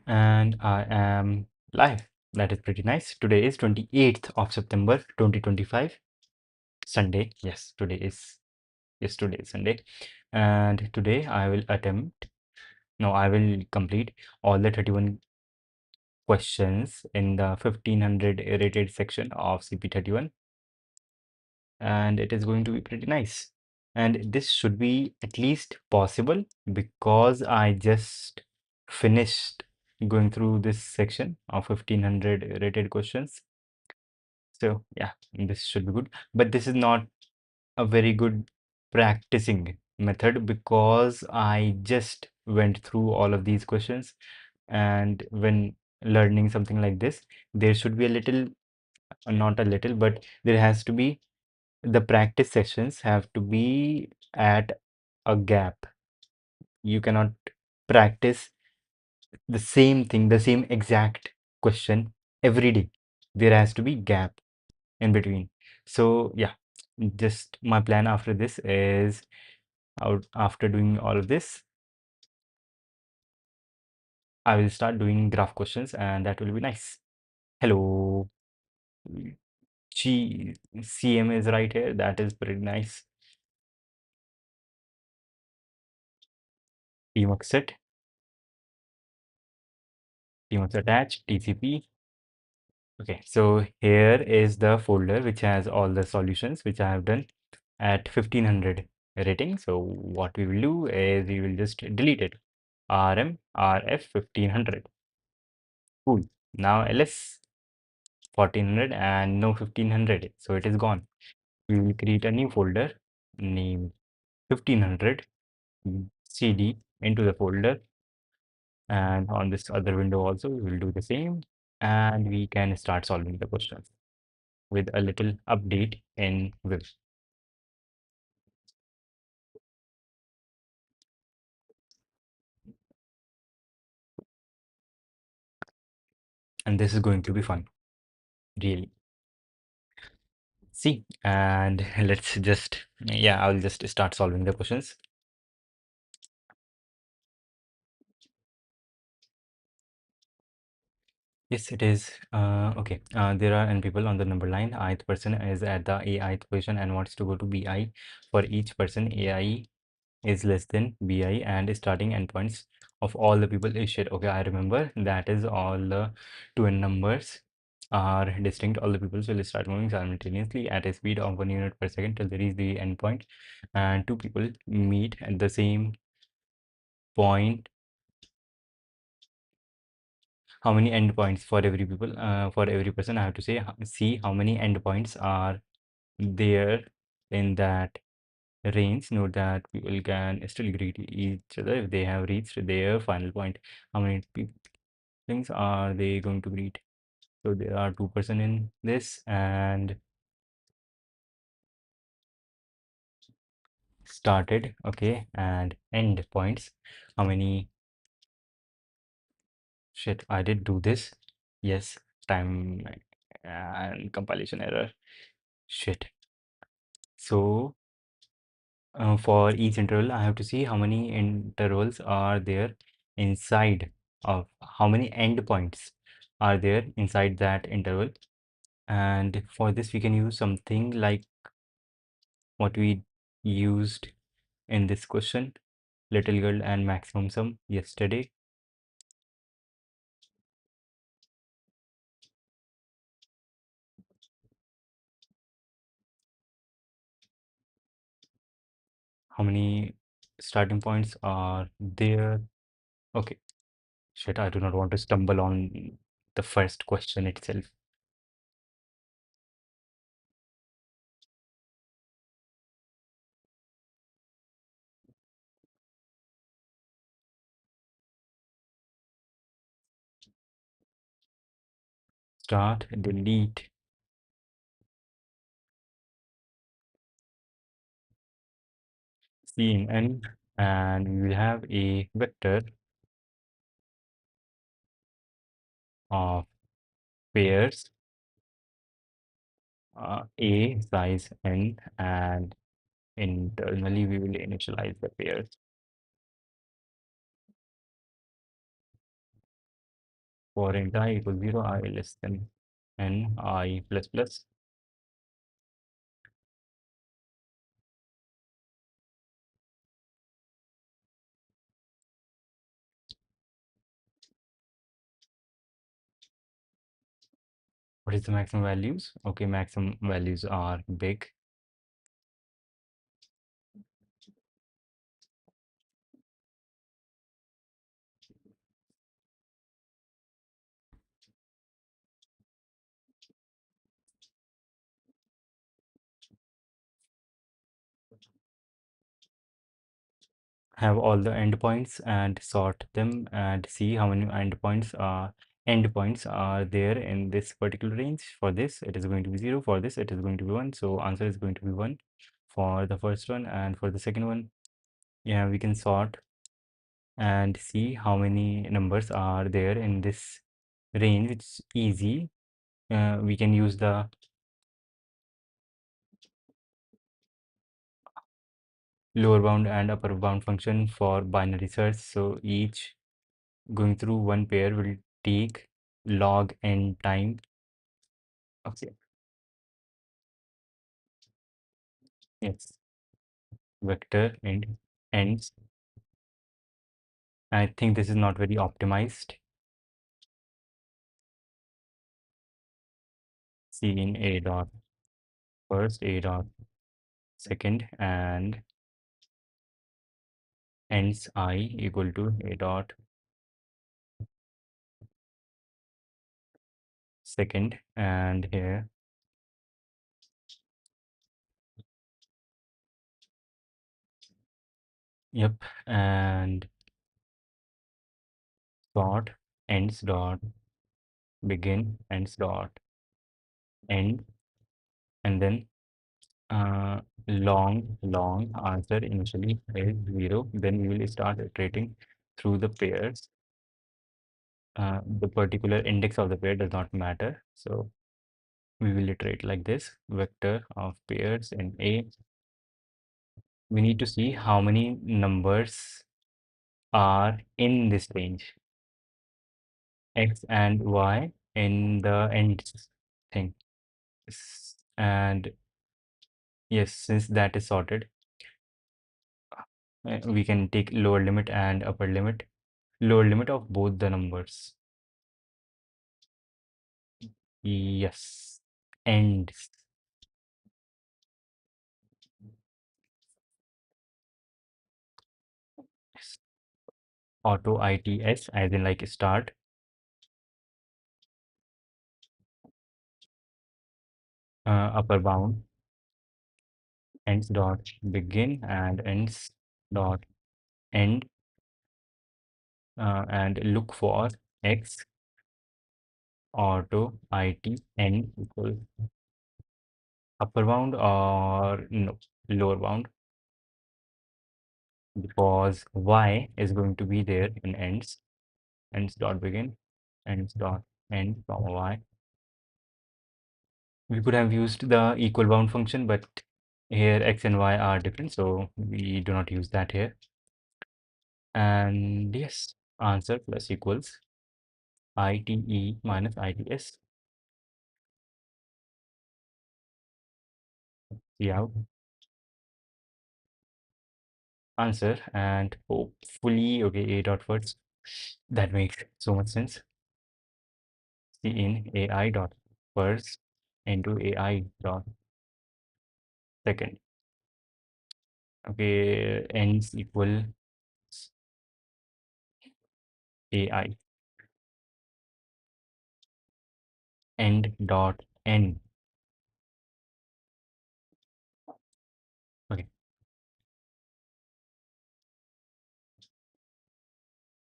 And I am live. That is pretty nice. Today is 28th of September 2025, Sunday. Today is Sunday. And today I will I will complete all the 31 questions in the 1500 rated section of CP-31, and it is going to be pretty nice. And this should be at least possible because I just finished going through this section of 1500 rated questions. So yeah, this should be good. But this is not a very good practicing method because I just went through all of these questions, and when learning something like this, there should be a little, not a little, but there has to be, the practice sessions have to be at a gap. You cannot practice the same thing, the same exact question every day. There has to be gap in between. So yeah, just my plan after this is, after doing all of this, I will start doing graph questions, and that will be nice. Hello. CM is right here. That is pretty nice. Teamwork set, teamwork attached, TCP. Okay, so here is the folder which has all the solutions which I have done at 1500 rating. So what we will do is we will just delete it. RM RF 1500. Cool. Now ls 1400 and no 1500. So it is gone. We will create a new folder named 1500 CD into the folder, and on this other window also we will do the same, and we can start solving the questions with a little update in Viv. And this is going to be fun, really. See, and let's just, yeah, I'll just start solving the questions. Yes, it is. Okay. There are n people on the number line. Ith person is at the A-ith position and wants to go to BI. For each person, AI is less than BI, and starting endpoints of all the people is shared. Okay, I remember that is all the two n numbers are distinct. All the people will start moving simultaneously at a speed of 1 unit per second till they reach the endpoint, and two people meet at the same point. How many endpoints for every people, for every person? I have to say, see how many endpoints are there in that range. Note that people can still greet each other if they have reached their final point. How many things are they going to greet? So there are two-person in this, and started. Okay, and end points. How many? Shit, I did do this. Yes, time and compilation error. Shit. So for each interval, I have to see how many intervals are there inside of, how many endpoints are there inside that interval. And for this, we can use something like what we used in this question, little girl and maximum sum yesterday. How many starting points are there? Okay, shit, I do not want to stumble on the first question itself. Start, delete, CNN, and we will have a vector of pairs, A size n, and internally we will initialize the pairs. for int I equals 0, I less than n I plus plus. What is the maximum values? Okay, maximum values are big. Have all the endpoints and sort them and see how many endpoints are there in this particular range. For this, it is going to be 0. For this, it is going to be 1. So answer is going to be 1 for the first one, and for the second one, yeah, we can sort and see how many numbers are there in this range. It's easy. We can use the lower bound and upper bound function for binary search. So each going through one pair will take log n time. Okay, yes, vector and ends. I think this is not very optimized. C in a dot first, a dot second, and ends I equal to a dot second, and here, yep, and dot ends dot begin ends dot end, and then long answer initially is 0. Then we will start iterating through the pairs. The particular index of the pair does not matter, so we will iterate like this. Vector of pairs in A. We need to see how many numbers are in this range, x and y in the ends thing. And yes, since that is sorted, we can take lower limit and upper limit. Lower limit of both the numbers. Yes. Ends. Auto ITS as in like start. Upper bound. Ends dot begin and ends dot end. And look for x auto IT n equal upper bound or no lower bound, because y is going to be there in ends dot begin ends dot end comma y. We could have used the equal bound function, but here x and y are different, so we do not use that here. And yes, answer plus equals ITE minus ITS. Yeah, answer, and hopefully, okay, A dot first. That makes so much sense. C in AI dot first into AI dot second. Okay, ends equal AI end dot n. Okay,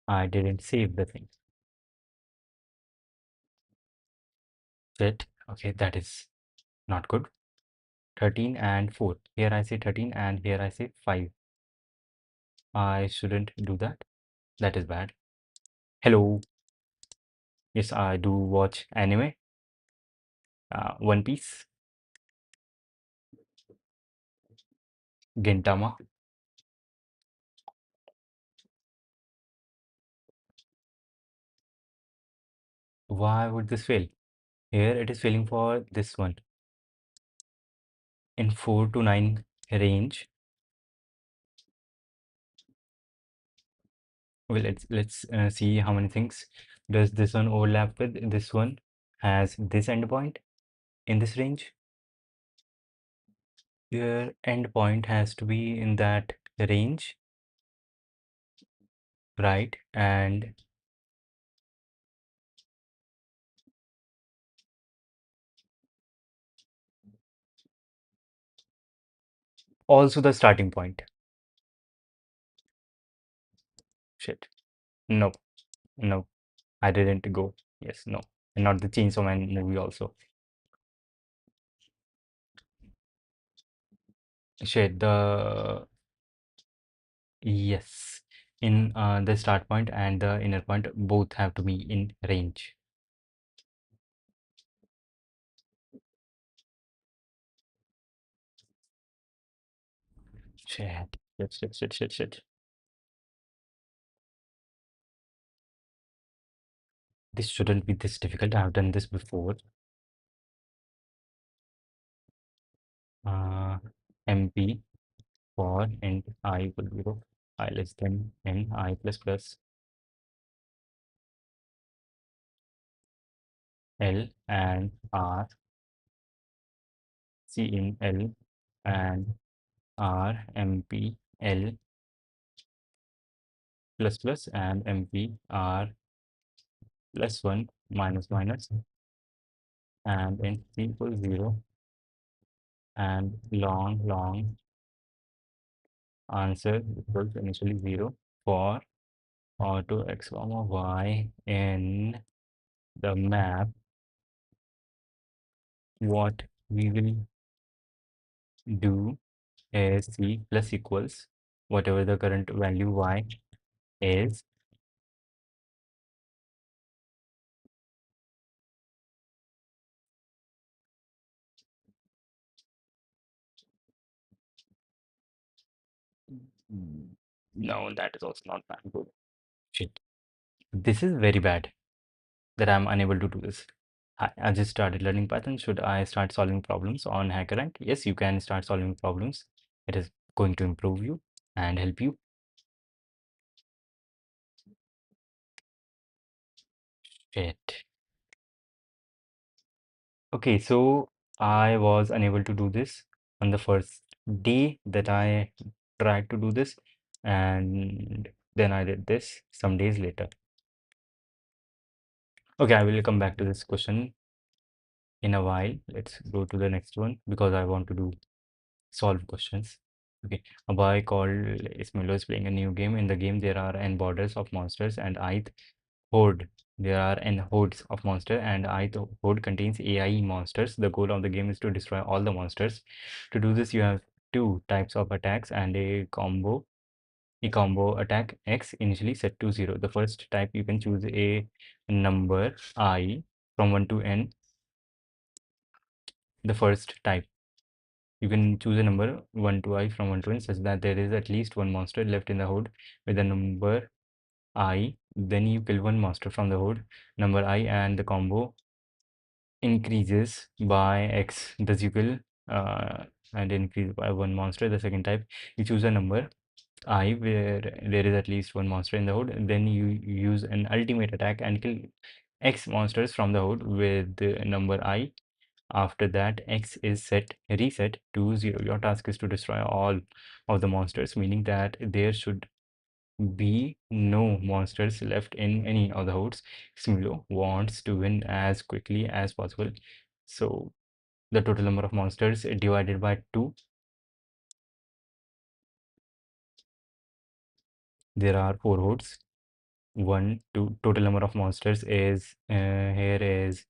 I didn't save the thing. Set. Okay, that is not good. 13 and 4. Here I say 13 and here I say 5. I shouldn't do that. That is bad. Hello. Yes, I do watch anime. One Piece, Gintama. why would this fail? Here it is failing for this one. In 4 to 9 range. Well, let's see how many things does this one overlap with. This one has this endpoint in this range. Your endpoint has to be in that range, right? And also the starting point. Shit. No, no, I didn't go. Yes, no. And not the Chainsaw Man movie also. Shit, the yes. In the start point and the inner point both have to be in range. Shit. This shouldn't be this difficult. I've done this before. Uh, MP for int I equal to 0, I less than n, I plus plus L and R, C in L and R, MP, L plus plus and MP, R plus 1 minus minus and int C equals 0 and long answer equals initially 0 for auto x comma y in the map. What we will do is C plus equals whatever the current value y is. No, that is also not that good. Shit. This is very bad that I'm unable to do this. I just started learning Python. Should I start solving problems on HackerRank? Yes, you can start solving problems. It is going to improve you and help you. Shit. Okay, so I was unable to do this on the first day that I tried to do this, and then I did this some days later. Okay, I will come back to this question in a while. Let's go to the next one because I want to do solve questions. Okay, a boy called Smilo is playing a new game. In the game, there are n borders of monsters and ith horde. There are n hordes of monster and ith horde contains AI monsters. The goal of the game is to destroy all the monsters. To do this, you have two types of attacks and a combo. A combo attack X initially set to 0. The first type you can choose a number I from 1 to n. The first type you can choose a number 1 to I from 1 to n such that there is at least one monster left in the horde with the number I. Then you kill one monster from the horde number I and the combo increases by X. Thus you kill and increase by one monster. The second type you choose a number I where there is at least one monster in the horde. Then you use an ultimate attack and kill X monsters from the horde with the number I. After that, X is reset to 0. Your task is to destroy all of the monsters, meaning that there should be no monsters left in any of the hordes. Smilo wants to win as quickly as possible. So the total number of monsters divided by 2. There are 4 hordes. 1, 2. Total number of monsters is here is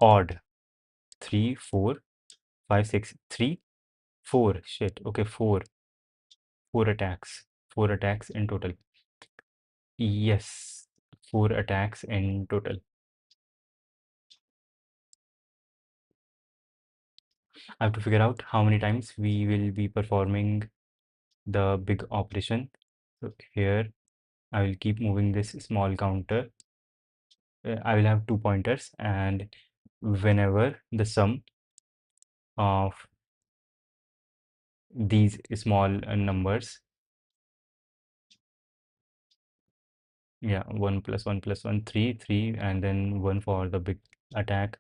odd. 3, 4, 5, 6, 3, 4. Shit. Okay, 4. 4 attacks. 4 attacks in total. Yes, 4 attacks in total. I have to figure out how many times we will be performing the big operation. So here I will keep moving this small counter I will have two pointers, and whenever the sum of these small numbers, yeah, 1 plus 1 plus 1, 3, 3, and then 1 for the big attack,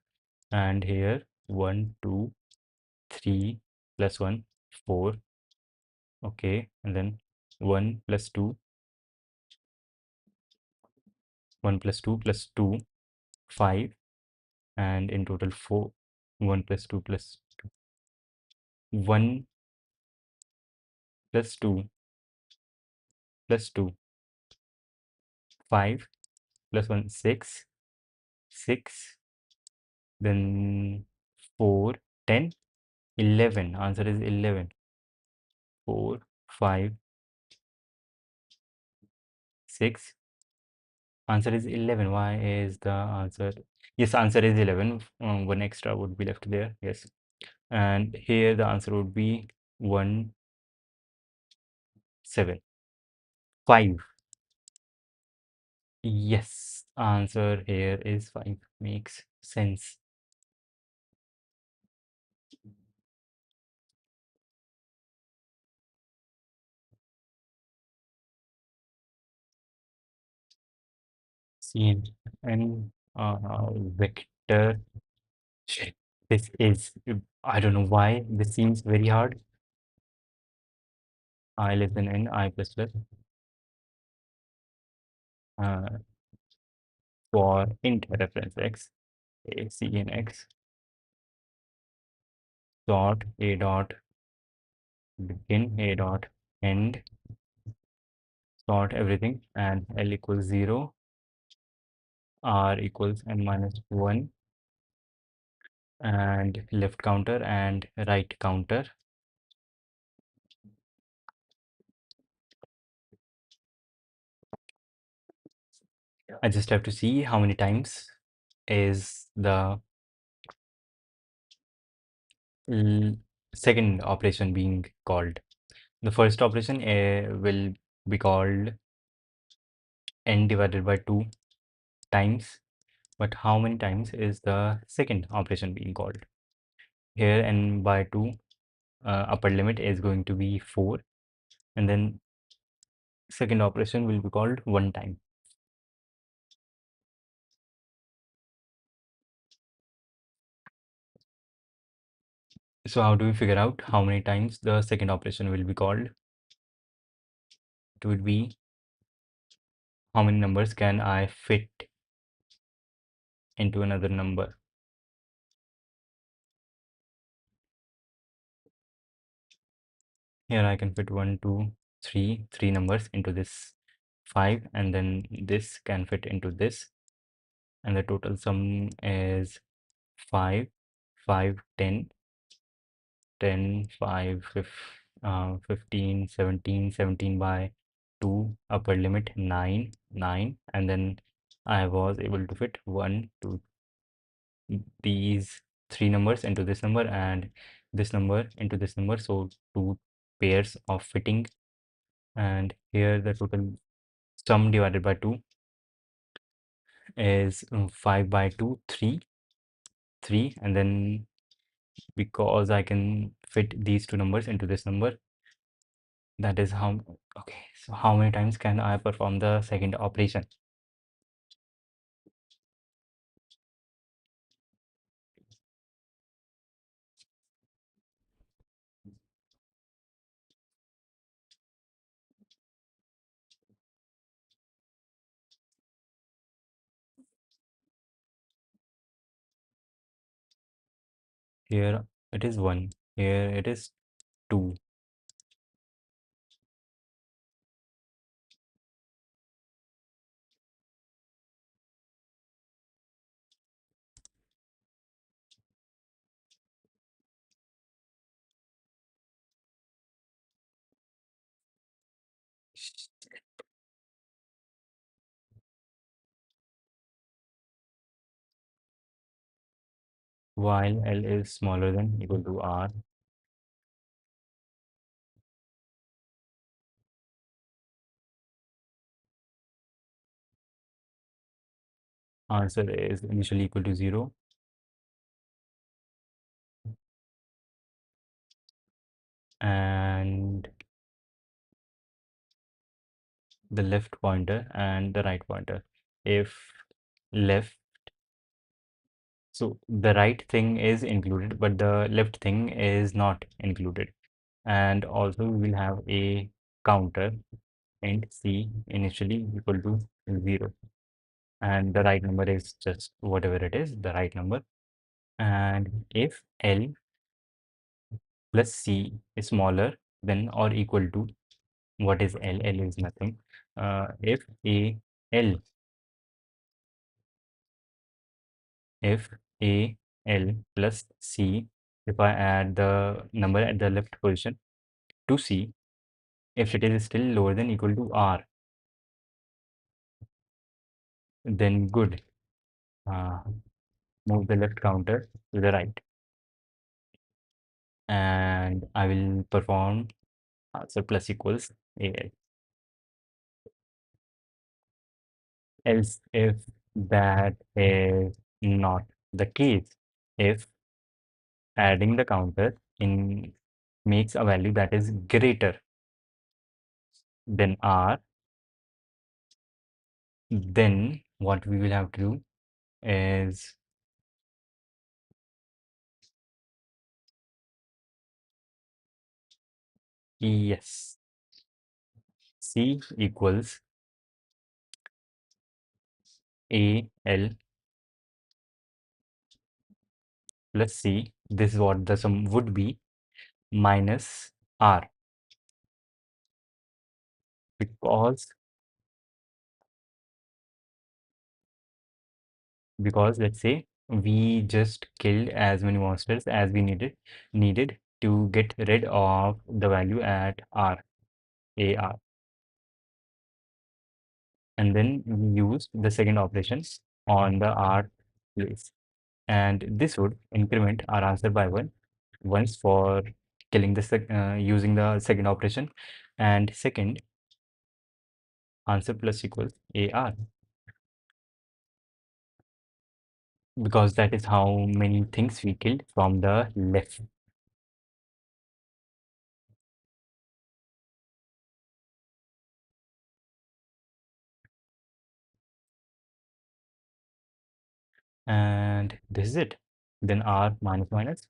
and here 1, 2, 3 plus 1, 4, okay, and then 1 plus 2, 1 plus 2 plus 2, 5, and in total 4, 1 plus 2 plus 2, 1 plus 2 plus 2, 5 plus 1, 6, 6, then 4, 10, 11. Answer is 11. 4, 5, 6. Answer is 11. Why is the answer? Yes, answer is 11. One extra would be left there. Yes. And here the answer would be 1, 7, 5. Yes, answer here is 5. Makes sense. See, and vector. Shit, this is, I don't know why this seems very hard. I less than n, I plus plus. Uh, for int reference x, a c in x, dot a dot begin, a dot end, dot everything, and l equals 0, r equals n minus 1, and left counter and right counter. I just have to see how many times is the second operation being called. The first operation will be called n divided by 2 times, but how many times is the second operation being called? Here n by 2 upper limit is going to be 4, and then second operation will be called one time. So how do we figure out how many times the second operation will be called? It would be how many numbers can I fit into another number. Here I can fit 1, 2, 3, 3 numbers into this 5, and then this can fit into this, and the total sum is 5, 5, 10, 10, 5, 15, 17, 17 by 2, upper limit 9, 9, and then I was able to fit 1, 2, these 3 numbers into this number and this number into this number, so 2 pairs of fitting, and here the total sum divided by 2 is 5 by 2, 3, 3, and then because I can fit these two numbers into this number, that is how, okay, so how many times can I perform the second operation? Here it is 1, here it is 2. While L is smaller than equal to R, Answer is initially equal to 0. And the left pointer and the right pointer. If left, so the right thing is included, but the left thing is not included. And also we will have a counter int c initially equal to 0. And the right number is just whatever it is, the right number. And if L plus C is smaller than or equal to, what is L? L is nothing. If A L, if A L plus C, if I add the number at the left position to C, if it is still lower than equal to R, then good. Uh, Move the left counter to the right, and I will perform answer plus equals AL. Else, if that is not the case, if adding the counter in makes a value that is greater than R, then what we will have to do is yes, C equals AL plus C. This is what the sum would be, minus R, because let's say we just killed as many monsters as we needed to get rid of the value at R, AR, and then we use the second operation on the R place, and this would increment our answer by one, once for killing the using the second operation, and second, answer plus equals AR, because that is how many things we killed from the left. And this is it. Then R minus minus,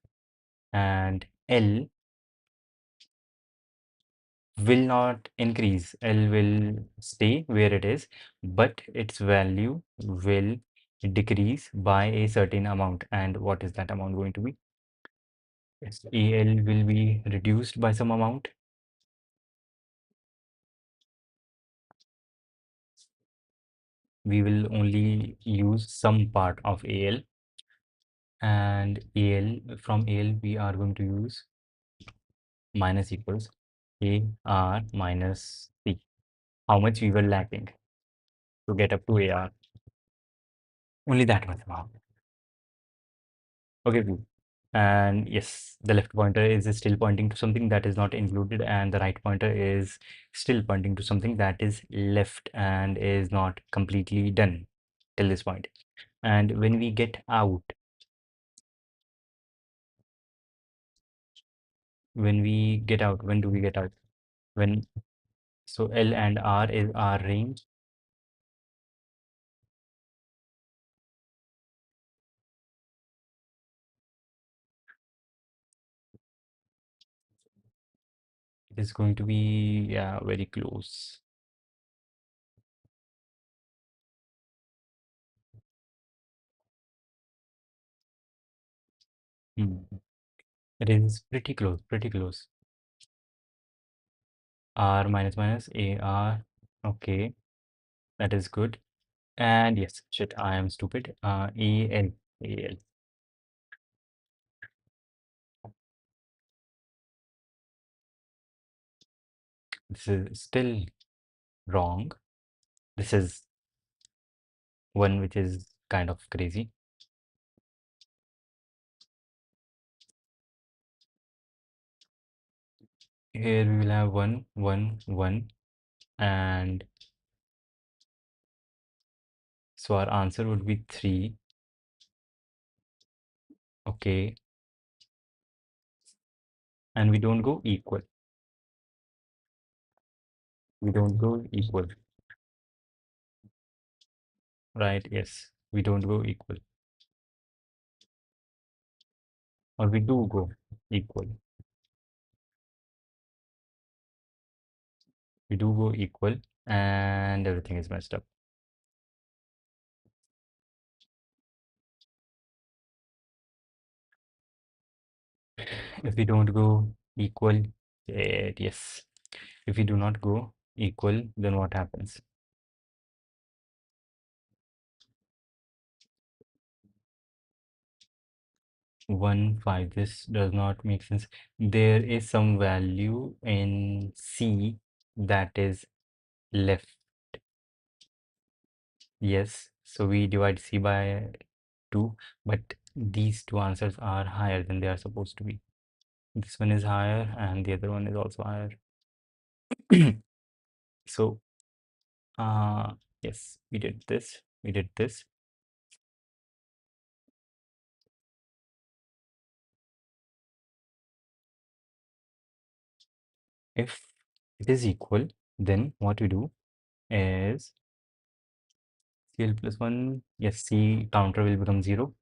and L will not increase. L will stay where it is, but its value will decrease by a certain amount. And what is that amount going to be? Yes, AL will be reduced by some amount. We will only use some part of AL, and AL, from AL we are going to use minus equals AR minus C. How much we were lacking to get up to AR? Only that much amount. Okay, cool. And yes, the left pointer is still pointing to something that is not included, and the right pointer is still pointing to something that is left and is not completely done till this point. And when we get out, when do we get out? When, so L and R is our range. It is going to be, yeah, very close. Hmm. It is pretty close, pretty close. R minus minus AR. Okay, that is good. And yes, shit, I am stupid. EL, EL. This is still wrong. This is one which is kind of crazy. Here we will have 1, 1, 1, and So our answer would be 3. Okay. And we don't go equal. We don't go equal. Right? Yes. We don't go equal. Or we do go equal. We do go equal and everything is messed up. If we don't go equal, yes. If we do not go equal, then what happens? 1, 5. This does not make sense. There is some value in C that is left. Yes. So we divide C by 2, but these two answers are higher than they are supposed to be. This one is higher and the other one is also higher. So, yes, we did this. We did this. If it is equal, then what we do is CL plus 1, yes, C counter will become 0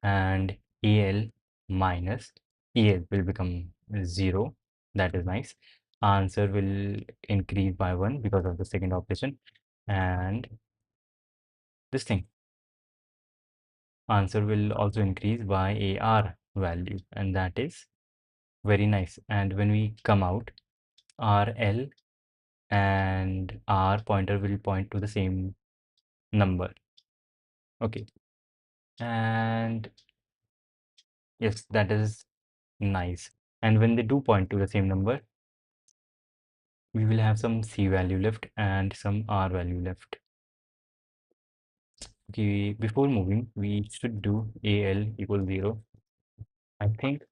and AL minus EL will become 0. That is nice. Answer will increase by 1 because of the second operation. And this thing, answer will also increase by AR value, and that is very nice. And when we come out, RL and R pointer will point to the same number. Okay. And yes, that is nice. And when they do point to the same number, we will have some C value left and some R value left. Okay, before moving, we should do AL equals 0, I think,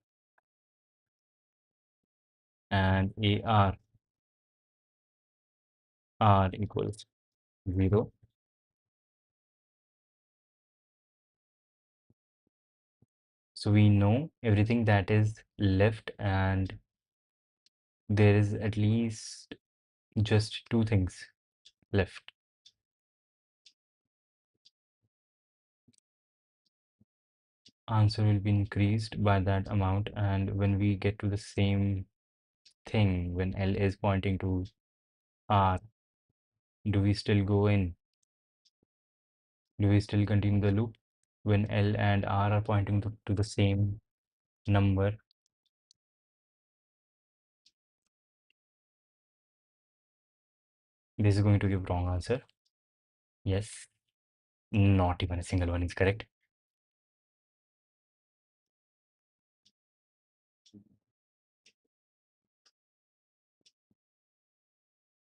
and R equals 0. So we know everything that is left, and there is at least just two things left. Answer will be increased by that amount, and when we get to the same thing, when L is pointing to R, do we still go in? Do we still continue the loop? When L and R are pointing to the same number, this is going to give wrong answer. Yes, not even a single one is correct.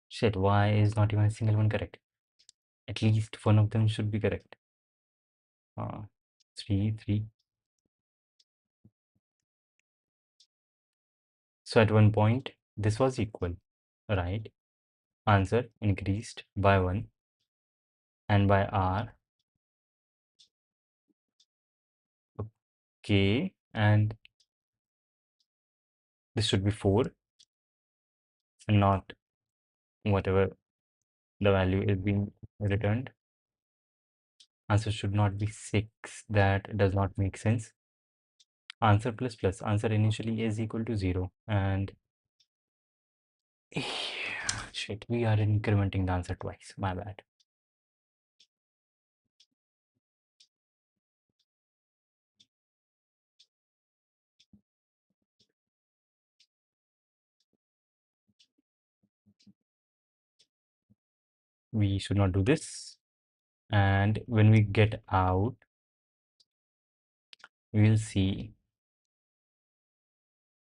Shit, why is not even a single one correct? At least one of them should be correct. 3, 3. So at one point, this was equal, right? Answer increased by 1 and by R. Okay, and this should be 4 and not whatever the value is being returned. Answer should not be 6. That does not make sense. Answer plus plus. Answer initially is equal to 0. And shit, we are incrementing the answer twice. My bad. We should not do this. And when we get out, we will see,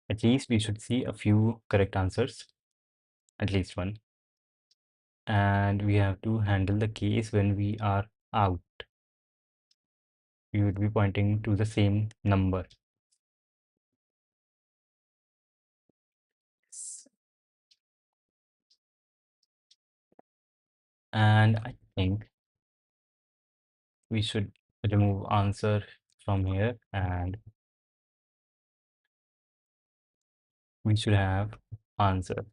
at least we should see a few correct answers, at least one. And we have to handle the case when we are out. We would be pointing to the same number. And I think we should remove answer from here, and we should have answer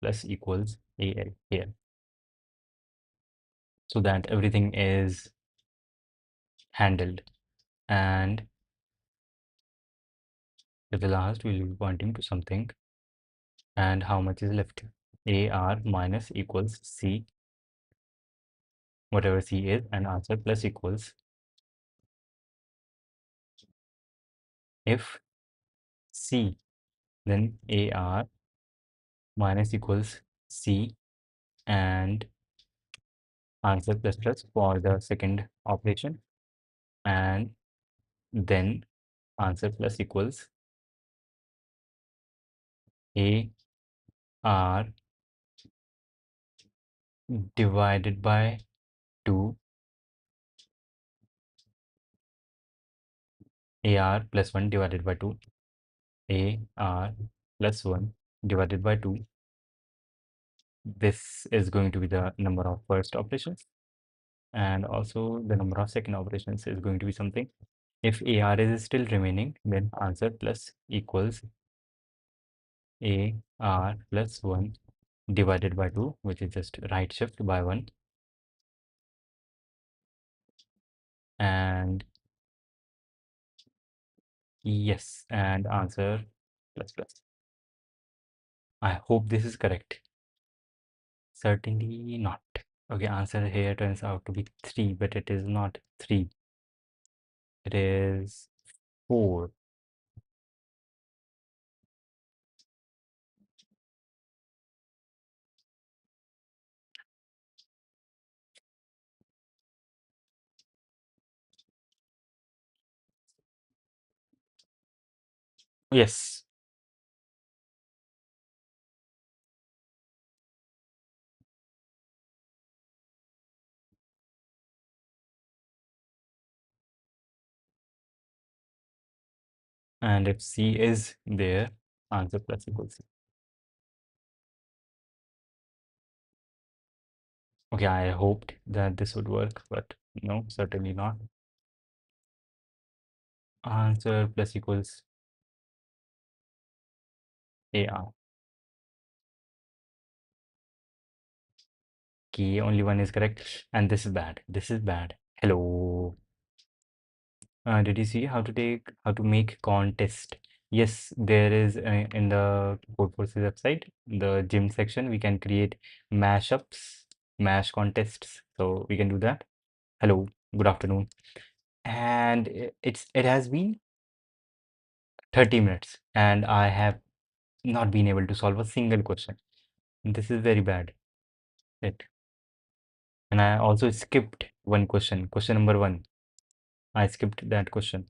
plus equals AL here, so that everything is handled. And at the last, we'll be pointing to something, and how much is left? AR minus equals C, whatever C is, and answer plus equals, if C, then AR minus equals C, and answer plus plus for the second operation, and then answer plus equals AR divided by 2, AR plus 1 divided by 2, AR plus 1 divided by 2. This is going to be the number of first operations, and also the number of second operations is going to be something. If AR is still remaining, then answer plus equals AR plus 1 divided by 2, which is just right shift by 1, and yes, and answer plus plus. I hope this is correct. Certainly not. Okay, answer here turns out to be 3, but it is not 3. It is 4. Yes. And if C is there, answer plus equals C. Okay, I hoped that this would work, but no, certainly not. Answer plus equals AR. Okay, only one is correct, and this is bad. This is bad. Hello. Did you see how to make contest? Yes, there is in the Code Forces website, the gym section, we can create mashups, mash contests. So we can do that. Hello, good afternoon. And it has been 30 minutes, and I have not been able to solve a single question. This is very bad. It, and I also skipped one question, question number 1. I skipped that question.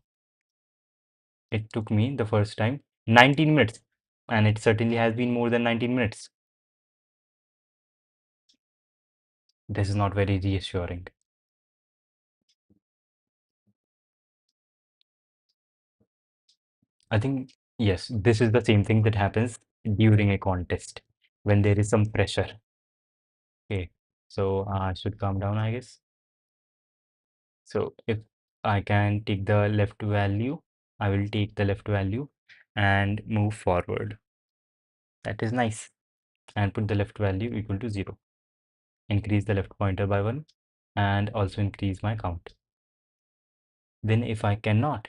It took me the first time 19 minutes, and it certainly has been more than 19 minutes. This is not very reassuring. I think, yes, this is the same thing that happens during a contest when there is some pressure. Okay, so I should calm down, I guess. So if I can take the left value, I will take the left value and move forward. That is nice. And put the left value equal to 0. Increase the left pointer by 1 and also increase my count. Then if I cannot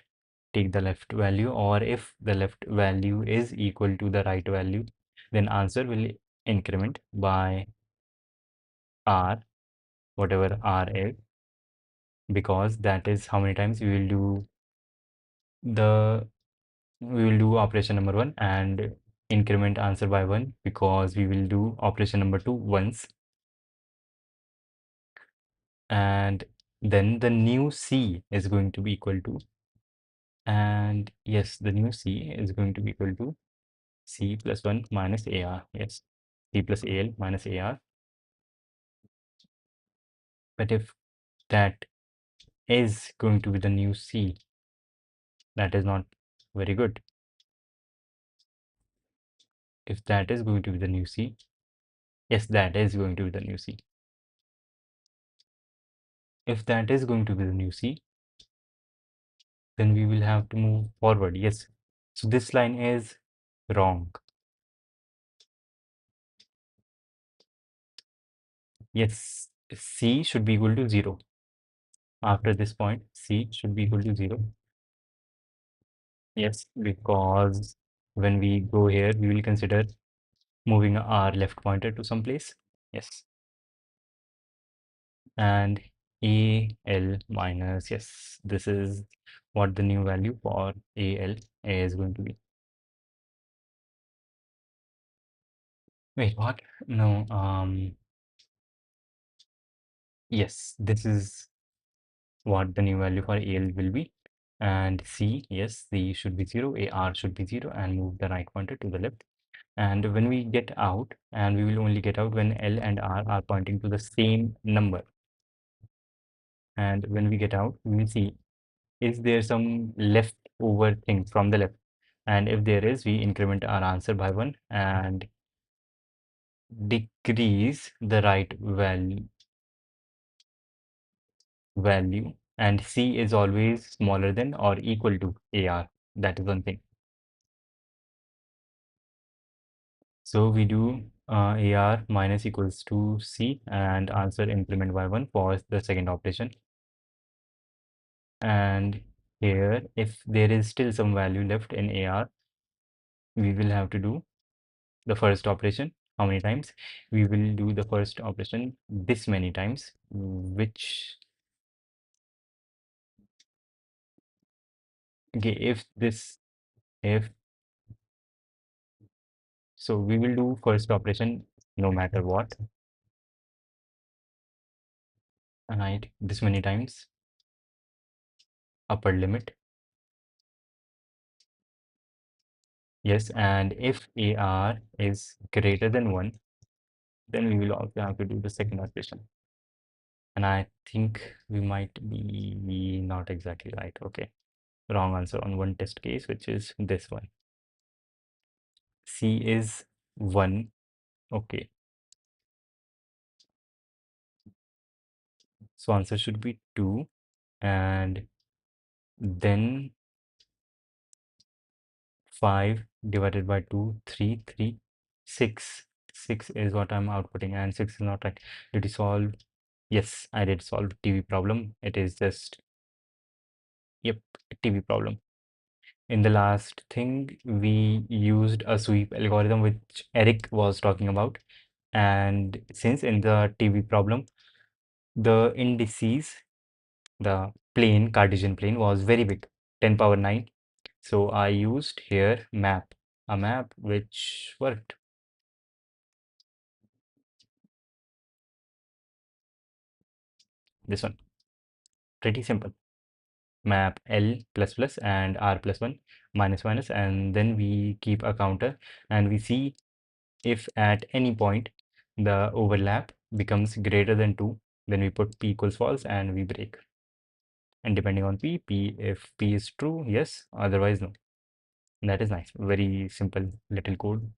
take the left value, or if the left value is equal to the right value, then answer will increment by r, whatever r is, because that is how many times the we will do operation number 1 and increment answer by 1, because we will do operation number 2 once, and then the new C is going to be equal to, and yes, the new C is going to be equal to C plus 1 minus AR. Yes, C plus AL minus AR. But if that is going to be the new C, that is not very good. If that is going to be the new C, yes, that is going to be the new C. if that is going to be the new C, then we will have to move forward. Yes. So this line is wrong. Yes, C should be equal to 0. After this point, C should be equal to 0. Yes, because when we go here, we will consider moving our left pointer to some place. Yes. And AL minus, yes, this is what the new value for AL is going to be. Wait, what? No, yes, this is what the new value for AL will be. And C, yes, C should be 0, AR should be 0, and move the right pointer to the left. And when we get out, and we will only get out when L and R are pointing to the same number. And when we get out, we will see, is there some leftover thing from the left? And if there is, we increment our answer by 1 and decrease the right value. And C is always smaller than or equal to AR. That is one thing. So we do AR minus equals to C and answer increment by 1 for the second operation. And here, if there is still some value left in AR, we will have to do the first operation. How many times? We will do the first operation this many times, which, okay, if, so we will do first operation no matter what, right? This many times, upper limit. Yes, and if AR is greater than 1, then we will also have to do the second operation. And I think we might be not exactly right. Okay, wrong answer on one test case, which is this one. C is 1. Okay, so answer should be 2. And then 5 divided by 2, 3, 3, 6. 6 is what I'm outputting, and 6 is not right. Did you solve? Yes, I did solve TV problem. It is just, yep, TV problem. In the last thing, we used a sweep algorithm, which Eric was talking about. And since in the TV problem, the indices, the plane, Cartesian plane, was very big, 10 power 9. So I used here a map which worked. This one, pretty simple. Map L plus plus and R plus 1 minus minus, and then we keep a counter and we see if at any point the overlap becomes greater than 2, then we put P equals false and we break. And depending on P, if P is true, yes, otherwise no. That is nice. Very simple little code.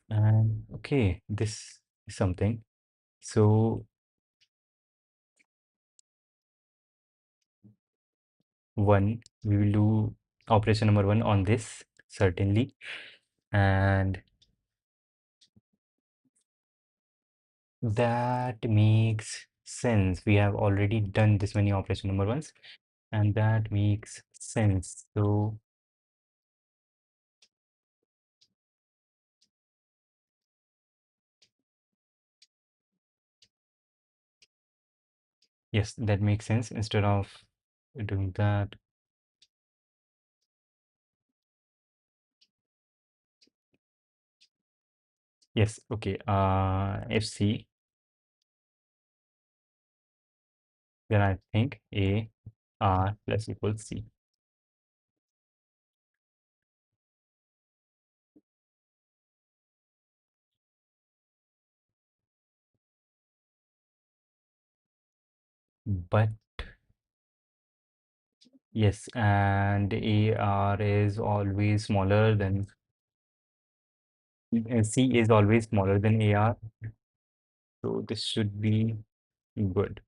And okay, this is something. So 1, we will do operation number 1 on this, certainly. And that makes sense. We have already done this many operation number 1s, and that makes sense. So yes, that makes sense. Instead of doing that, yes, okay. FC, then I think A R plus equals C. But yes, and AR is always smaller than C is always smaller than AR. So this should be good.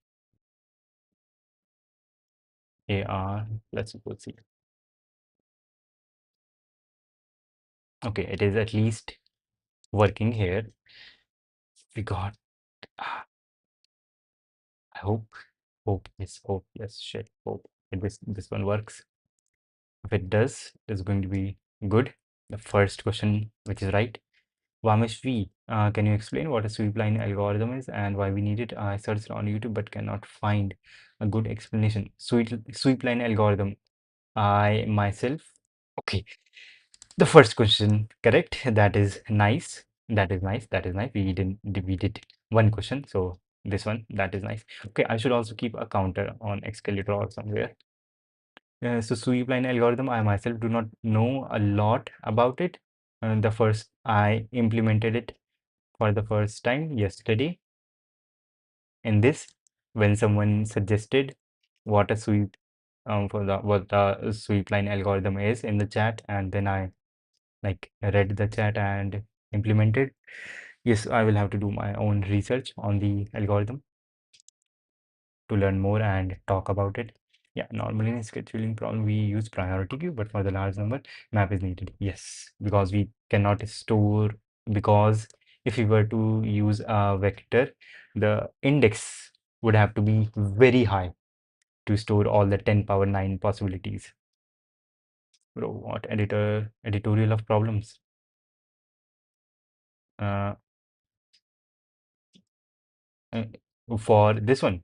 AR plus equals C. Okay, it is at least working here. We got, I hope, yes, shit, hope. If this one works. If it does, it's going to be good. The first question, which is right. Vamishvi, can you explain what a sweep line algorithm is and why we need it? I searched on YouTube but cannot find a good explanation. Sweep line algorithm. I myself. Okay. The first question, correct. That is nice. That is nice. That is nice. We did one question. So this one, that is nice. Okay, I should also keep a counter on Excalibur or somewhere. So sweep line algorithm, I myself do not know a lot about it. The first I implemented it for the first time yesterday. In this, when someone suggested what a sweep for the what the sweep line algorithm is in the chat, and then I like read the chat and implemented. Yes, I will have to do my own research on the algorithm to learn more and talk about it. Yeah, normally in scheduling problem we use priority queue, but for the large number map is needed. Yes, because we cannot store, because if we were to use a vector, the index would have to be very high to store all the 10 power 9 possibilities. Bro, what editorial of problems? Uh, uh, for this one,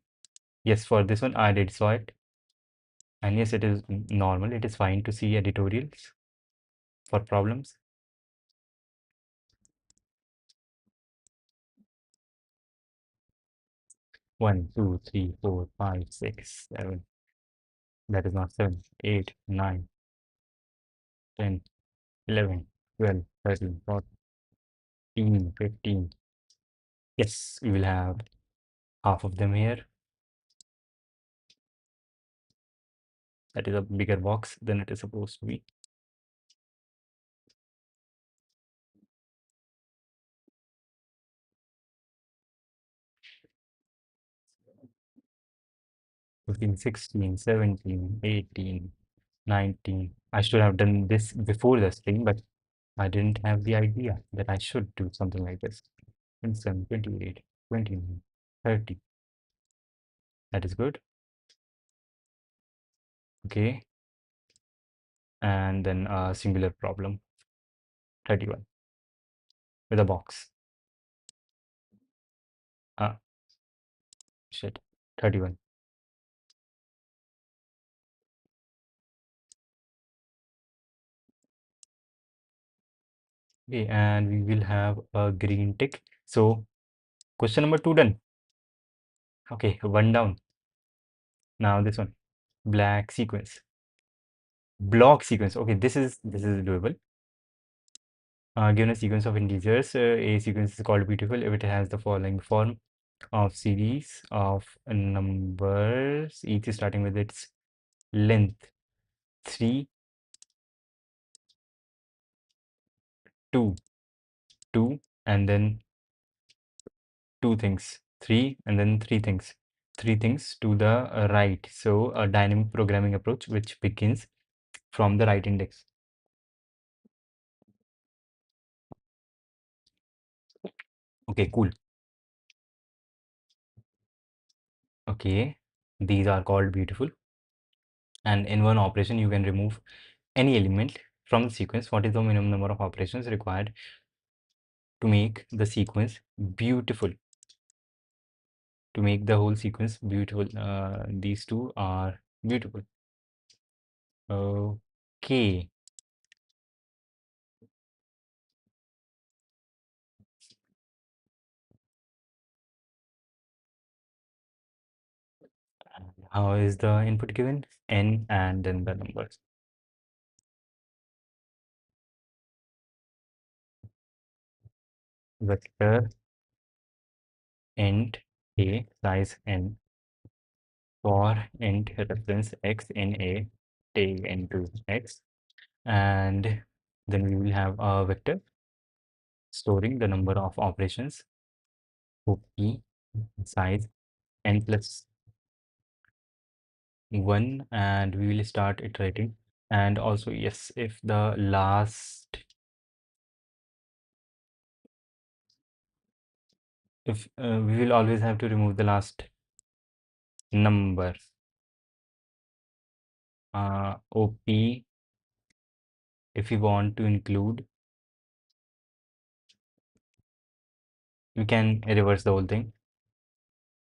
yes, for this one I did saw it, and yes, it is normal. It is fine to see editorials for problems. 1, 2, 3, 4, 5, 6, 7. That is not 7, 8, 9, 10, 11, 12, 13, 14, 15. Yes, we will have half of them here. That is a bigger box than it is supposed to be. Fifteen, 16, 17, 18, 19. I should have done this before this thing, but I didn't have the idea that I should do something like this. 27, 28, 29, 30. That is good. Okay. And then a singular problem, 31, with a box. Ah, shit, 31. Okay, and we will have a green tick. So question number 2 done. Okay, 1 down. Now this one, black sequence, block sequence. Okay, this is doable. Given a sequence of integers, a sequence is called beautiful if it has the following form of series of numbers, each starting with its length 3, 2, 2, and then two things, 3, and then three things to the right. So a dynamic programming approach which begins from the right index. Okay, cool. Okay, these are called beautiful, and in one operation you can remove any element from the sequence. What is the minimum number of operations required to make the sequence beautiful? To make the whole sequence beautiful, these two are beautiful. Okay. How is the input given? N and then the numbers. Vector int a size n for int reference x in a take into x, and then we will have a vector storing the number of operations OP size n plus 1, and we will start iterating. And also, yes, if the last, if we will always have to remove the last number. OP, if we want to include, we can reverse the whole thing.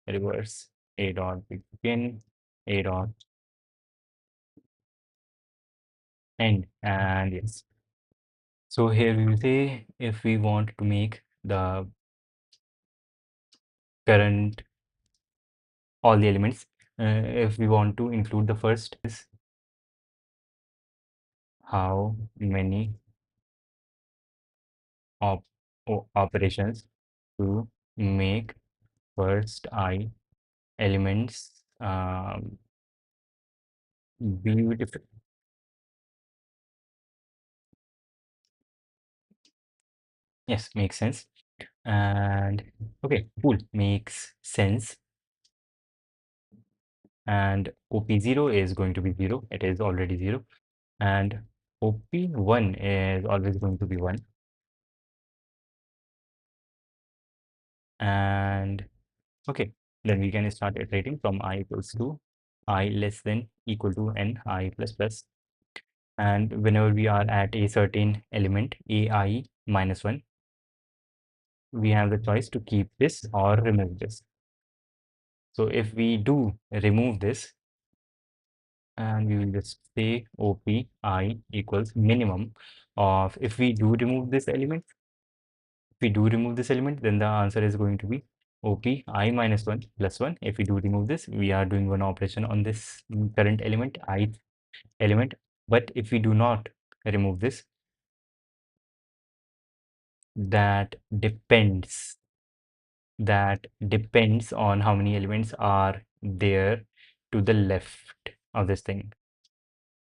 Reverse a dot begin, a dot end, and yes. So here we will say if we want to make the current all the elements, if we want to include the first is how many op operations to make first I elements beautiful. Yes, makes sense. And okay, cool, makes sense. And OP0 is going to be 0. It is already 0. And OP1 is always going to be 1. And okay, then we can start iterating from I equals to I less than equal to n I plus plus. And whenever we are at a certain element ai minus 1, we have the choice to keep this or remove this. So if we do remove this, and we will just say OPI equals minimum of, if we do remove this element, then the answer is going to be OPI minus 1 plus 1. If we do remove this, we are doing one operation on this current element, I element. But if we do not remove this, that depends on how many elements are there to the left of this thing.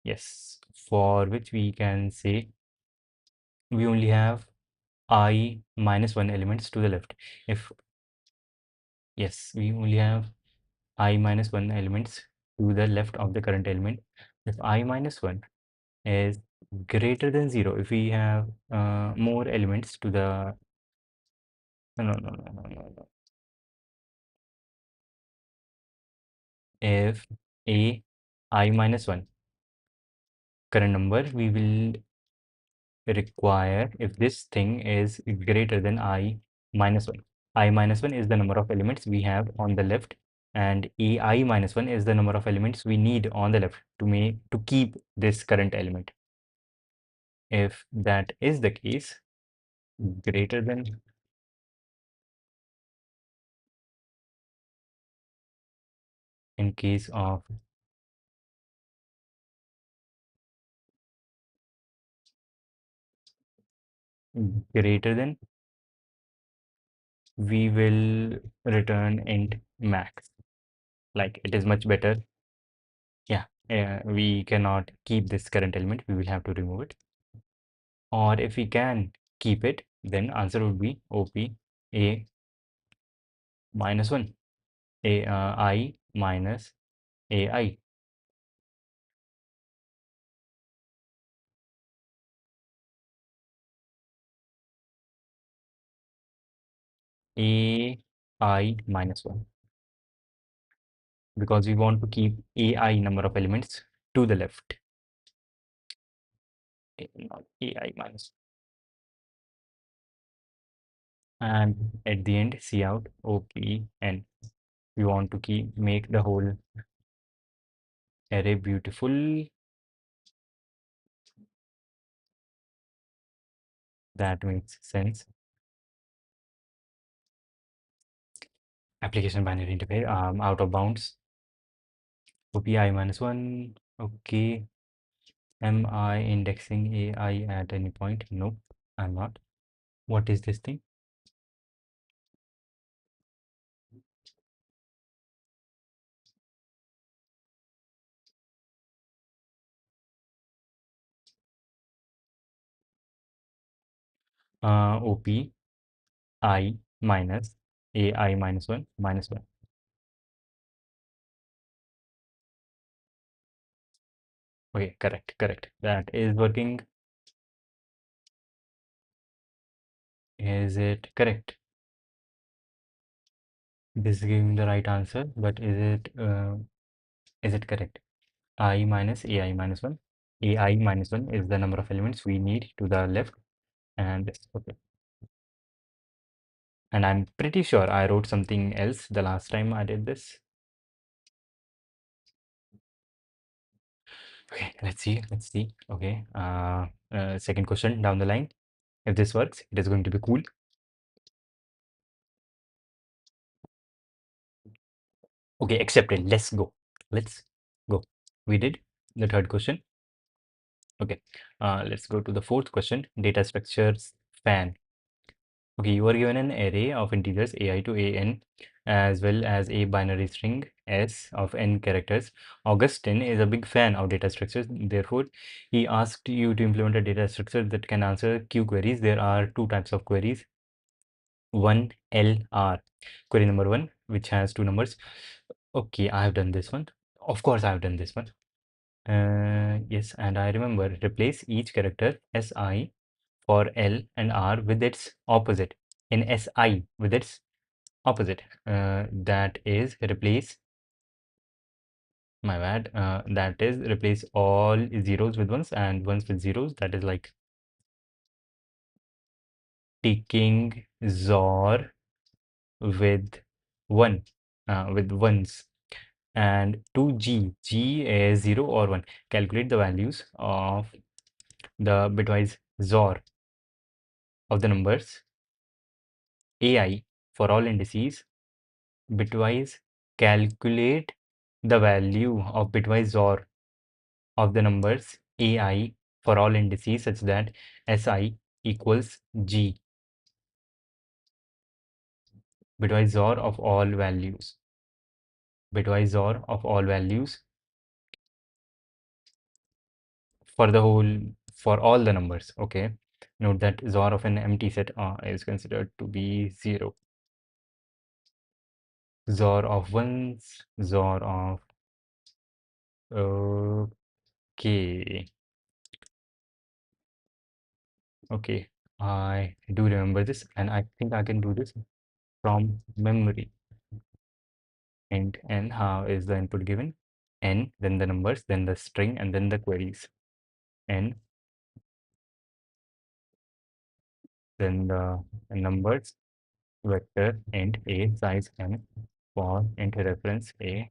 Yes, for which we can say we only have I minus 1 elements to the left. If yes, we only have I minus 1 elements to the left of the current element. If I minus 1 is greater than 0, if we have more elements to the, no. If a I minus 1 current number, we will require, if this thing is greater than I minus 1. I minus 1 is the number of elements we have on the left, and ai minus 1 is the number of elements we need on the left to keep this current element. If that is the case, greater than, in case of greater than, we will return int max. Like, it is much better. Yeah, we cannot keep this current element, we will have to remove it. Or if we can keep it, then answer would be OP a minus 1, I minus ai. ai minus 1, because we want to keep ai number of elements to the left. Not ai minus. And at the end, see out OPN. We want to make the whole array beautiful. That makes sense. Application binary interface, out of bounds. OPI minus 1. Okay. Am I indexing AI at any point? Nope, I'm not. What is this thing? OP I minus AI minus 1 minus 1. Okay, correct. That is working. Is it correct? This is giving the right answer, but is it correct? I minus AI minus 1. AI minus 1 is the number of elements we need to the left, and this. Okay. And I'm pretty sure I wrote something else the last time I did this. Okay, let's see. Okay, second question down the line. If this works, it is going to be cool. Okay, accepted. Let's go. Let's go. We did the third question. Okay, let's go to the fourth question. Data structures fan. Okay, you are given an array of integers ai to an as well as a binary string s of n characters. Augustine is a big fan of data structures. Therefore, he asked you to implement a data structure that can answer Q queries. There are two types of queries. One LR, query number one, which has two numbers. Okay, I have done this one. Of course, I have done this one. Yes, and I remember replace each character SI for L and R with its opposite in SI with its opposite. That is replace, my bad, that is replace all zeros with ones and ones with zeros. That is like taking XOR with one, with ones. And 2G, G is 0 or 1. Calculate the values of the bitwise XOR of the numbers AI for all indices. Bitwise calculate the value of bitwise XOR of the numbers AI for all indices such that SI equals G. Bitwise XOR of all values. Bitwise XOR of all values for the whole, for all the numbers. Okay. Note that XOR of an empty set is considered to be 0. XOR of ones, XOR of, okay. Okay, I do remember this, and I think I can do this from memory. And n, how is the input given? N, then the numbers, then the string, and then the queries. N, then the numbers, vector, int a, size n, for int reference a,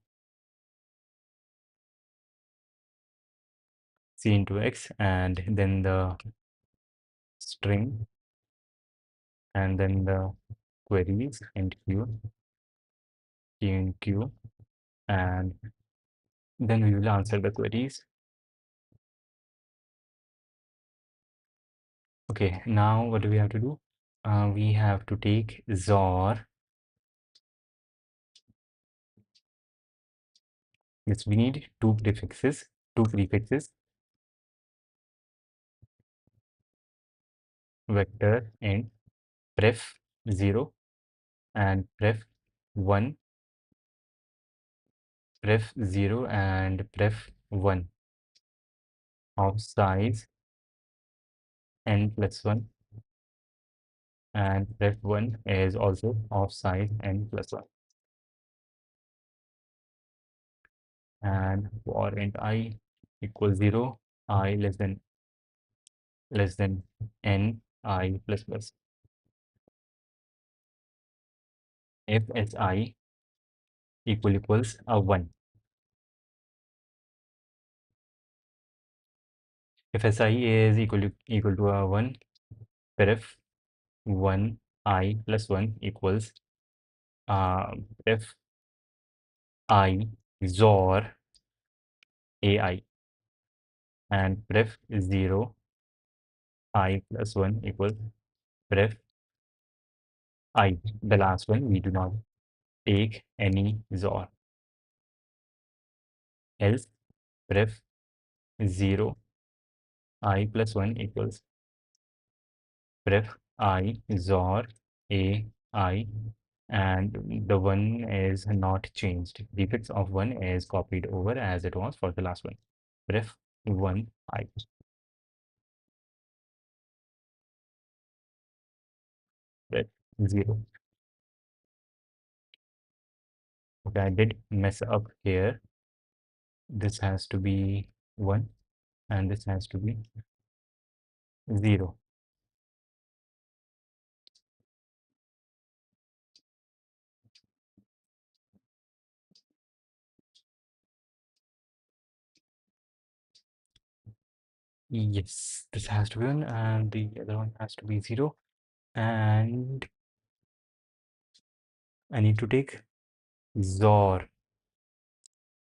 c into x, and then the string, and then the queries, int q, q in q, and then we will answer the queries. Okay, now what do we have to do? We have to take XOR. Yes, we need two prefixes, vector and pref 0 and pref 1, pref 0 and pref 1 of size n plus 1, and pref 1 is also of size n plus 1. And for int I equals 0, I less than n I plus plus. If si equals a 1. If si is equal to a 1, pref 1 I plus 1 equals pref I XOR ai, and pref 0 I plus 1 equals pref I. The last one, we do not take any XOR. Else pref 0 I plus 1 equals pref I XOR ai, and the 1 is not changed. Prefix of 1 is copied over as it was for the last one. Ref 1 I. Ref 0. Okay, I did mess up here. This has to be 1 and this has to be 0. Yes, this has to be 1 and the other one has to be 0. And I need to take XOR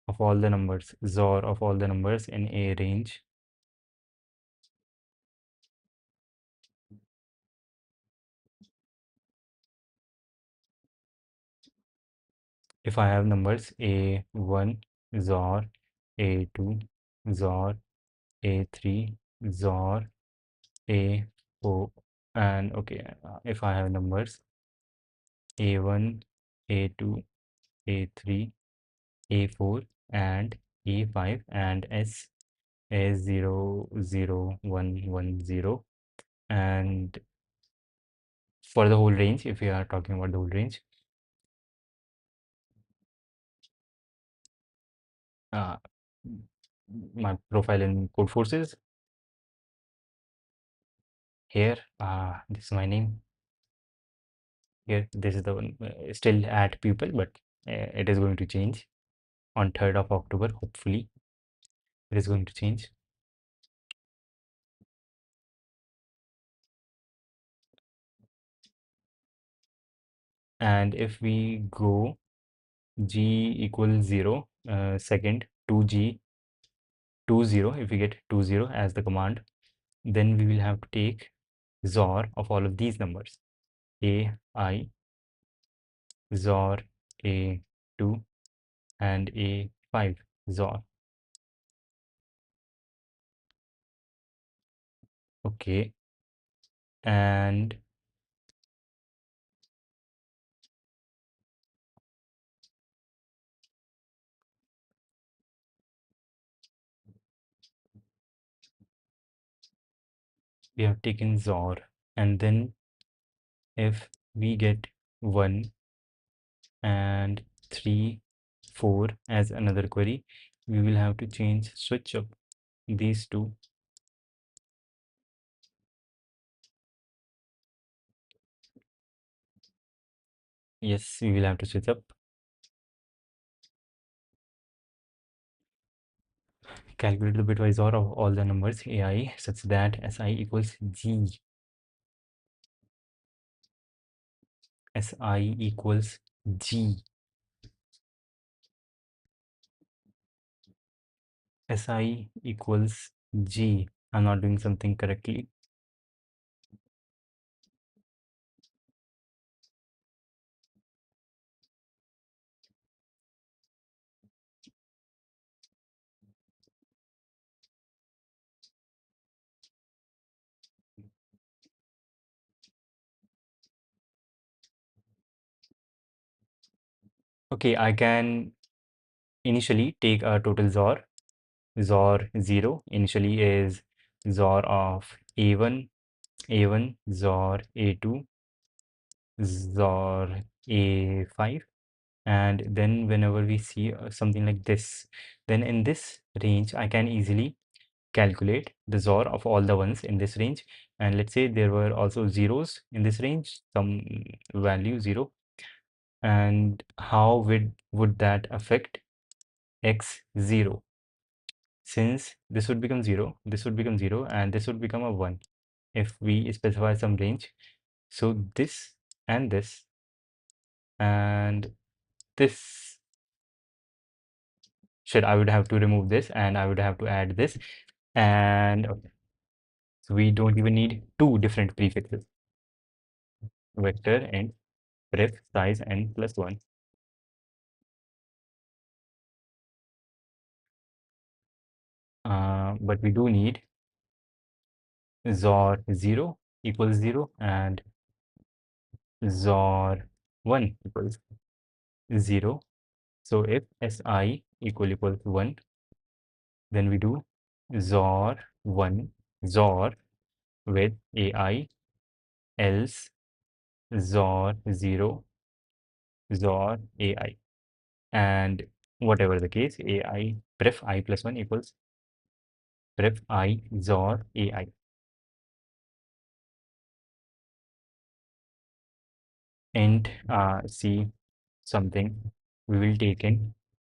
of all the numbers, XOR of all the numbers in a range. If I have numbers A1 XOR A2 XOR A3 XOR A4 and okay, if I have numbers A1 A2 A3 A4 and A5 and S is 0 0 1 1 0, and for the whole range, if we are talking about the whole range, uh, my profile in code forces here, this is my name here, this is the one, still at pupil, but it is going to change on 3rd of October. Hopefully it is going to change. And if we go g equals 0, second 2g 20, if we get 20 as the command, then we will have to take XOR of all of these numbers. AI XOR A2 and A5 XOR. Okay, and we have taken XOR, and then if we get 1 and 3 4 as another query, we will have to switch up these two. Yes, we will have to switch up. Calculate the bitwise OR of all the numbers AI such that SI equals G. SI equals G. SI equals G. I'm not doing something correctly. Okay, I can initially take a total XOR. XOR 0 initially is XOR of A1, A1, XOR A2, XOR A5, and then whenever we see something like this, then in this range I can easily calculate the XOR of all the ones in this range. And let's say there were also zeros in this range, some value 0, and how would that affect x0? Since this would become 0, this would become 0, and this would become a 1 if we specify some range. So this and this and this I would have to remove this and I would have to add this, and okay, so we don't even need two different prefixes, vector and ref size n plus 1. But we do need XOR 0 equals 0 and XOR 1 equals 0. So if Si equals 1, then we do XOR 1 XOR with AI, else XOR 0 XOR AI. And whatever the case, AI pref I plus 1 equals pref I XOR AI. And see something we will take in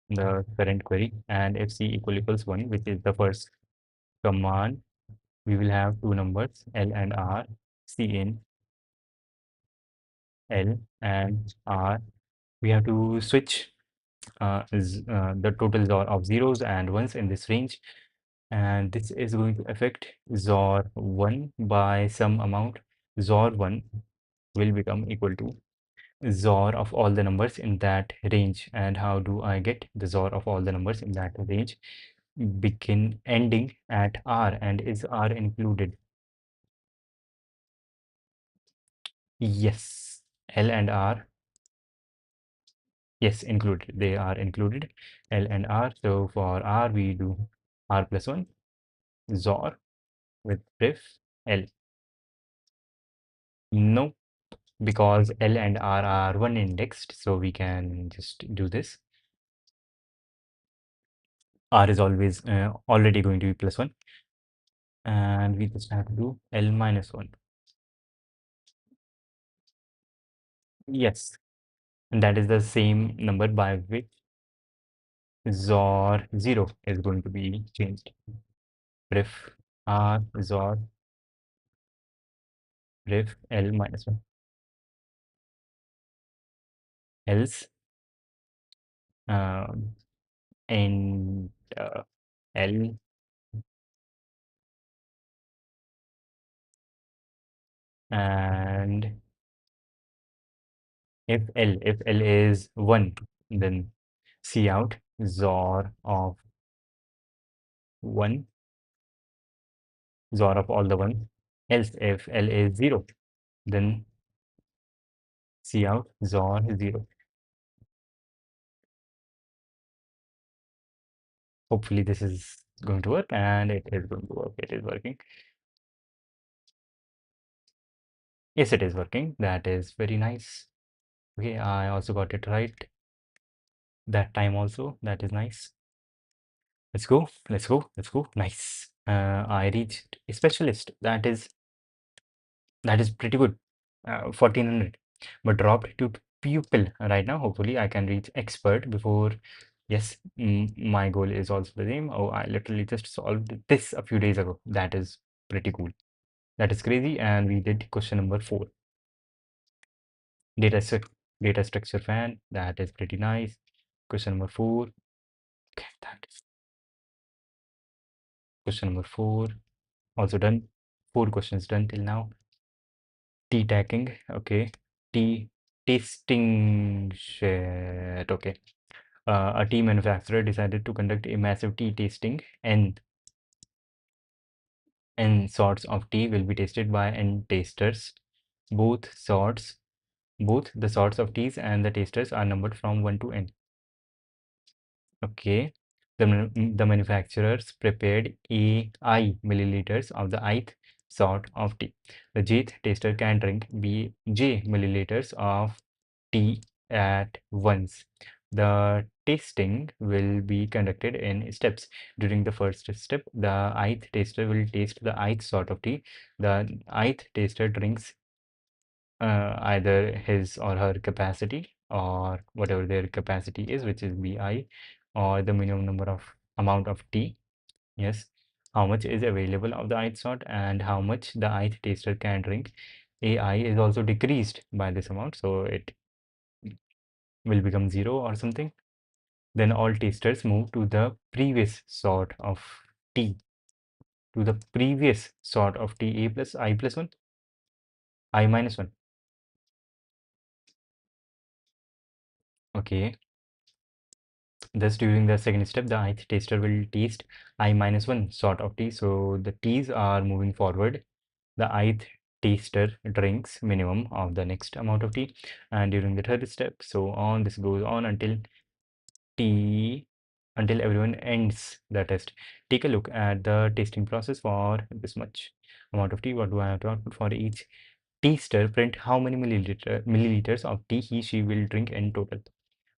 the current query, and if C equals 1, which is the first command, we will have two numbers L and R. C in L and R, we have to switch the totals of zeros and ones in this range, and this is going to affect XOR 1 by some amount. XOR 1 will become equal to XOR of all the numbers in that range. And how do I get the XOR of all the numbers in that range? Begin ending at R, and is R included? Yes, L and R. Yes, included. They are included, L and R. So for R, we do R plus 1 XOR with pref L. No, because L and R are one indexed, so we can just do this. R is always already going to be plus 1, and we just have to do L minus 1. Yes, and that is the same number by which XOR 0 is going to be changed. Pref R XOR pref L minus 1. Else um, and L and if L is 1, then C out XOR of 1 XOR of all the ones. Else if L is 0, then C out XOR 0. Hopefully this is going to work, and it is going to work. It is working. Yes, it is working. That is very nice. Okay, I also got it right that time also. That is nice. Let's go. Let's go. Let's go. Nice. I reached a specialist. That is pretty good. 1400, but dropped to pupil right now. Hopefully I can reach expert before. Yes, my goal is also the same. Oh, I literally just solved this a few days ago. That is pretty cool. That is crazy. And we did question number 4. Data, data structure fan. That is pretty nice. Question number 4. Okay, that is question number 4. Also done. 4 questions done till now. Tea tagging. Okay. Tea tasting shit. Okay. A tea manufacturer decided to conduct a massive tea tasting, and N sorts of tea will be tasted by N tasters. Both sorts, both the sorts of teas and the tasters are numbered from 1 to N. Okay. The manufacturers prepared AI milliliters of the ith sort of tea. The jth taster can drink J milliliters of tea at once. The tasting will be conducted in steps. During the first step, the ith taster will taste the ith sort of tea. The ith taster drinks either his or her capacity, or whatever their capacity is, which is Bi, or the minimum number of amount of tea. Yes, how much is available of the ith sort and how much the ith taster can drink. Ai is also decreased by this amount, so it will become 0 or something. Then all tasters move to the previous sort of tea. To the previous sort of tea. A plus I plus 1, I minus 1. Okay. Thus, during the second step, the ith taster will taste I minus 1 sort of tea. So the teas are moving forward. The ith taster drinks minimum of the next amount of tea, and during the third step, so on this goes on until T until everyone ends the test. Take a look at the tasting process for this much amount of tea. What do I have to output for each taster? Print how many milliliters of tea he she will drink in total.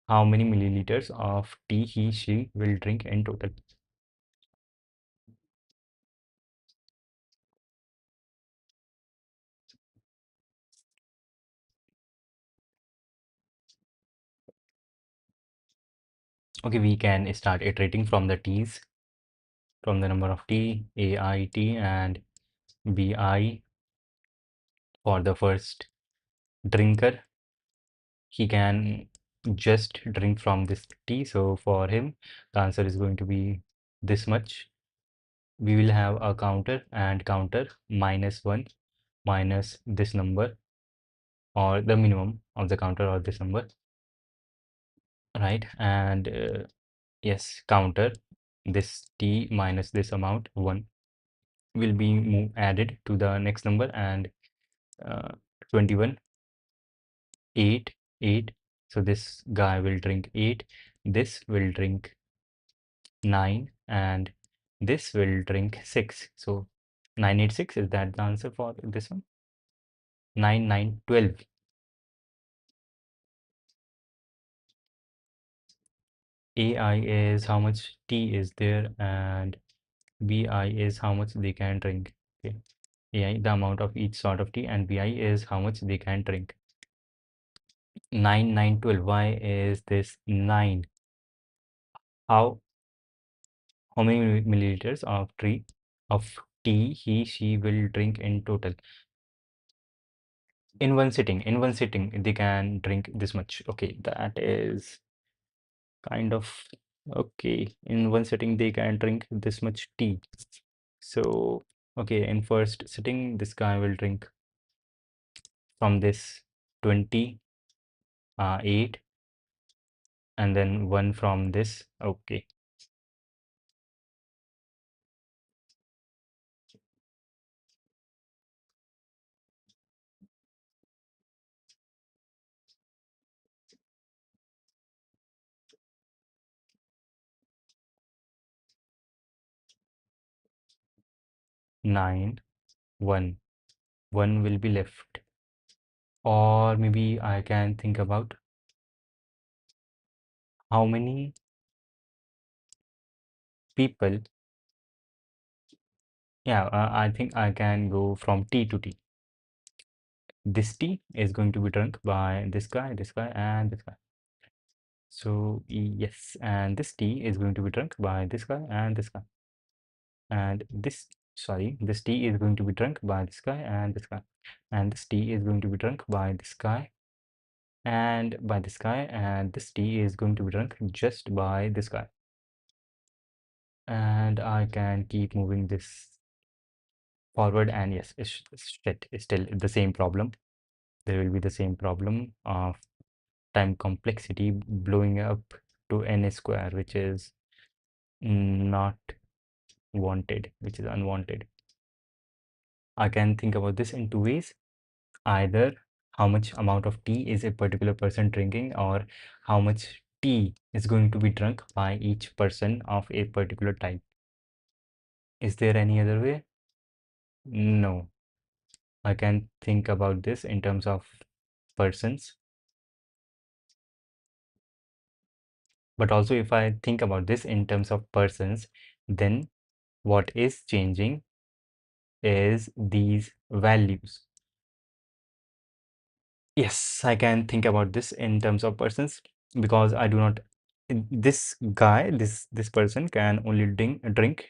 How many milliliters of tea he she will drink in total? Okay, we can start iterating from the t's, from the number of t, a I t and b I for the first drinker. He can just drink from this tea. So for him, the answer is going to be this much. We will have a counter and counter -1 minus this number or the minimum of the counter or this number, right? And yes, counter this t minus this amount 1 will be added to the next number, and 21 8 8. So this guy will drink 8, this will drink 9, and this will drink 6. So 986, is that the answer for this one? 9 9 12. AI is how much tea is there, and BI is how much they can drink. Okay. AI, the amount of each sort of tea, and BI is how much they can drink. 9 9 12. Why is this 9? How many milliliters of tea he she will drink in total? In one sitting they can drink this much. Okay, that is kind of okay. In one sitting they can drink this much tea. So okay, in first sitting this guy will drink from this 20, 8, and then one from this. Okay, 9 1 1 will be left. Or maybe I can think about how many people. Yeah, I think I can go from T to T. This tea is going to be drunk by this guy, and this guy. So yes, and this tea is going to be drunk by this guy and this guy. And this, sorry, this tea is going to be drunk by this guy and this guy. And this tea is going to be drunk by this guy and by this guy. And this tea is going to be drunk just by this guy. And I can keep moving this forward, and yes, it's still the same problem. There will be the same problem of time complexity blowing up to n square, which is not wanted, which is unwanted. I can think about this in two ways. Either how much amount of tea is a particular person drinking, or how much tea is going to be drunk by each person of a particular type. Is there any other way? No. I can think about this in terms of persons. But also if I think about this in terms of persons, then what is changing is these values. Yes, I can think about this in terms of persons, because I do not, this guy, this person can only drink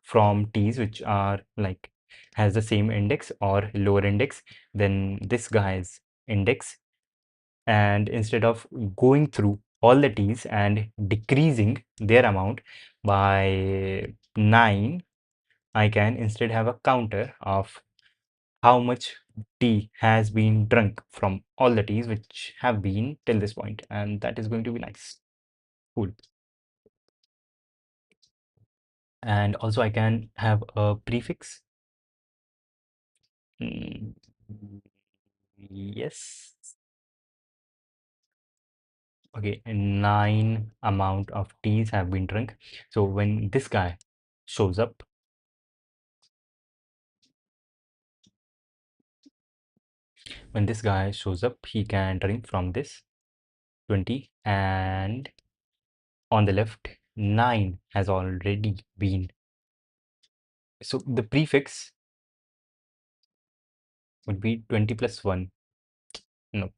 from teas which are like has the same index or lower index than this guy's index. And instead of going through all the teas and decreasing their amount by 9, I can instead have a counter of how much tea has been drunk from all the teas which have been till this point, and that is going to be nice. Cool. And also I can have a prefix Mm, yes. Okay, 9 amount of teas have been drunk. So when this guy shows up, he can drink from this 20, and on the left, 9 has already been. So the prefix would be 20 plus 1. No.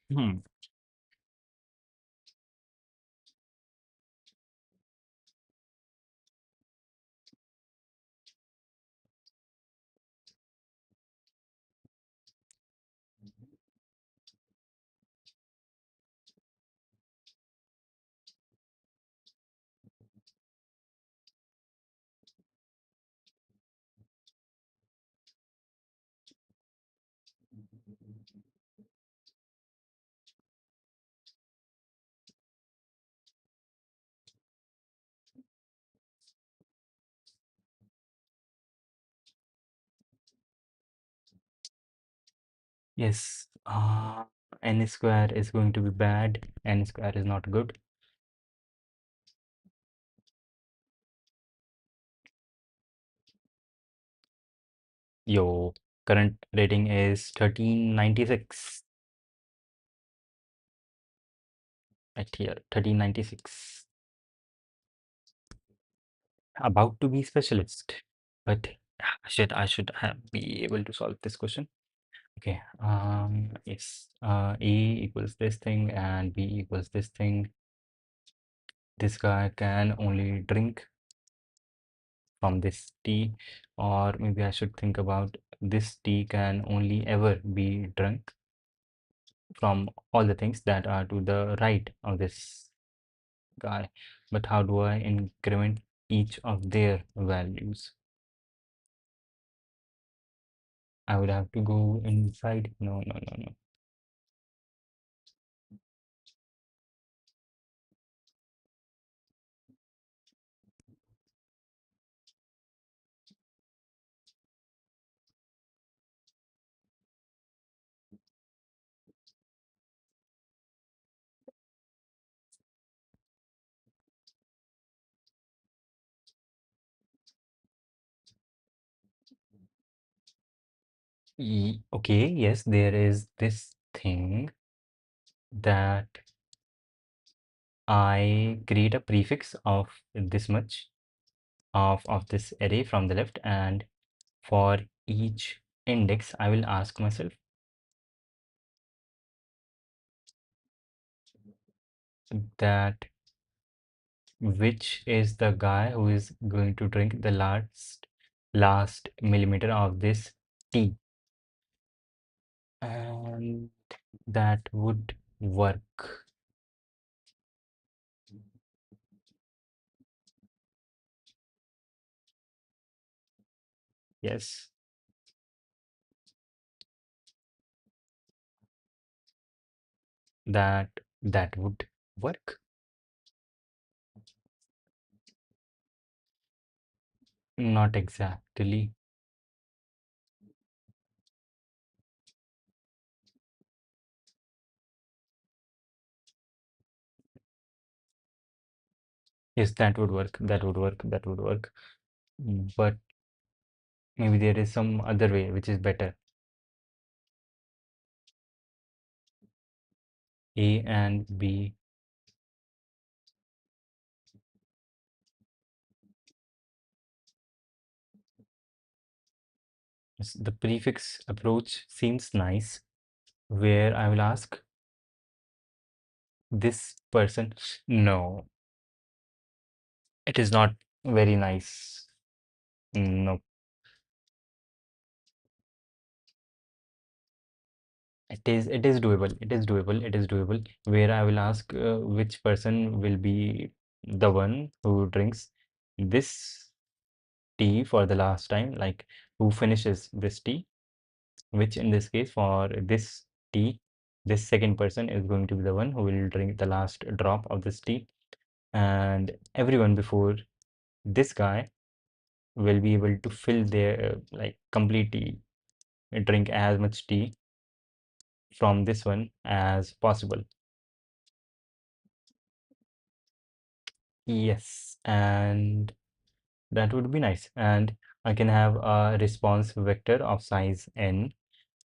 Hmm. Yes. N square is going to be bad. N square is not good. Your current rating is 1396 at here. 1396. About to be specialist. But I should have be able to solve this question. Okay. Yes. A equals this thing and B equals this thing. This guy can only drink from this tea, or maybe I should think about this tea can only ever be drunk from all the things that are to the right of this guy. But how do I increment each of their values? I would have to go inside. No, no, no, no. Okay, yes, there is this thing that I create a prefix of this much of this array from the left, and for each index I will ask myself that which is the guy who is going to drink the last millimeter of this tea, and that would work. Yes, that would work. Not exactly. Yes, that would work. That would work. That would work. But maybe there is some other way which is better. A and B. The prefix approach seems nice, where I will ask this person. No, it is not very nice. No, it is doable. It is doable. It is doable. Where I will ask which person will be the one who drinks this tea for the last time, like who finishes this tea, which in this case for this tea, this second person is going to be the one who will drink the last drop of this tea, and everyone before this guy will be able to fill their like completely drink as much tea from this one as possible. Yes, and that would be nice. And I can have a response vector of size n,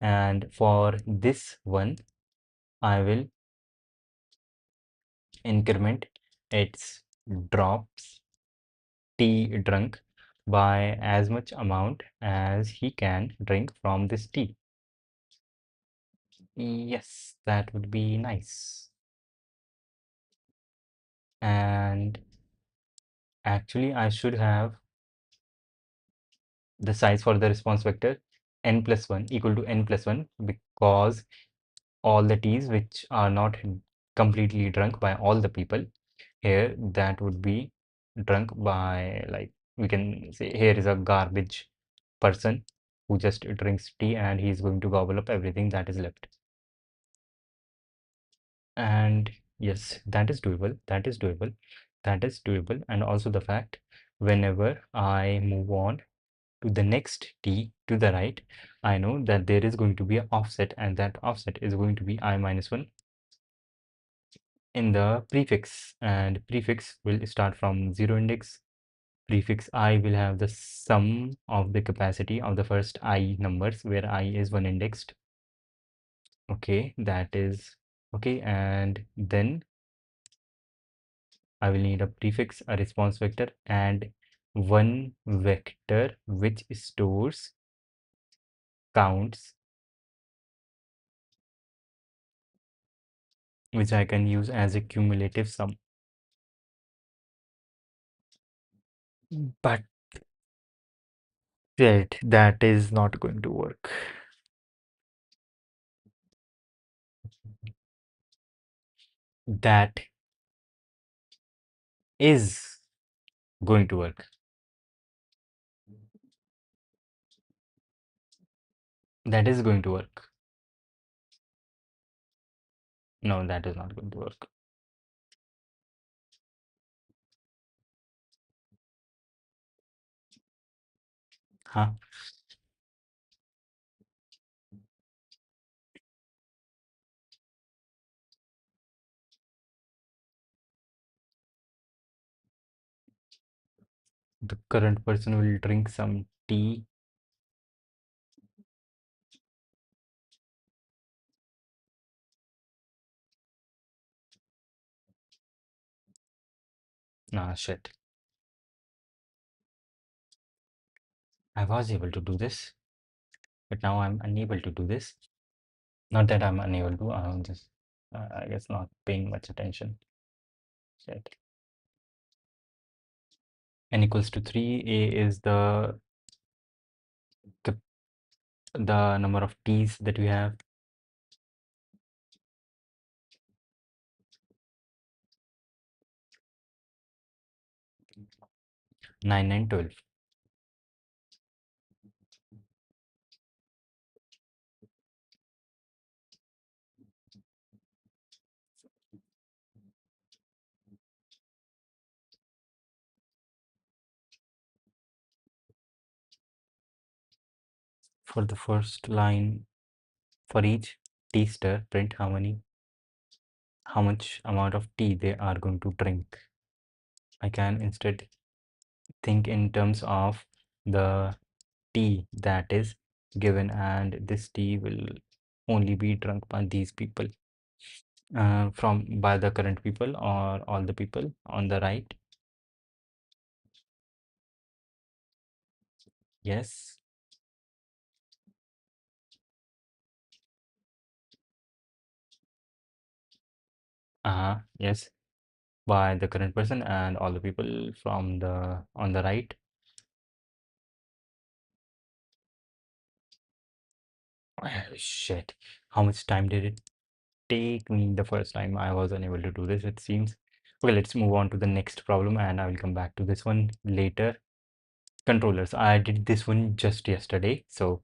and for this one I will increment its drops tea drunk by as much amount as he can drink from this tea. Yes, that would be nice. And actually, I should have the size for the response vector n plus 1 equal to n plus 1, because all the teas which are not completely drunk by all the people here, that would be drunk by, like, we can say here is a garbage person who just drinks tea and he's going to gobble up everything that is left. And yes, that is doable, that is doable, that is doable. And also the fact, whenever I move on to the next t to the right, I know that there is going to be an offset, and that offset is going to be I minus 1 in the prefix, and prefix will start from 0 index. Prefix I will have the sum of the capacity of the first I numbers, where I is 1 indexed. Okay, that is okay. And then I will need a prefix, a response vector, and one vector which stores counts, which I can use as a cumulative sum. But that is not going to work. That is going to work. That is going to work. No, that is not going to work. Huh? The current person will drink some tea. Nah, shit. I was able to do this, but now I'm unable to do this. Not that I'm unable to, I'm just, I guess, not paying much attention. Shit. N equals to 3. A is the number of t's that we have. 9, 9, 12. For the first line, for each tea stir, print how much amount of tea they are going to drink. I can instead think in terms of the tea that is given, and this tea will only be drunk by these people, from by the current people or all the people on the right. Yes. Yes, by the current person and all the people from the on the right. Shit, how much time did it take me the first time? I was unable to do this, it seems. Okay, let's move on to the next problem, and I will come back to this one later. Controllers, I did this one just yesterday, so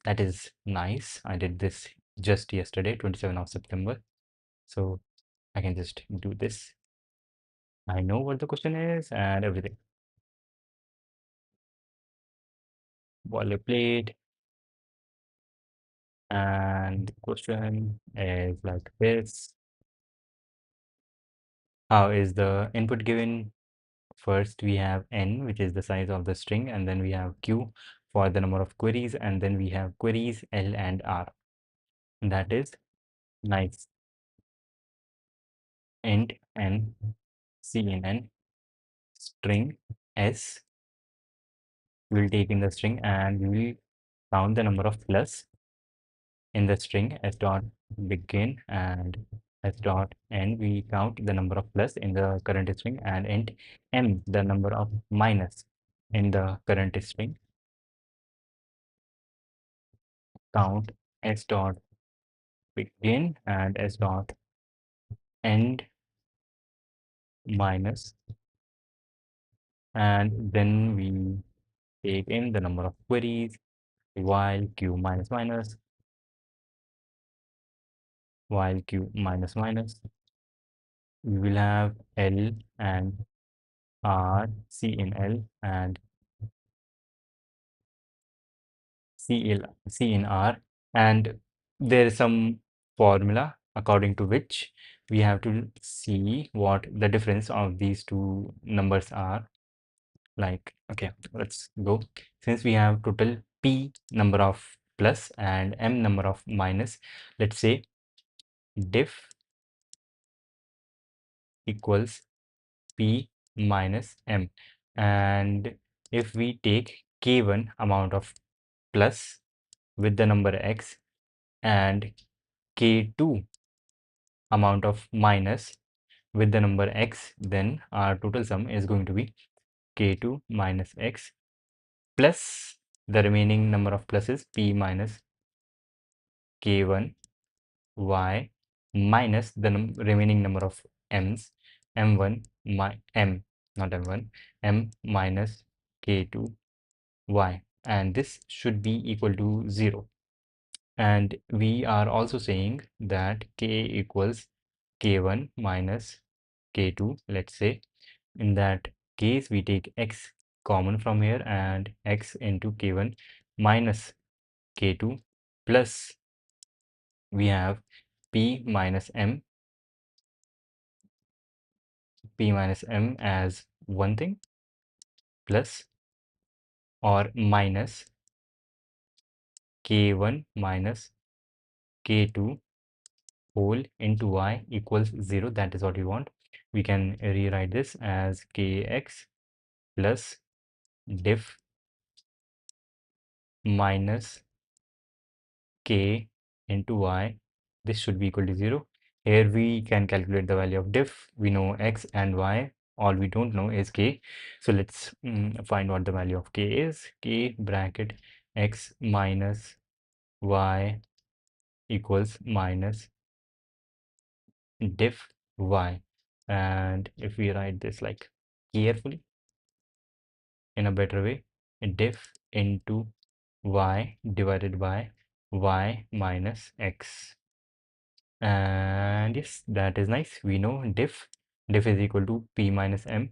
that is nice. I did this just yesterday, 27th of September, so I can just do this. I know what the question is and everything. Boilerplate. And the question is like this. How is the input given? First, we have n, which is the size of the string, and then we have q for the number of queries, and then we have queries L and R. That is nice. Int n, c in n, string s, we will take in the string and we will count the number of plus in the string s dot begin and s dot end. We count the number of plus in the current string, and int m, the number of minus in the current string. Count s dot begin and s dot end minus, and then we take in the number of queries while q minus minus, while q minus minus. We will have L and R, C in L and C in R, and there is some formula according to which we have to see what the difference of these two numbers are. Like, okay, let's go. Since we have total P number of plus and M number of minus, let's say diff equals P minus M. And if we take K1 amount of plus with the number X and K2 amount of minus with the number X, then our total sum is going to be K2 minus X plus the remaining number of pluses P minus K1 Y minus the remaining number of M's M1 M, not M1, M minus K2 Y, and this should be equal to 0. And we are also saying that K equals K1 minus K2. Let's say in that case we take X common from here, and X into K1 minus K2 plus we have P minus M, P minus M as one thing, plus or minus K1 minus K2 whole into Y equals 0. That is what we want. We can rewrite this as Kx plus diff minus K into Y. This should be equal to 0. Here we can calculate the value of diff. We know X and Y. All we don't know is K. So let's find what the value of K is. K bracket X minus Y equals minus diff Y. And if we write this like carefully in a better way, diff into Y divided by Y minus X. And yes, that is nice. We know diff is equal to P minus M.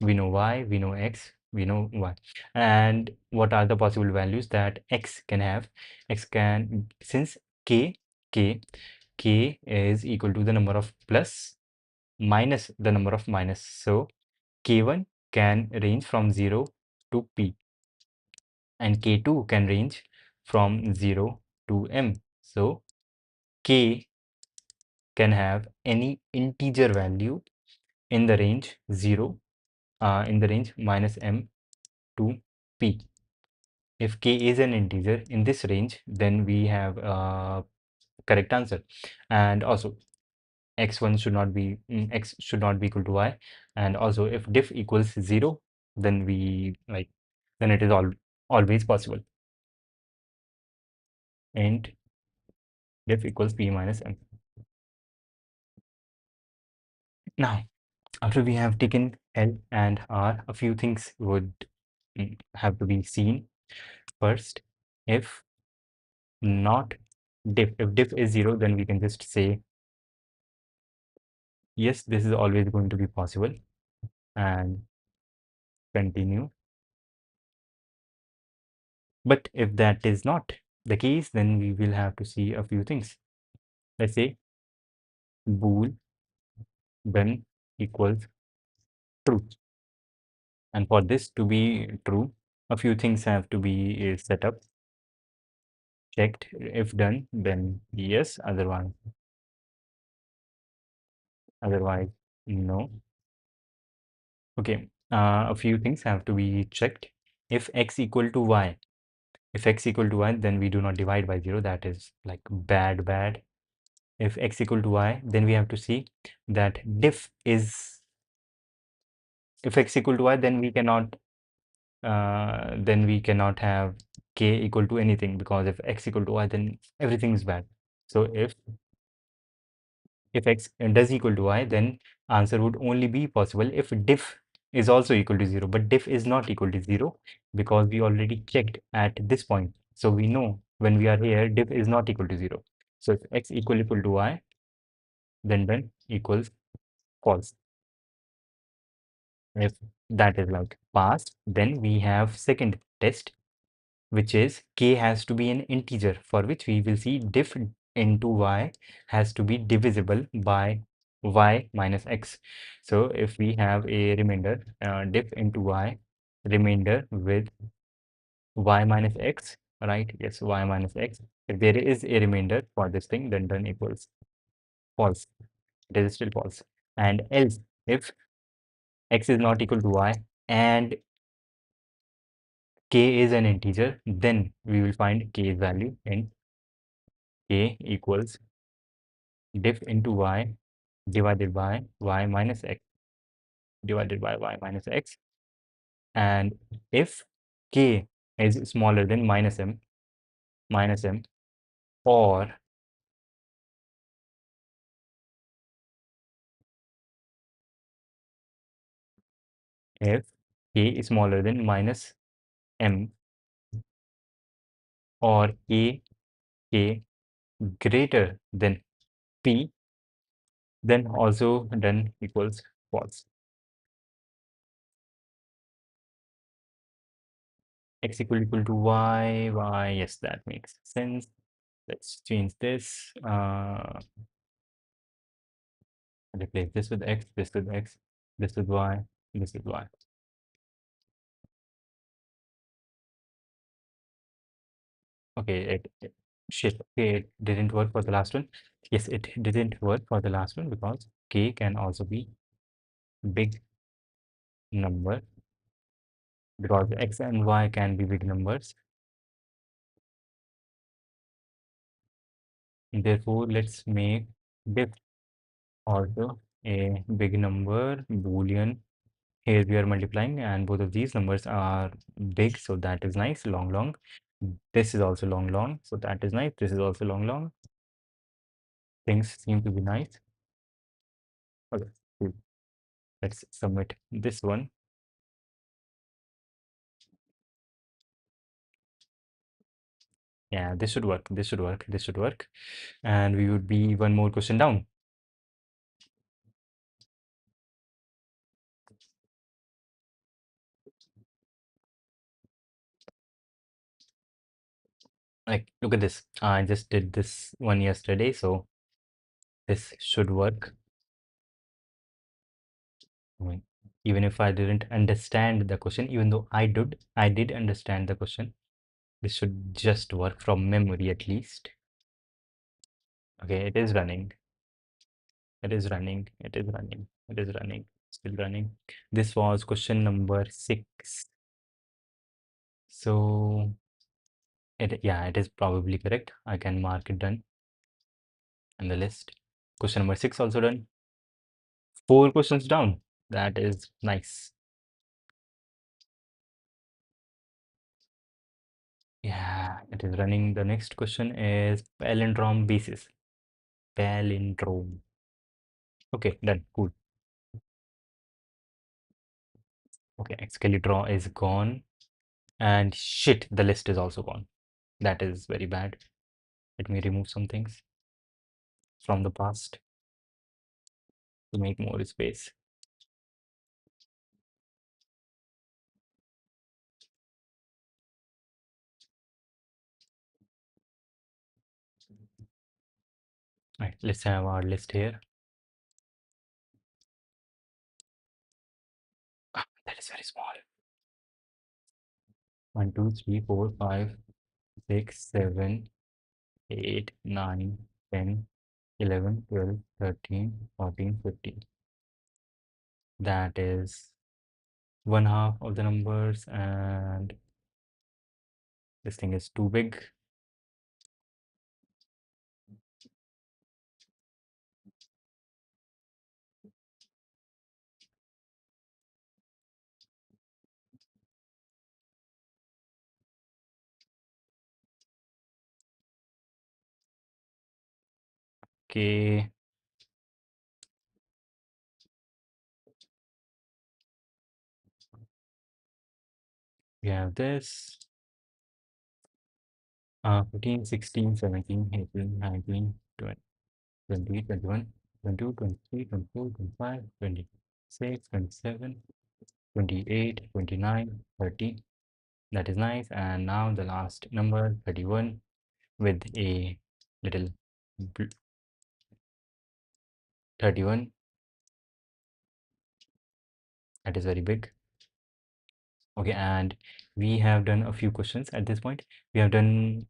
We know Y, we know X, we know Y. And what are the possible values that X can have? X can, since K is equal to the number of plus minus the number of minus. So K1 can range from 0 to P, and K2 can range from 0 to M. So K can have any integer value in the range 0, in the range minus M to P. If K is an integer in this range, then we have a correct answer. And also x1 should not be x should not be equal to y, and also if diff equals 0, then we like, then it is always possible. And diff equals P minus M. Now, after we have taken L and R, a few things would have to be seen. First, if not diff, if diff is 0, then we can just say Yes, this is always going to be possible. And continue. But if that is not the case, then we will have to see a few things. Let's say bool then equals true. And for this to be true, a few things have to be set up, checked. If done, then yes, otherwise no. Okay, a few things have to be checked. If x equal to y, if x equal to y, then we do not divide by 0. That is like bad. If x equal to y, then we have to see that diff is, if x equal to y, then we cannot have k equal to anything, because if x equal to y, then everything is bad. So if x does equal to y, then answer would only be possible if diff is also equal to 0. But diff is not equal to 0 because we already checked at this point. So we know when we are here, diff is not equal to 0. So if x equal to y, then equals false. If that is like passed, then we have second test, which is k has to be an integer, for which we will see diff into y has to be divisible by y minus x. So if we have a remainder, diff into y, remainder with y minus x, right? Yes, y minus x. If there is a remainder for this thing, then done equals false. It is still false. And else, if x is not equal to y and k is an integer, then we will find k's value in k equals diff into y divided by y minus x divided by y minus x. And if k is smaller than minus m, or if k is smaller than minus m, or k greater than p, then also done equals false. X equal to y, yes, that makes sense. Let's change this. Replace this with x, this with x, this with y, this with y. Okay, shit. Okay, it didn't work for the last one. Yes, it didn't work for the last one because k can also be big number, because x and y can be big numbers. Therefore, let's make diff also a big number boolean. Here we are multiplying and both of these numbers are big, so that is nice. Long. This is also long, so that is nice. This is also long. Things seem to be nice. Okay, cool. Let's submit this one. Yeah, this should work. This should work. And we would be one more question down. Like, look at this. I just did this one yesterday, so this should work. I mean, even if I didn't understand the question, even though I did understand the question, this should just work from memory at least. Okay, it is running. It is running. It is running. It is running. Still running. This was question number 6. So yeah, it is probably correct. I can mark it done in the list. Question number 6 also done. 4 questions down. That is nice. Yeah, it is running. The next question is palindrome basis. Palindrome. Okay, done. Cool. Okay, Excalibur is gone. And shit, the list is also gone. That is very bad. Let me remove some things from the past. to make more space. Right, let's have our list here. That is very small. 1, 2, 3, 4, 5, 6, 7, 8, 9, 10, 11, 12, 13, 14, 15. That is 1/2 of the numbers, and this thing is too big. Okay, we have this 15, 16, 17, 18, 19, 20, 20, 21, 22, 23, 24, 25, 26, 27, 28, 29, 30. That is nice. And now the last number 31 with a little 31. That is very big. Okay, and we have done a few questions at this point. We have done,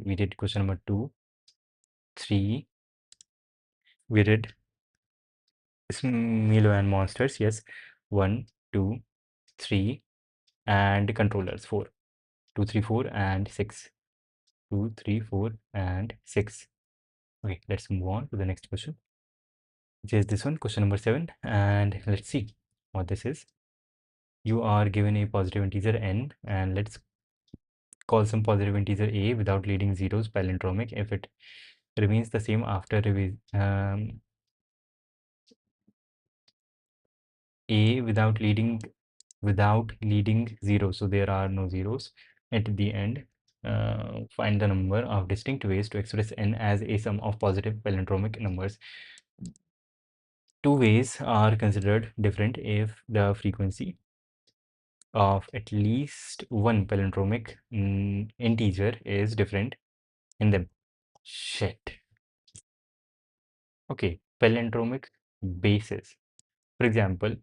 we did question number 2, 3. We did Milo and monsters, yes. 1, 2, 3, and controllers 4. 2, 3, 4, and 6. 2, 3, 4, and 6. Okay, let's move on to the next question, which is this one, question number 7. And let's see what this is. You are given a positive integer n, and let's call some positive integer a without leading zeros palindromic if it remains the same after a without leading zero, so there are no zeros at the end. Find the number of distinct ways to express n as a sum of positive palindromic numbers. Two ways are considered different if the frequency of at least one palindromic integer is different in them. Shit. Okay, palindromic bases. For example,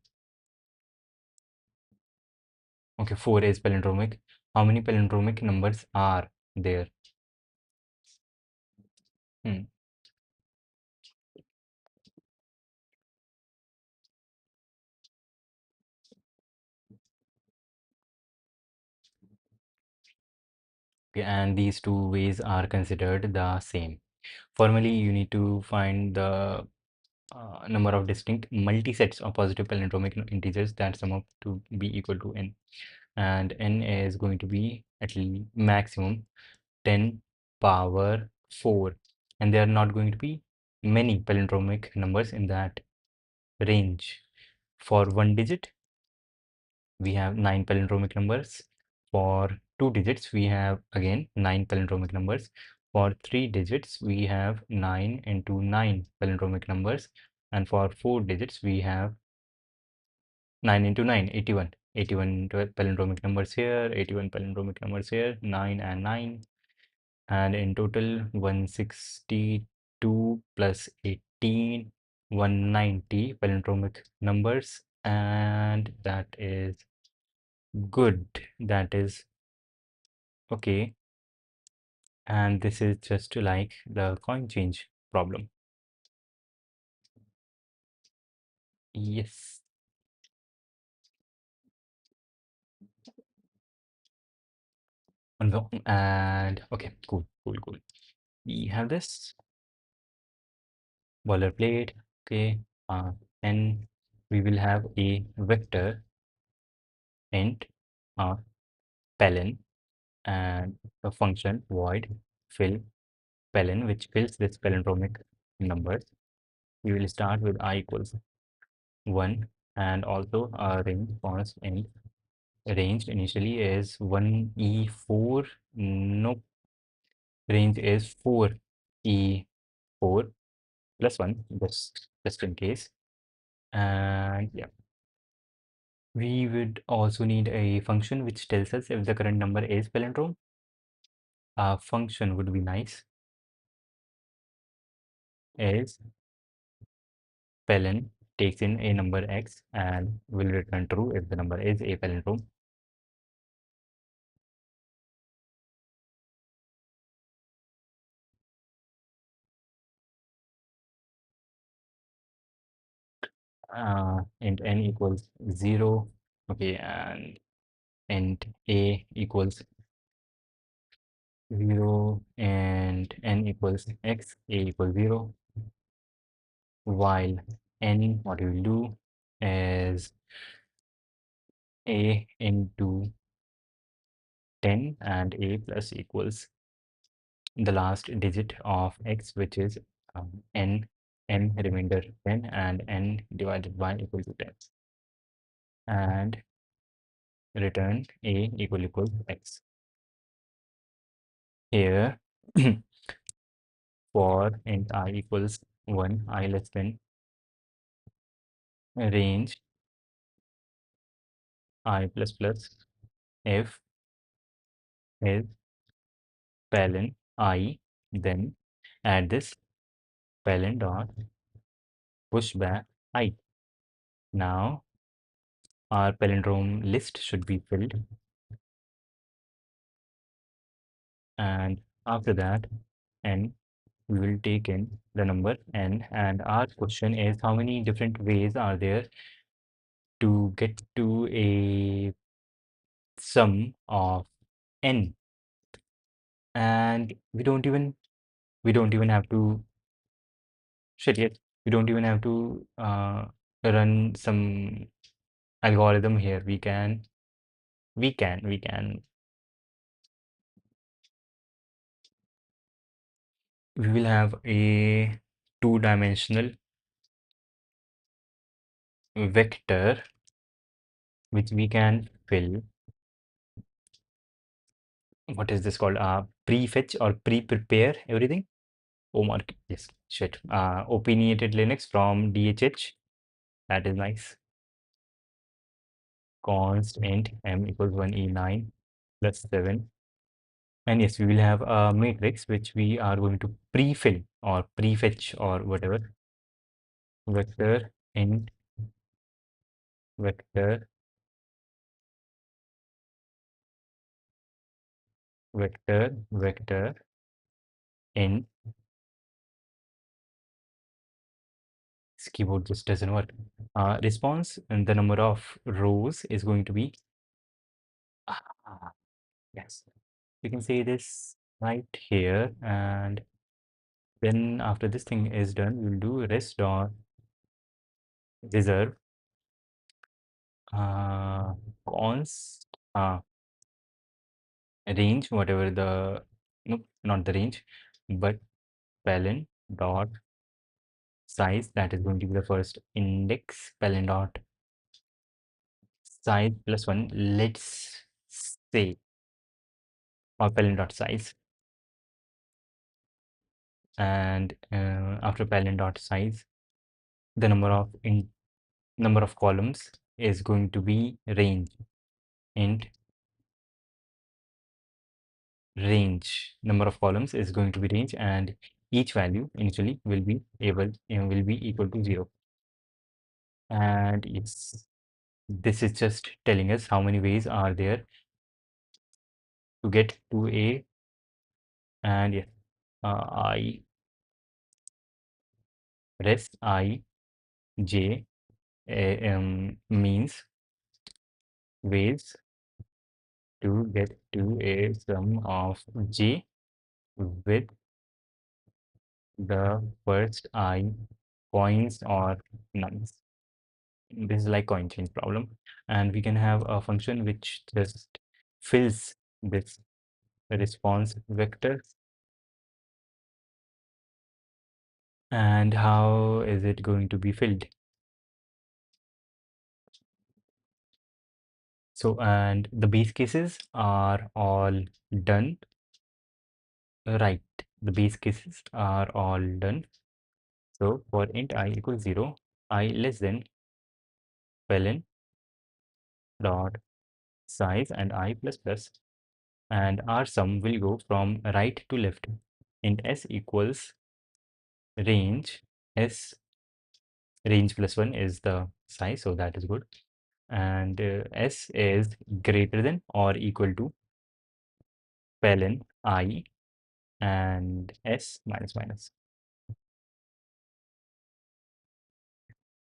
okay, 4 is palindromic. How many palindromic numbers are there? Hmm. Okay, and these two ways are considered the same. Formally, you need to find the number of distinct multisets of positive palindromic integers that sum up to be equal to n. And n is going to be at least maximum 10 power 4. And there are not going to be many palindromic numbers in that range. For one digit, we have 9 palindromic numbers. For 2 digits, we have again 9 palindromic numbers. For 3 digits, we have 9 into 9 palindromic numbers. And for 4 digits, we have 9 into 9, 81. 81 palindromic numbers here, 81 palindromic numbers here, 9 and 9. And in total, 162 plus 18, 190 palindromic numbers. And that is good. That is okay. And this is just like the coin change problem. Yes. And okay, cool, cool, cool. We have this boilerplate. Okay. And we will have a vector int palin and a function void fill palin, which fills this palindromic numbers. We will start with I equals 1, and also our range const int ranged initially is 1e4. Nope, range is 4e4. plus 1, just in case. And yeah, we would also need a function which tells us if the current number is palindrome. A function would be nice. Is palin takes in a number x and will return true if the number is a palindrome. Int n equals 0. Okay, and int a equals 0 and n equals x, a equals 0, while n, what we will do is a into 10 and a plus equals the last digit of x, which is n remainder 10 and n divided by equal to 10, and return a equal x. Here for int I equals 1, I less than range I plus plus if is palin I, then add this palin dot push back I. Now our palindrome list should be filled, and after that n, we will take in the number n, and our question is how many different ways are there to get to a sum of n, and we don't even have to shit yet we don't even have to run some algorithm here. We will have a two-dimensional vector which we can fill. What is this called? Prefetch or pre-prepare everything. Oh mark, yes, shit. Opinionated Linux from DHH. That is nice. Const int m equals 1e9 plus 7. And yes, we will have a matrix which we are going to pre-fill or prefetch or whatever. Vector int vector vector int. This keyboard just doesn't work. Response, and the number of rows is going to be ah, yes. You can say this right here, and then after this thing is done, we'll do rest dot reserve const range, whatever the, nope, not the range, but palin dot size, that is going to be the first index, palin dot size plus 1, let's say, or palin dot size, and after palin dot size, the number of columns is going to be range int range. Number of columns is going to be range, and each value initially will be equal to 0. And yes, this is just telling us how many ways are there to get to a, and yeah, I rest I j means ways to get to a sum of j with the first I coins or nuns. This is like coin change problem, and we can have a function which just fills this response vector. And how is it going to be filled? So, and the base cases are all done, right? The base cases are all done. So for int I equals 0, I less than plen dot size and I plus plus, and our sum will go from right to left. Int s equals range s, range plus 1 is the size, so that is good, and s is greater than or equal to plen I and s minus minus.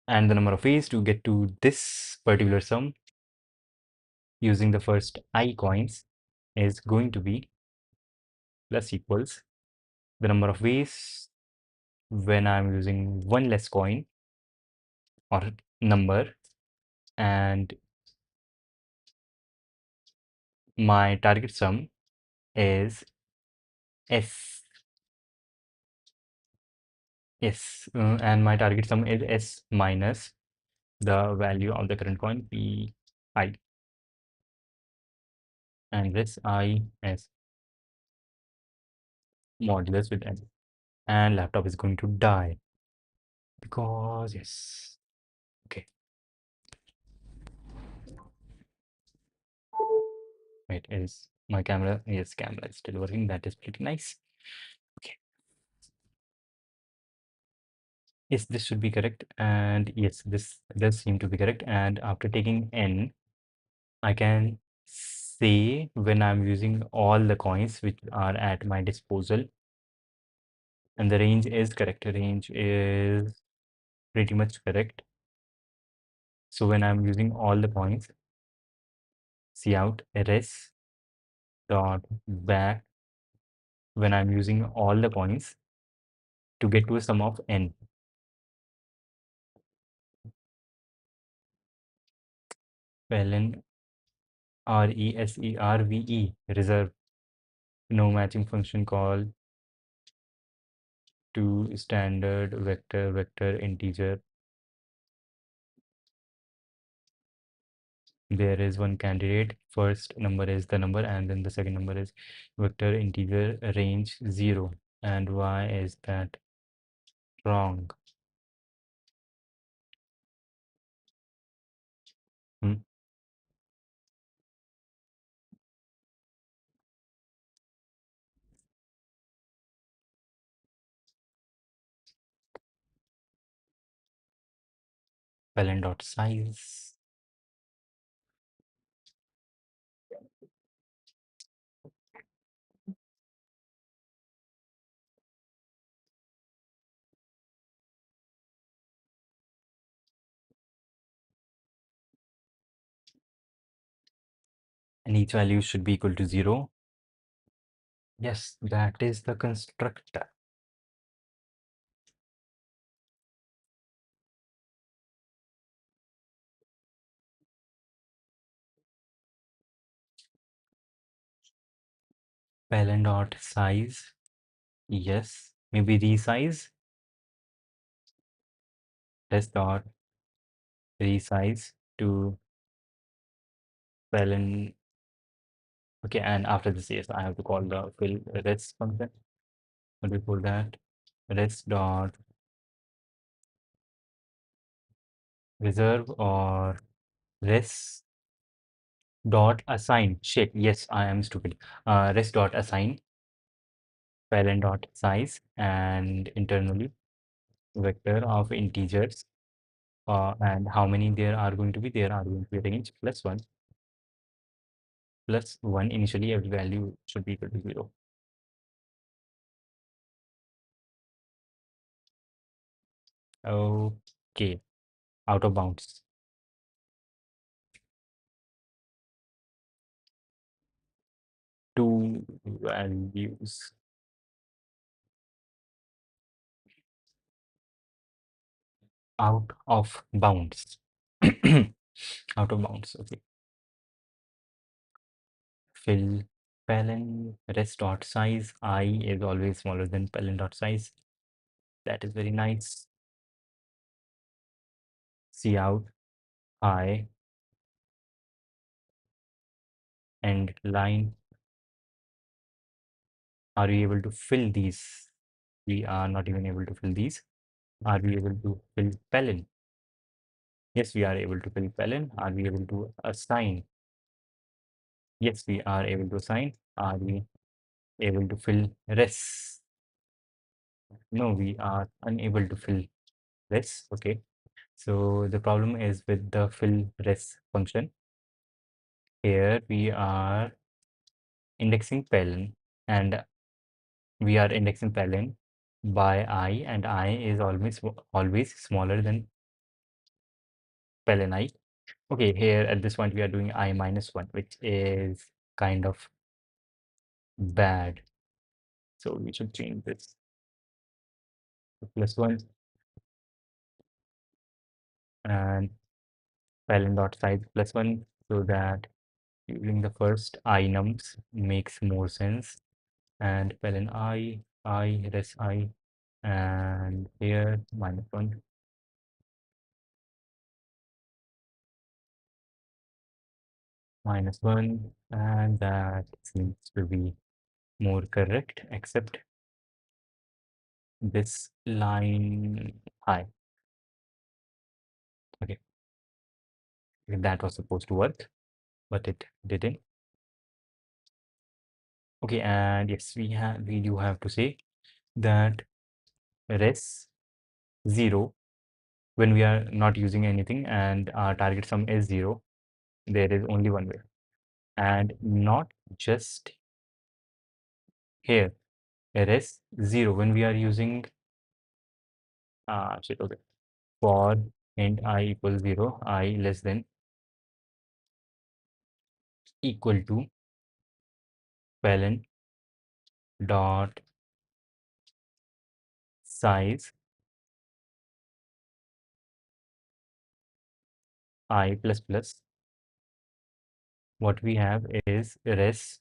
And the number of ways to get to this particular sum using the first I coins is going to be plus equals the number of ways when I'm using one less coin or number, and my target sum is s, and my target sum is s minus the value of the current coin p I, and this I is modulus with n, and laptop is going to die because yes. Okay, wait, is my camera, yes, camera is still working, that is pretty nice. Okay, yes, this should be correct, and yes, this does seem to be correct, and after taking n I can say when I'm using all the coins which are at my disposal, and the range is correct, range is pretty much correct. So when I'm using all the coins, cout res dot back when I'm using all the coins to get to a sum of n. Plen reserve, reserve, no matching function call to standard vector integer. There is one candidate, first number is the number, and then the second number is vector integer range 0. And why is that wrong? Hmm? Plen dot size. And each value should be equal to 0. Yes, that is the constructor. Plen dot size. Yes, maybe resize. Test dot resize to plen. Okay, and after this, yes, I have to call the fill res function. But before that, res dot reserve or res dot assign. Shit, yes, I am stupid. Res dot assign plen dot size, and internally vector of integers, and how many there are going to be, there are going to be range plus 1 plus 1. Initially every value should be equal to 0. Okay, out of bounds. Two values. Out of bounds. Out of bounds. Okay. Fill plen res dot size. I is always smaller than plen dot size. That is very nice. Cout I and line. Are you able to fill these? We are not even able to fill these. Are we able to fill palin? Yes, we are able to fill palin. Are we able to assign? Yes, we are able to assign. Are we able to fill res? No, we are unable to fill res. Okay. So the problem is with the fill res function. Here we are indexing palin and we are indexing palin by I, and I is always smaller than palin I. Okay, here at this point we are doing I minus 1, which is kind of bad. So we should change this to plus 1 and palin dot size plus 1 so that using the first I nums makes more sense. And palin I, res I, and here minus 1. Minus 1, and that seems to be more correct, except this line high. Okay, that was supposed to work, but it didn't. Okay, and yes, we do have to say that res 0 when we are not using anything and our target sum is 0, there is only one way, and not just here. Res 0 when we are using shit, okay, for int I equals 0, I less than equal to palin dot size I plus plus. What we have is res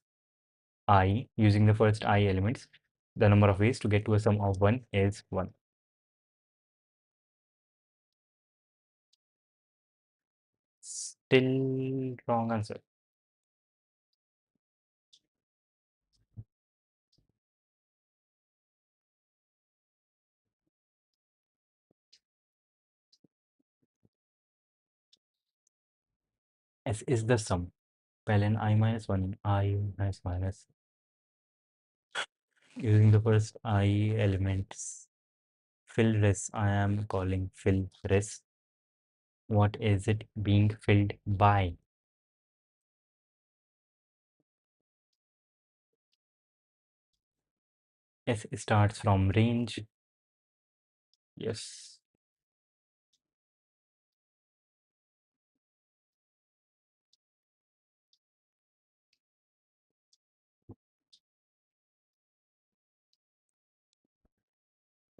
I using the first I elements. The number of ways to get to a sum of 1 is 1. Still wrong answer. S is the sum. Palin I minus 1, I minus minus. Using the first I elements. Fill res, I am calling fill res. What is it being filled by? S starts from range. Yes.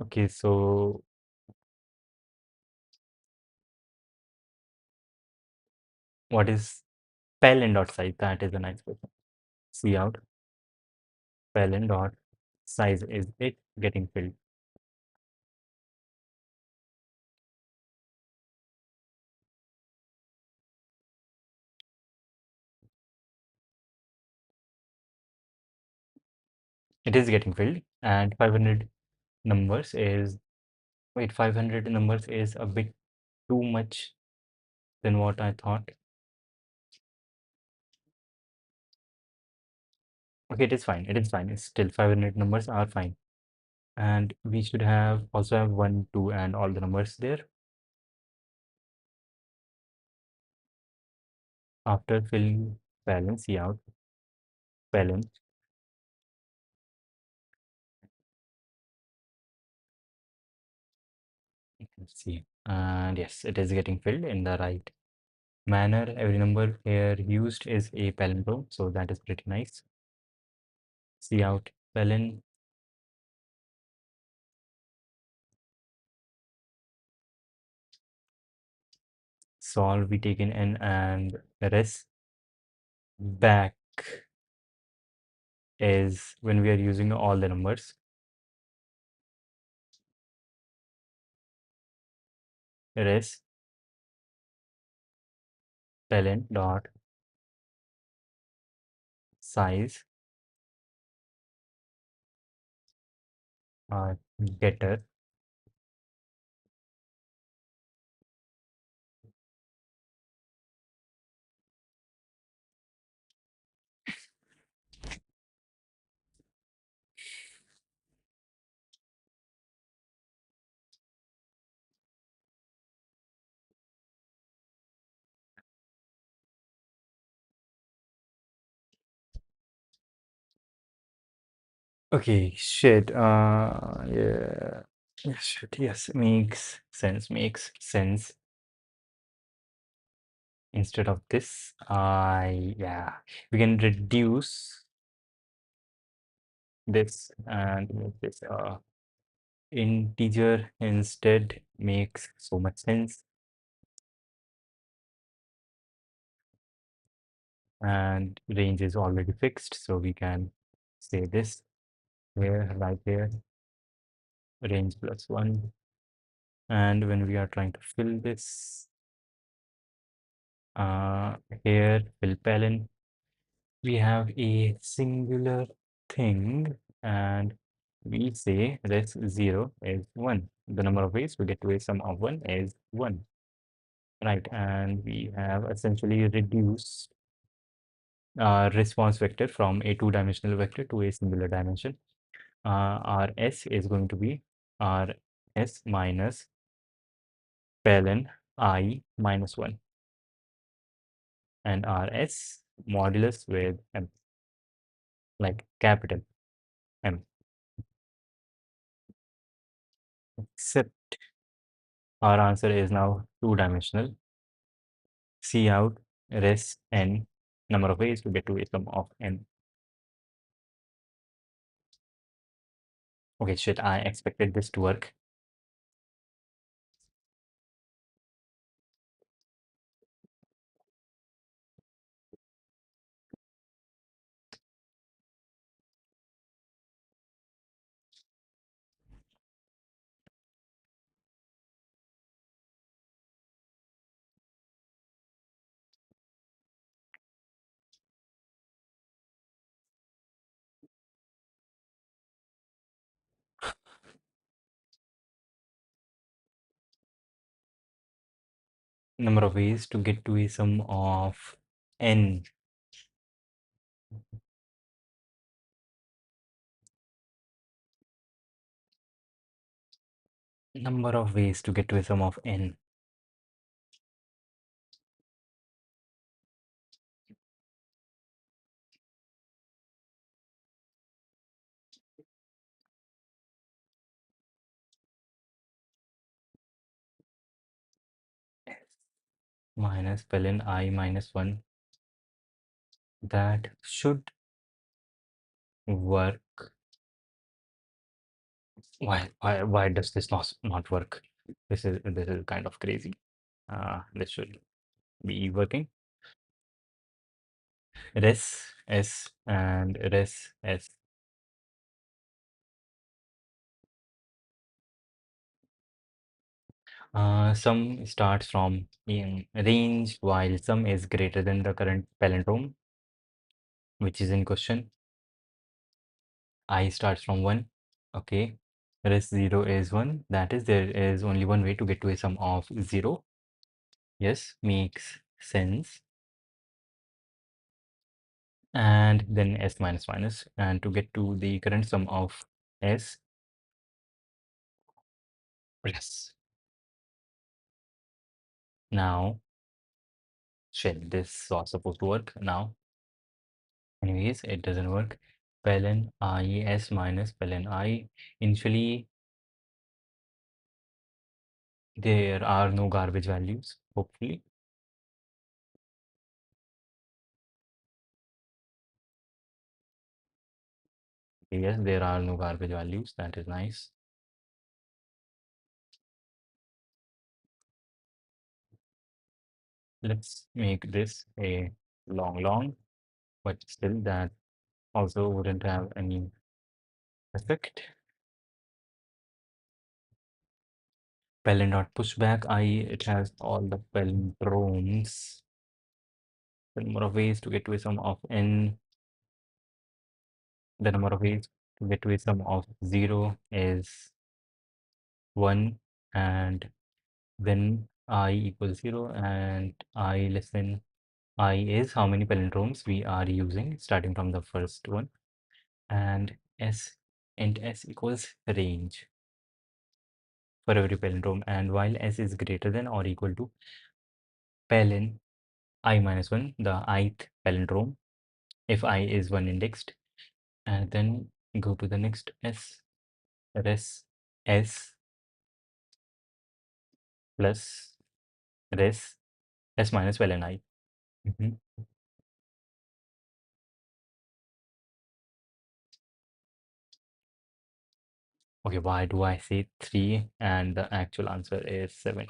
Okay, so what is palin dot size? That is a nice question. See out. Palin dot size, is it getting filled? It is getting filled, and 500 numbers is, wait, 500 numbers is a bit too much than what I thought. Okay, it is fine. It is fine. It's still 500 numbers are fine. And we should have also have 1, 2, and all the numbers there. After filling palin, see out palin. Let's see. And yes, it is getting filled in the right manner. Every number here used is a palindrome, so that is pretty nice. See out palin. Solve, we take in n, and res back is when we are using all the numbers. Res palin dot size getter Okay, shit. Yeah. Yeah, shit. Yes, makes sense. Makes sense. Instead of this, yeah, we can reduce this and make this integer instead. Makes so much sense. And range is already fixed, so we can say this here, right here, range plus 1. And when we are trying to fill this uh, here, fill palin, we have a singular thing and we say this 0 is 1. The number of ways we get to a sum of 1 is 1. Right, and we have essentially reduced response vector from a two-dimensional vector to a singular dimension. Our S is going to be our S minus paln I minus 1 and our S modulus with M, like capital M, except our answer is now two-dimensional. C out res n number of ways to get to a sum of n. Okay, shit, I expected this to work. Number of ways to get to a sum of n. Number of ways to get to a sum of n. Minus paln I minus 1. That should work. Why does this not work? This is kind of crazy. This should be working. Res S and res S. Sum starts from in range while sum is greater than the current palindrome, which is in question. I starts from 1. Okay. Res 0 is 1. That is, there is only one way to get to a sum of 0. Yes, makes sense. And then S minus minus. And to get to the current sum of S, yes. Now, shit, this was supposed to work now. Anyways, it doesn't work. Paln I S minus paln I. Initially, there are no garbage values, hopefully. Yes, there are no garbage values. That is nice. Let's make this a long, but still that also wouldn't have any effect. Palin dot pushback I, it has all the palindromes. The number of ways to get to a sum of n, the number of ways to get to a sum of 0 is 1, and then I equals 0 and I less than I is how many palindromes we are using starting from the first one, and S int S equals range for every palindrome, and while S is greater than or equal to palin I minus 1, the ith palindrome, if I is 1 indexed, and then go to the next S, res S plus res S minus ln I. Mhm. Okay, why do I say 3 and the actual answer is 7?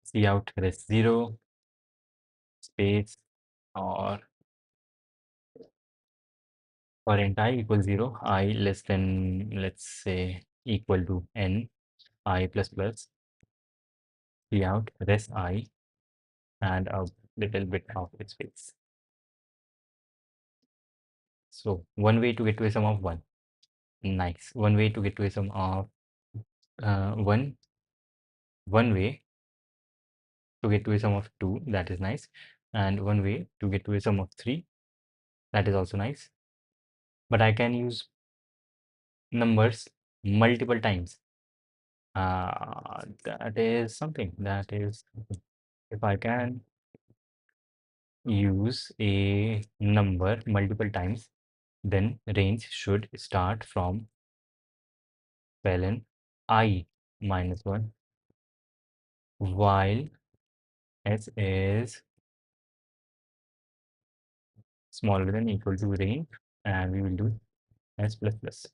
See out res 0 space or for int I equals 0, I less than, let's say, equal to n I plus plus, see out res I and a little bit of its space. So one way to get to a sum of 1. Nice. One way to get to a sum of 1. One way to get to a sum of 2. That is nice. And one way to get to a sum of 3. That is also nice. But I can use numbers multiple times. That is something. That is something. If I can use a number multiple times, then range should start from ln I minus 1 while s is smaller than equal to range, and we will do s plus plus.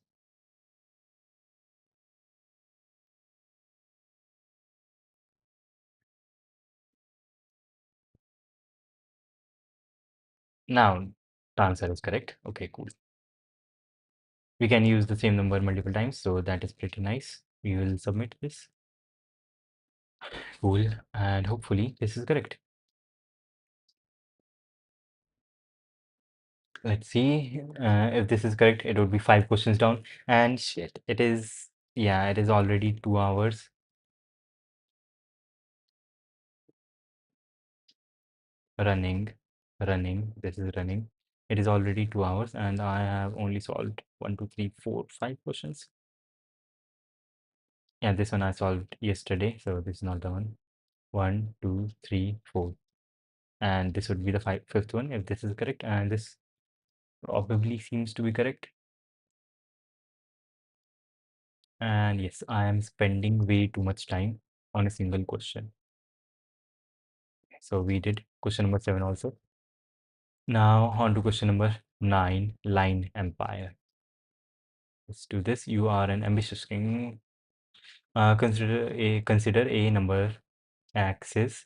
Now the answer is correct. Okay, cool. We can use the same number multiple times, so that is pretty nice. We will submit this. Cool, and hopefully this is correct. Let's see if this is correct. It would be 5 questions down, and shit, it is, yeah, it is already 2 hours running. This is running. It is already 2 hours, and I have only solved 1 2 3 4 5 questions. Yeah, this one I solved yesterday, so this is not the one. 1 2 3 4, and this would be the fifth one if this is correct, and this probably seems to be correct. And yes, I am spending way too much time on a single question. So we did question number 7 also. Now on to question number 9, line empire. Let's do this. You are an ambitious king. Consider a number axis.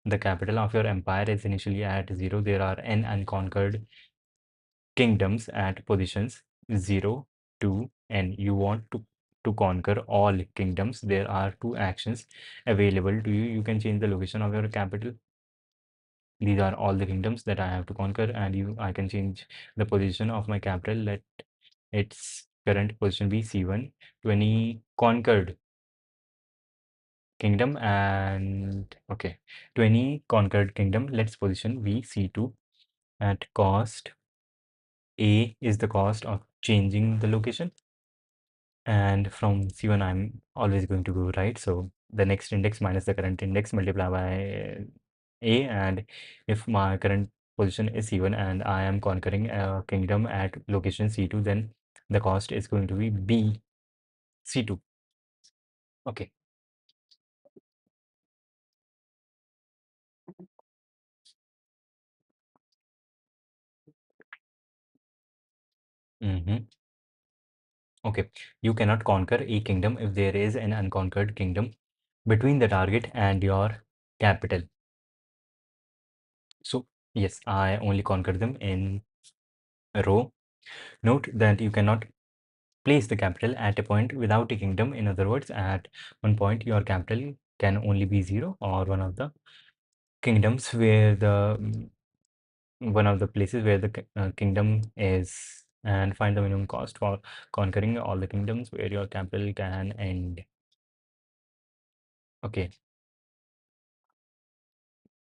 The capital of your empire is initially at 0. There are n unconquered kingdoms at positions 0 to n. You want to conquer all kingdoms. There are 2 actions available to you. You can change the location of your capital. These are all the kingdoms that I have to conquer, and I can change the position of my capital. Let its current position be C1 to any conquered kingdom, and okay, to any conquered kingdom, let's position V C2 at cost A is the cost of changing the location, and from C1 I'm always going to go right. So the next index minus the current index multiply by A, and if my current position is C1 and I am conquering a kingdom at location C2, then the cost is going to be B C2. Okay. Mm-hmm. Okay, you cannot conquer a kingdom if there is an unconquered kingdom between the target and your capital. So yes, I only conquer them in a row. Note that you cannot place the capital at a point without a kingdom. In other words, at one point your capital can only be 0 or one of the kingdoms where one of the places where the kingdom is, and find the minimum cost for conquering all the kingdoms where your capital can end. Okay,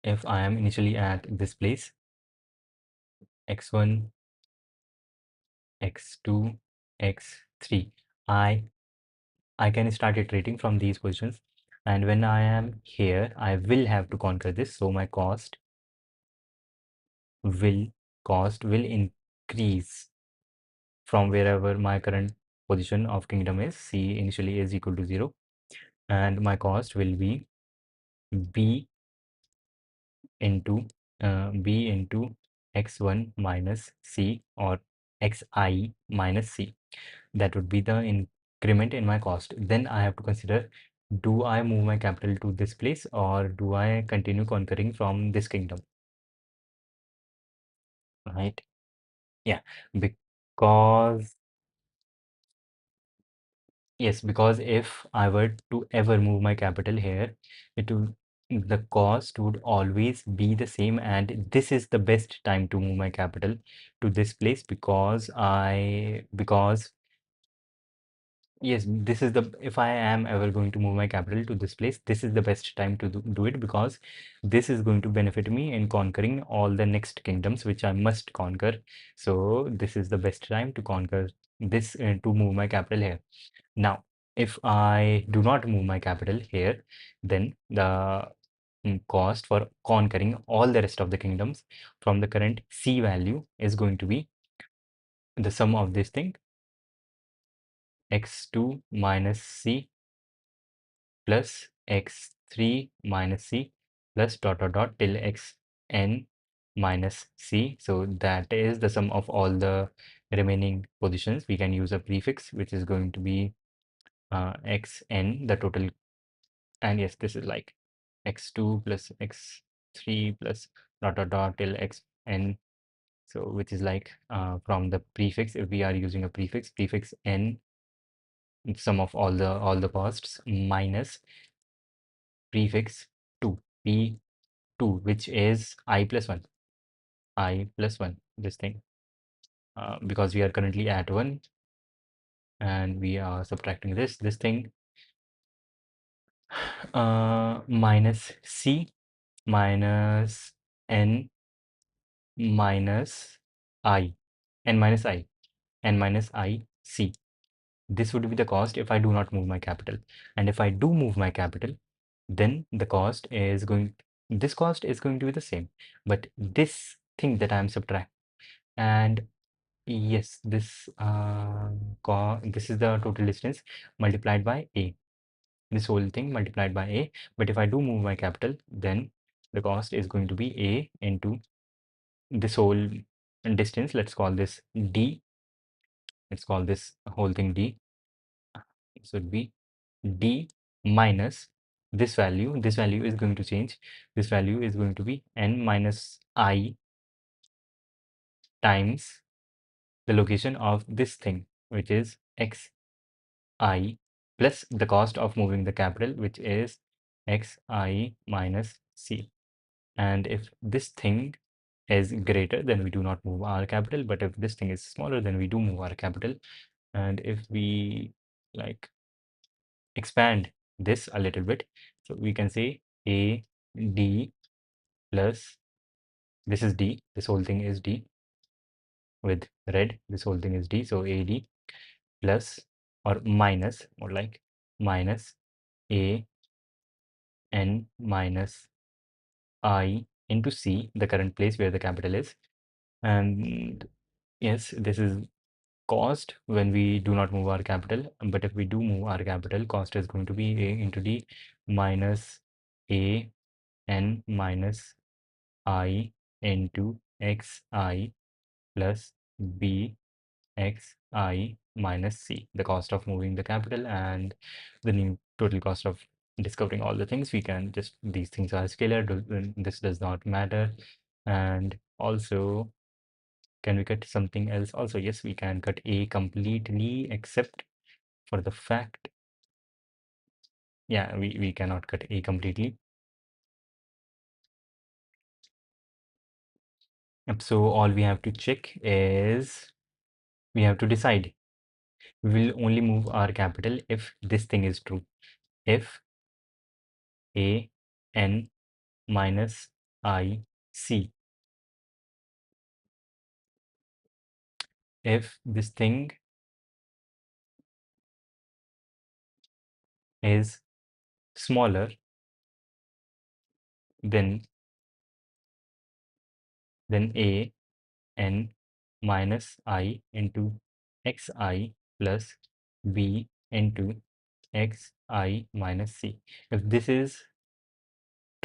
if I am initially at this place, x1, x2, x3, I can start iterating from these positions, and when I am here I will have to conquer this, so my cost will cost will increase from wherever my current position of kingdom is. C initially is equal to 0, and my cost will be b into b into x1 minus c, or xi minus c. That would be the increment in my cost. Then I have to consider, do I move my capital to this place or do I continue conquering from this kingdom, right? Yeah, because yes, because if I were to ever move my capital here, it would, the cost would always be the same, and this is the best time to move my capital to this place, because yes, this is the, if I am ever going to move my capital to this place, this is the best time to do it, because this is going to benefit me in conquering all the next kingdoms which I must conquer. So this is the best time to conquer this, to move my capital here. Now, if I do not move my capital here, then the cost for conquering all the rest of the kingdoms from the current C value is going to be the sum of this thing, x2 minus c plus x3 minus c plus dot dot dot till xn minus c. So that is the sum of all the remaining positions. We can use a prefix which is going to be xn, the total, and yes, this is like x2 plus x3 plus dot dot dot till xn. So which is like from the prefix, if we are using a prefix n, sum of all the costs minus prefix 2 p2, which is i plus 1, this thing, because we are currently at 1 and we are subtracting this thing, minus c minus n minus I, n minus I, n minus I c. This would be the cost if I do not move my capital. And if I do move my capital, then the cost is going, this cost is going to be the same. But this thing that I'm subtracting, and yes, this is the total distance multiplied by a. This whole thing multiplied by a. But if I do move my capital, then the cost is going to be a into this whole distance. Let's call this d. Let's call this whole thing d. So it would be d minus this value. This value is going to change. This value is going to be n minus I times the location of this thing, which is xi, plus the cost of moving the capital, which is xi minus c. And if this thing is greater, then we do not move our capital. But if this thing is smaller, then we do move our capital. And if we like expand this a little bit, so we can say a d plus, this is d, this whole thing is d with red, this whole thing is d, so ad plus, or minus, or like minus a n minus I into c, the current place where the capital is. And yes, this is cost when we do not move our capital. But if we do move our capital, cost is going to be a into d minus a n minus I into xi plus b xi minus c, the cost of moving the capital and the new total cost of discovering all the things. We can just, these things are scalar, this does not matter. And also, can we cut something else? Also, yes, we can cut a completely, except for the fact, yeah, we cannot cut a completely. So all we have to check is, we have to decide, we will only move our capital if this thing is true. If a n minus I c, if this thing is smaller than then a n minus I into xi plus b into xi minus c. If this is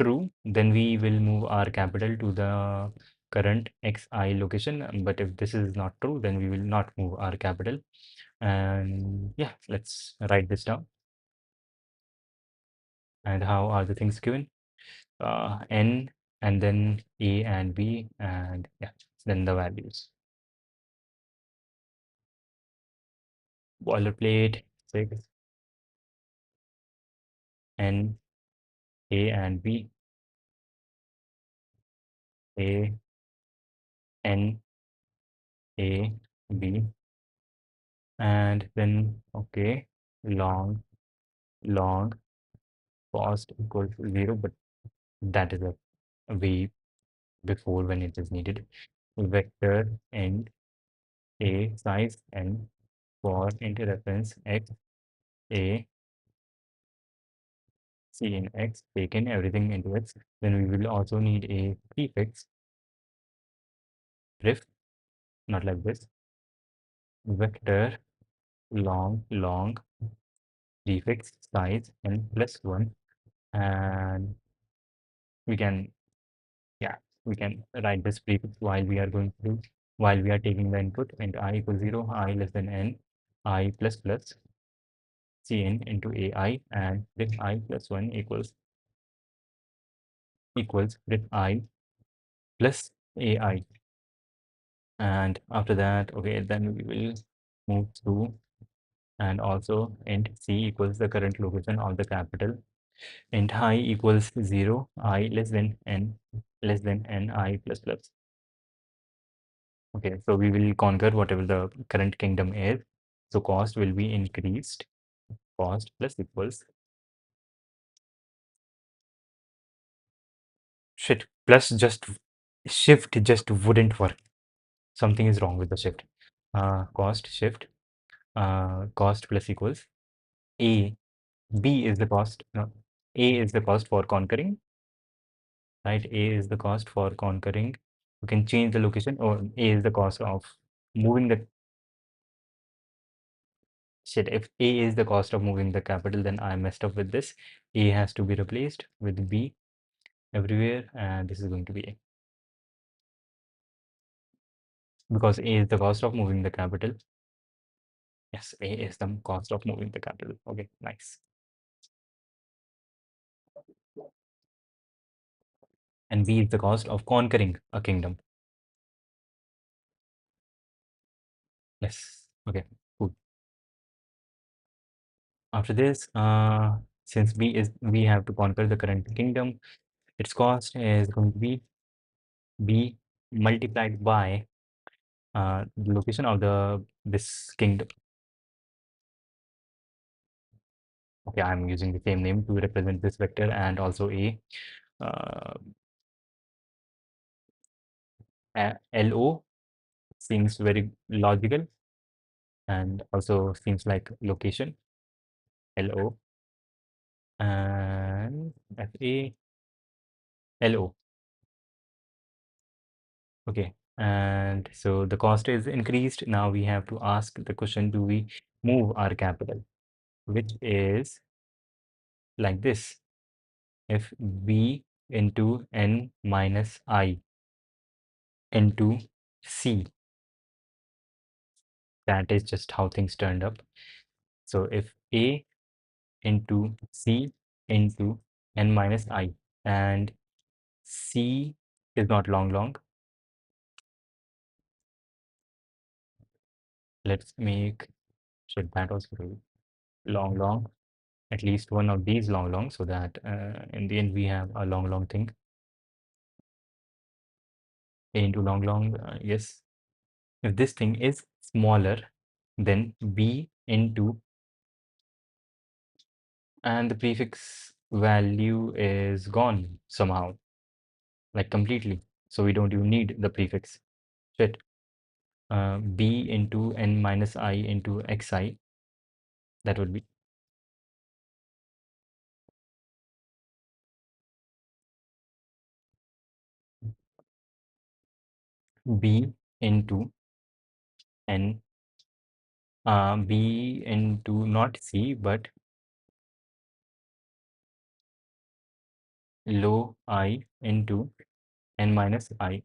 true, then we will move our capital to the current xi location. But if this is not true, then we will not move our capital. And yeah, let's write this down. And how are the things given? N and then A and B, and yeah, then the values. Boilerplate 6, N, A and B, A, N, A, B, and then okay, long, long, cost equals 0, but that is a way before when it is needed. Vector and A size N for into reference X, A, C in X, taken everything into X. Then we will also need a prefix, ref, not like this, vector long, long, prefix size N plus 1, and we can, yeah, we can write this prefix while we are going through, while we are taking the input, and I equals 0, I less than N, I plus plus, Cn into AI, and with I plus 1 equals with I plus AI. And after that, okay, then we will move through, and also int c equals the current location of the capital, int I equals 0, I less than n I plus plus. Okay, so we will conquer whatever the current kingdom is. So cost will be increased, cost plus equals shit plus just shift just wouldn't work. Something is wrong with the shift. Cost shift, cost plus equals a, b is the cost, no, a is the cost for conquering, right? A is the cost for conquering. You can change the location, or A is the cost of moving the shit. If A is the cost of moving the capital, then I messed up with this. A has to be replaced with B everywhere, and this is going to be A, because A is the cost of moving the capital. Yes, A is the cost of moving the capital. Okay, nice. And B is the cost of conquering a kingdom. Yes. Okay, cool. After this, since B is, we have to conquer the current kingdom, its cost is going to be B multiplied by the location of the this kingdom. Okay, I'm using the same name to represent this vector, and also uh, LO seems very logical, and also seems like location LO, and FA LO. Okay, and so the cost is increased. Now we have to ask the question, do we move our capital, which is like this. If B into N minus I into C, that is just how things turned up. So if A into C into N minus I, and C is not long, let's make sure that was very long, at least one of these long, so that in the end we have a long thing. A into long, yes. If this thing is smaller, then B into, and the prefix value is gone somehow, like completely. So we don't even need the prefix. Shit. B into N minus I into xi, that would be. B into N, B into not C, but low I into N minus I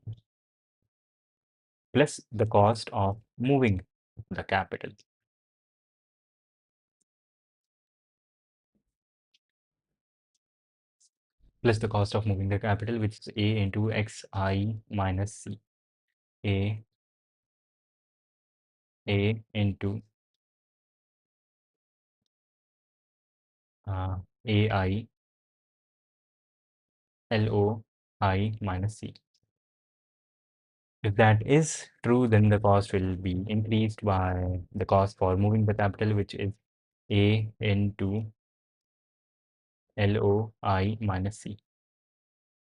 plus the cost of moving the capital which is A into Xi minus C. A into AI LOI minus C. If that is true, then the cost will be increased by the cost for moving the capital, which is A into LOI minus C.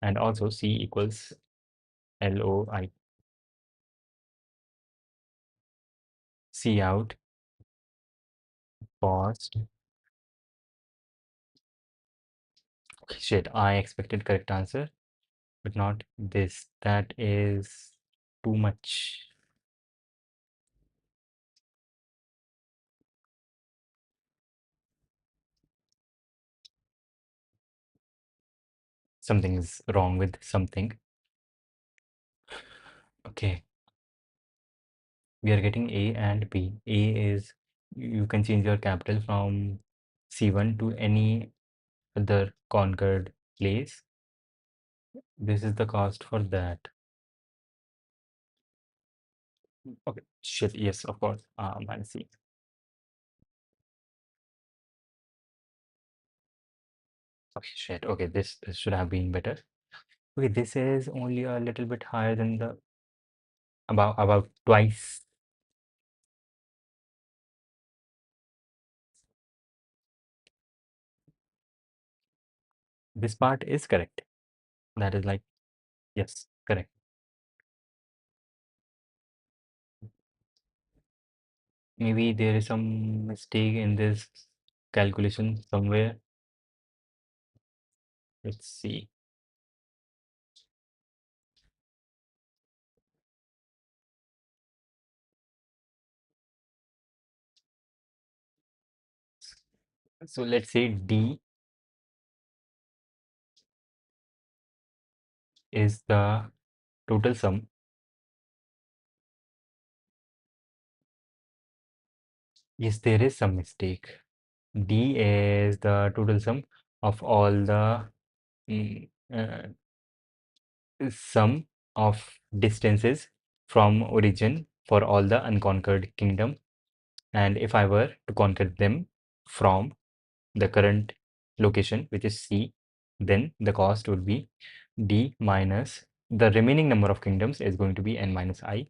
And also C equals LOI. C out cost. Shit, I expected correct answer, but not this. That is too much. Something is wrong with something. Okay, we are getting A and B. A is you can change your capital from C1 to any other conquered place. This is the cost for that. Okay, shit, yes, of course. Minus C. Okay, shit. Okay, this should have been better. Okay, this is only a little bit higher than the about twice. This part is correct. That is like, yes, correct. Maybe there is some mistake in this calculation somewhere. Let's see. So let's say D is the total sum. Yes, there is some mistake. D is the total sum of all the mm, uh, sum of distances from origin for all the unconquered kingdom. And if I were to conquer them from the current location, which is C, then the cost would be D minus the remaining number of kingdoms is going to be N minus I,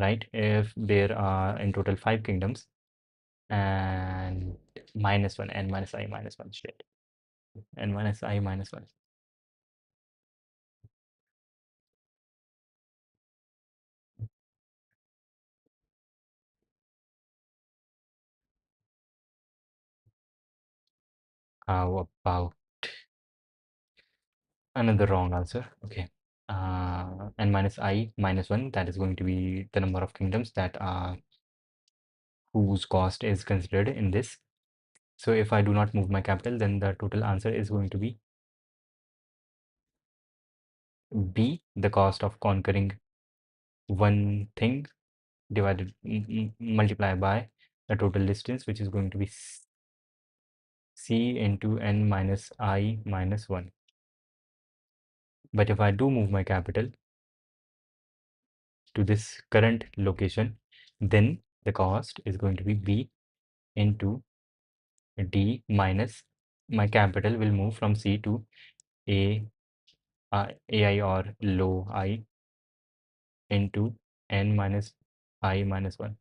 right? If there are in total 5 kingdoms and minus 1, N minus I minus 1, shit. N minus I minus 1. How about another wrong answer? Okay. N minus I minus 1, that is going to be the number of kingdoms that are whose cost is considered in this. So if I do not move my capital, then the total answer is going to be B, the cost of conquering one thing divided multiplied by the total distance, which is going to be C into N minus I minus 1. But if I do move my capital to this current location, then the cost is going to be B into D minus my capital will move from C to A, AI or low I into N minus I minus 1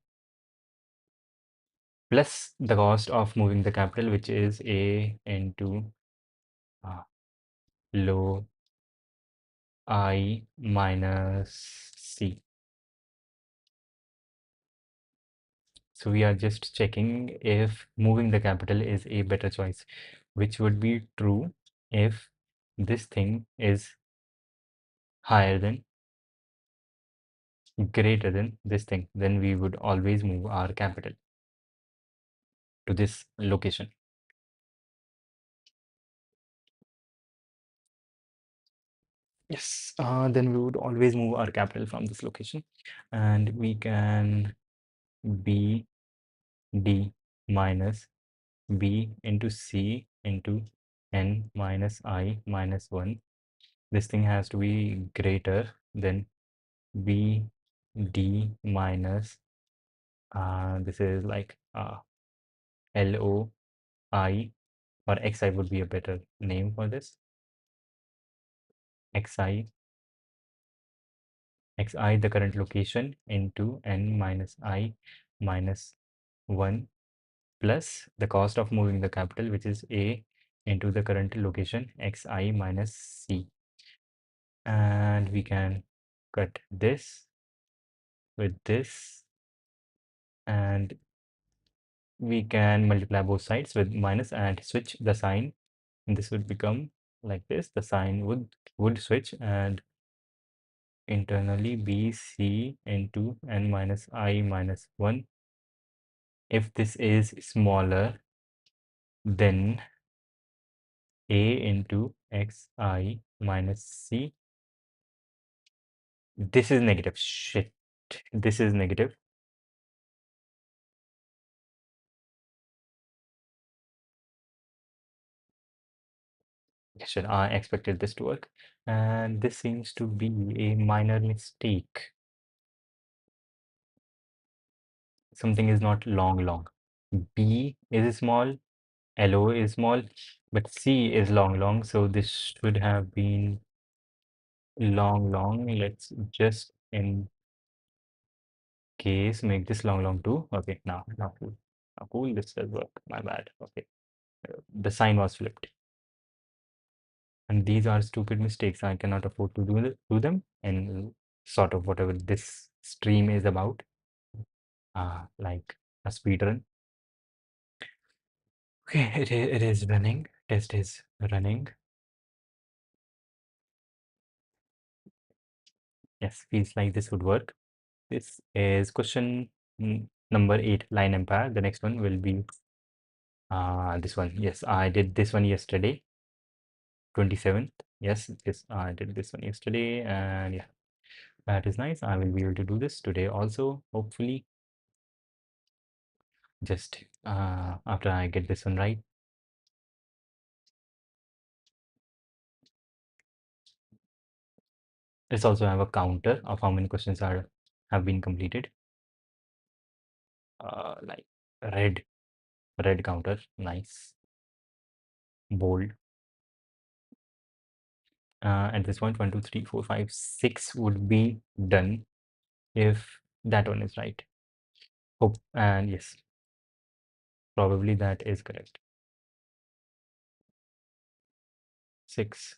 plus the cost of moving the capital, which is A into uh, low I minus C. So we are just checking if moving the capital is a better choice, which would be true if this thing is higher than greater than this thing, then we would always move our capital to this location. Yes, then we would always move our capital from this location, and we can b d minus b into c into n minus I minus 1. This thing has to be greater than b d minus, this is like LOI, or xi would be a better name for this. xi, the current location, into n minus I minus 1 plus the cost of moving the capital, which is a into the current location xi minus c. And we can cut this with this, and we can multiply both sides with minus and switch the sign, and this would become like this. The sign would switch, and internally bc into n minus I minus 1. If this is smaller than a into xi minus c, this is negative. Shit, this is negative. Shit, I expected this to work, and this seems to be a minor mistake. Something is not long. B is small, LO is small, but C is long, so this should have been long. Let's just in case make this long too. Okay, now cool. Now cool, this does work. My bad. Okay, the sign was flipped. And these are stupid mistakes. I cannot afford to do them, and sort of whatever this stream is about, like a speed run. Okay, it is running. Test is running. Yes, feels like this would work. This is question number 8, line empire. The next one will be this one. Yes, I did this one yesterday, 27th. Yes, I did this one yesterday, and yeah, that is nice. I will be able to do this today also, hopefully. Just after I get this one right. Let's also have a counter of how many questions have been completed. Like red counter, nice, bold. At this point, 1, 2, 3, 4, 5, 6 would be done if that one is right. Hope, and yes, probably that is correct. 6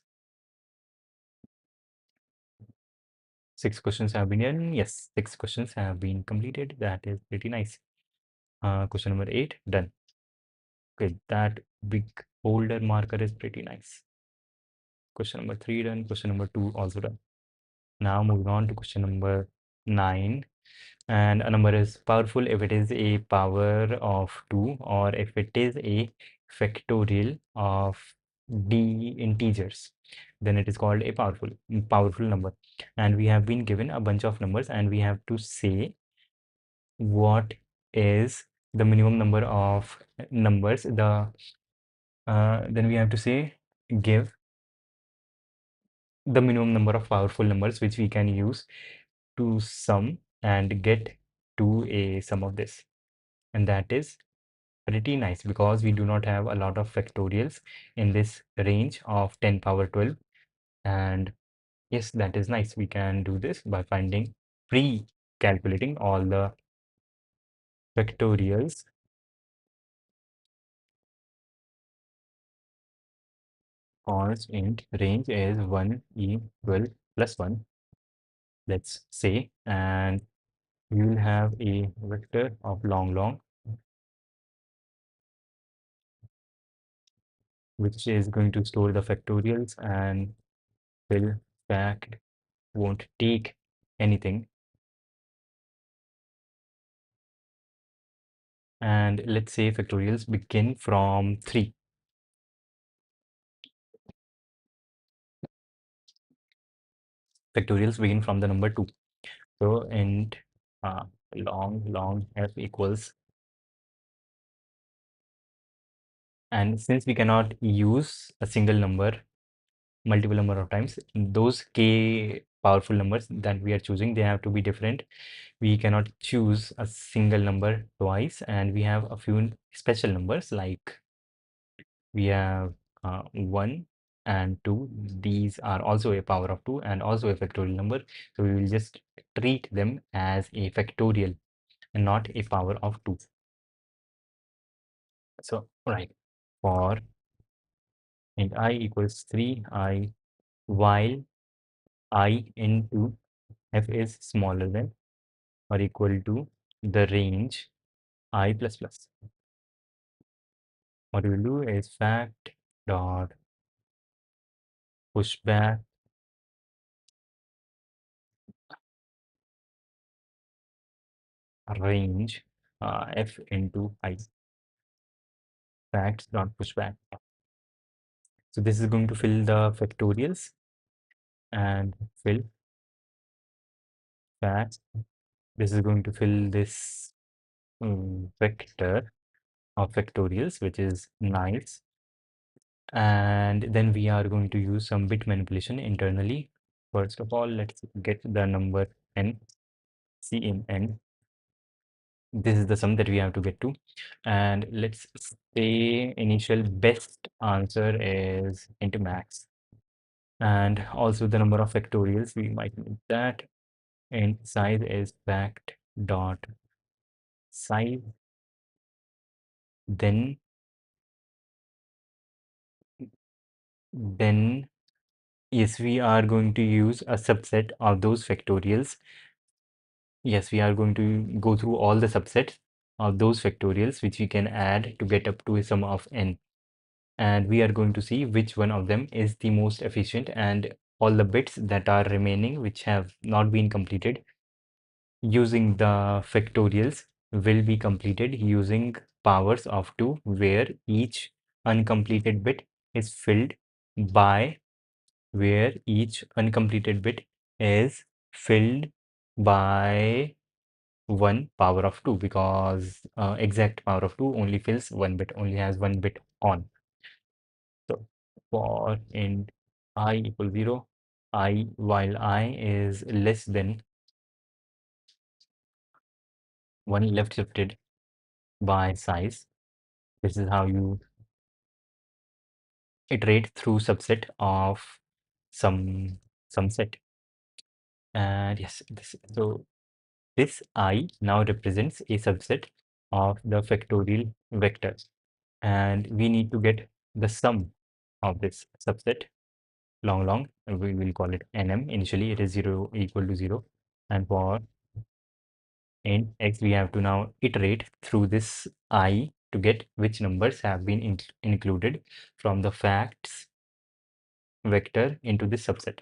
questions have been done. Yes, 6 questions have been completed. That is pretty nice. Question number 8 done. Okay, that big boulder marker is pretty nice. Question number 3 done. Question number 2 also done. Now moving on to question number 9. And a number is powerful if it is a power of 2, or if it is a factorial of d integers, then it is called a powerful number. And we have been given a bunch of numbers, and we have to say what is the minimum number of numbers. Then we have to say, give the minimum number of powerful numbers which we can use to sum and get to a sum of this. And that is pretty nice, because we do not have a lot of factorials in this range of 10 power 12. And yes, that is nice. We can do this by calculating all the factorials. Cons int range is 1 e 12 plus 1, let's say, and we will have a vector of long, which is going to store the factorials and will fact won't take anything. And let's say factorials begin from 3. Factorials begin from the number 2. So int long f equals, and since we cannot use a single number multiple number of times, those k powerful numbers that we are choosing, they have to be different. We cannot choose a single number twice, and we have a few special numbers like we have 1 and 2. These are also a power of 2 and also a factorial number, so we will just treat them as a factorial and not a power of 2. So right, for int I equals 3 I, while I into f is smaller than or equal to the range I plus plus. What we will do is fact dot pushback range f into I, facts dot pushback. So this is going to fill the factorials and fill facts. This is going to fill this vector of factorials, which is nice. And then we are going to use some bit manipulation internally. First of all, let's get the number n, c in n. This is the sum that we have to get to. And let's say initial best answer is into max. And also the number of factorials, we might need that. And size is fact dot size. Then yes, we are going to use a subset of those factorials. Yes, we are going to go through all the subsets of those factorials which we can add to get up to a sum of n. And we are going to see which one of them is the most efficient, and all the bits that are remaining which have not been completed using the factorials will be completed using powers of 2, where each uncompleted bit is filled by where each uncompleted bit is filled by 1 power of 2, because exact power of 2 only fills 1 bit, only has 1 bit on. So for int I equals 0, I while I is less than 1 left shifted by size. This is how you iterate through subset of some set. And yes, this I now represents a subset of the factorial vectors, and we need to get the sum of this subset long, we will call it nm. Initially it is 0 equal to 0, and for int x we have to now iterate through this I to get which numbers have been included from the facts vector into this subset.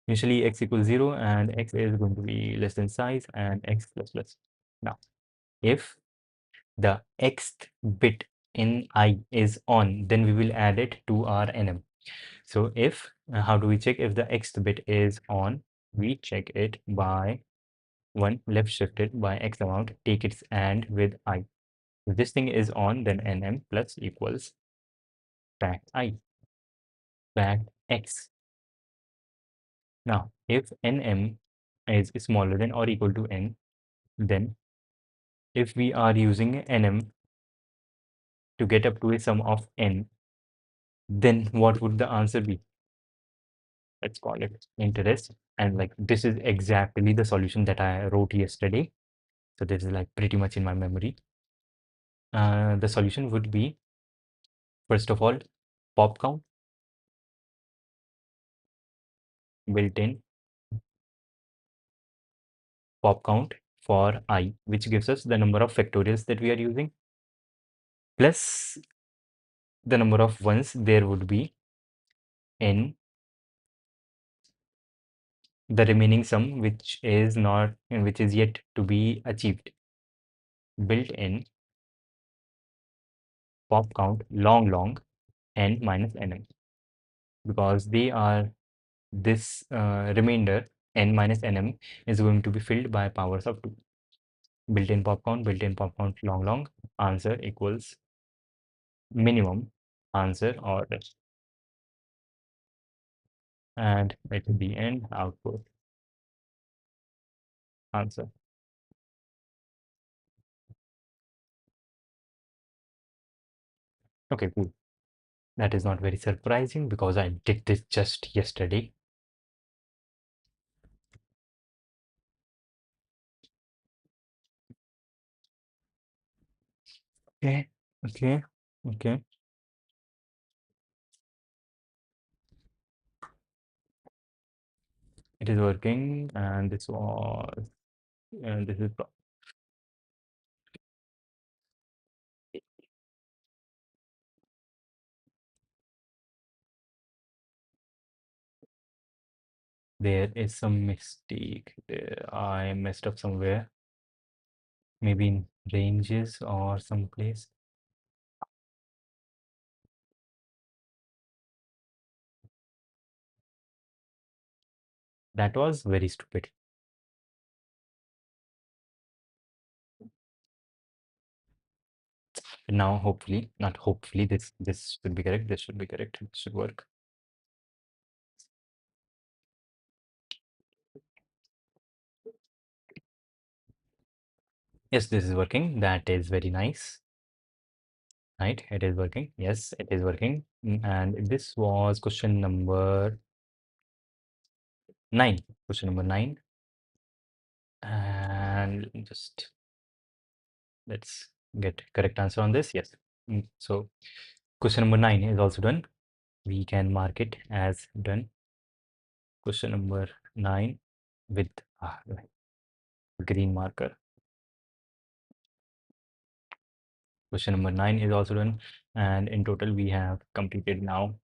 Initially x equals 0 and x is going to be less than size and x plus plus. Now if the xth bit in I is on, then we will add it to our nm. So if how do we check if the xth bit is on? We check it by 1 left shifted by x amount, take its and with I. If this thing is on, then nm plus equals fact I, fact x. Now if nm is smaller than or equal to n, then if we are using nm to get up to a sum of n, then what would the answer be? Let's call it interest. And like this is exactly the solution that I wrote yesterday. So this is like pretty much in my memory. The solution would be, first of all, pop count built in pop count for I, which gives us the number of factorials that we are using, plus the number of ones there would be in the remaining sum, which is not, which is yet to be achieved, built in pop count long n minus nm, because they are this remainder n minus nm is going to be filled by powers of 2. Built-in pop count long, answer equals minimum answer order, and at the end output answer. Okay, cool. That is not very surprising because I did this just yesterday. Okay, okay, okay. It is working, and this was, and this is, there is some mistake there. I messed up somewhere, maybe in ranges or someplace. That was very stupid. Now, hopefully, not hopefully, this should be correct. This should be correct. This should work. Yes, this is working. That is very nice. Right? It is working. Yes, it is working. And this was question number 9. Question number 9. And just let's get correct answer on this. Yes. So question number 9 is also done. We can mark it as done. Question number 9 with green marker. Question number 9 is also done, and in total we have completed now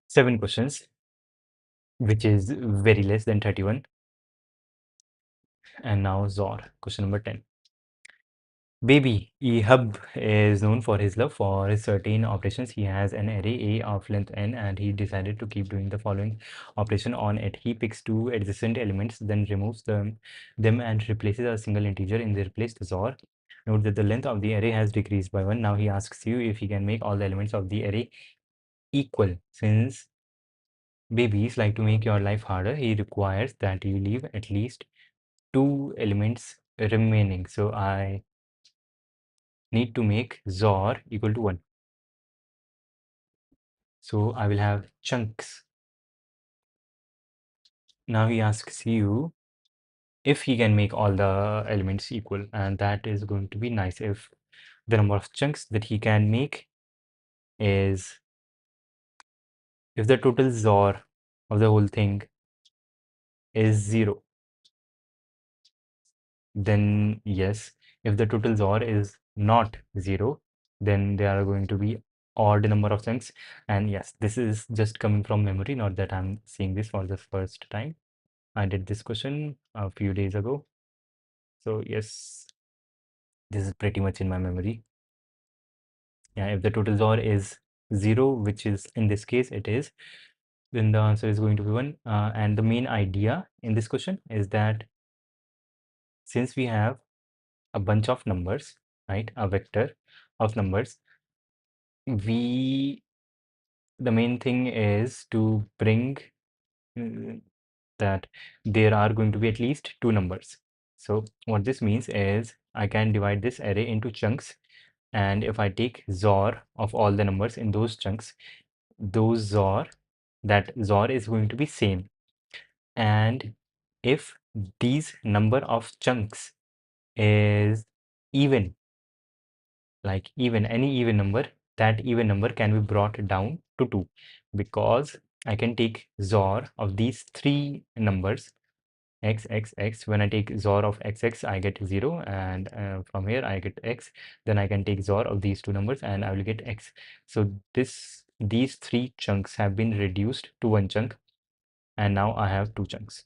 7 questions, which is very less than 31. And now Zor, question number 10. Baby ehub is known for his love for his certain operations. He has an array A of length n, and he decided to keep doing the following operation on it. He picks 2 adjacent elements, then removes them and replaces a single integer in their place. Zor, note that the length of the array has decreased by 1. Now he asks you if he can make all the elements of the array equal. Since babies like to make your life harder, he requires that you leave at least 2 elements remaining. So I need to make Zor equal to 1. So I will have chunks. Now he asks you if he can make all the elements equal, and that is going to be nice if the number of chunks that he can make is, if the total Zor of the whole thing is 0, then yes. If the total Zor is not 0, then there are going to be odd number of chunks. And yes, this is just coming from memory, not that I'm seeing this for the first time. I did this question a few days ago. So yes, this is pretty much in my memory. Yeah, if the total Zor is 0, which is in this case it is, then the answer is going to be 1. And the main idea in this question is that since we have a bunch of numbers, right, a vector of numbers, the main thing is to bring that there are going to be at least 2 numbers. So what this means is I can divide this array into chunks, and if I take Zor of all the numbers in those chunks, that Zor is going to be same. And if these number of chunks is even, like any even number, that even number can be brought down to 2, because I can take Zor of these 3 numbers x x x. When I take Zor of x x, I get 0, and from here I get x. Then I can take Zor of these 2 numbers and I will get x. So these 3 chunks have been reduced to 1 chunk, and now I have 2 chunks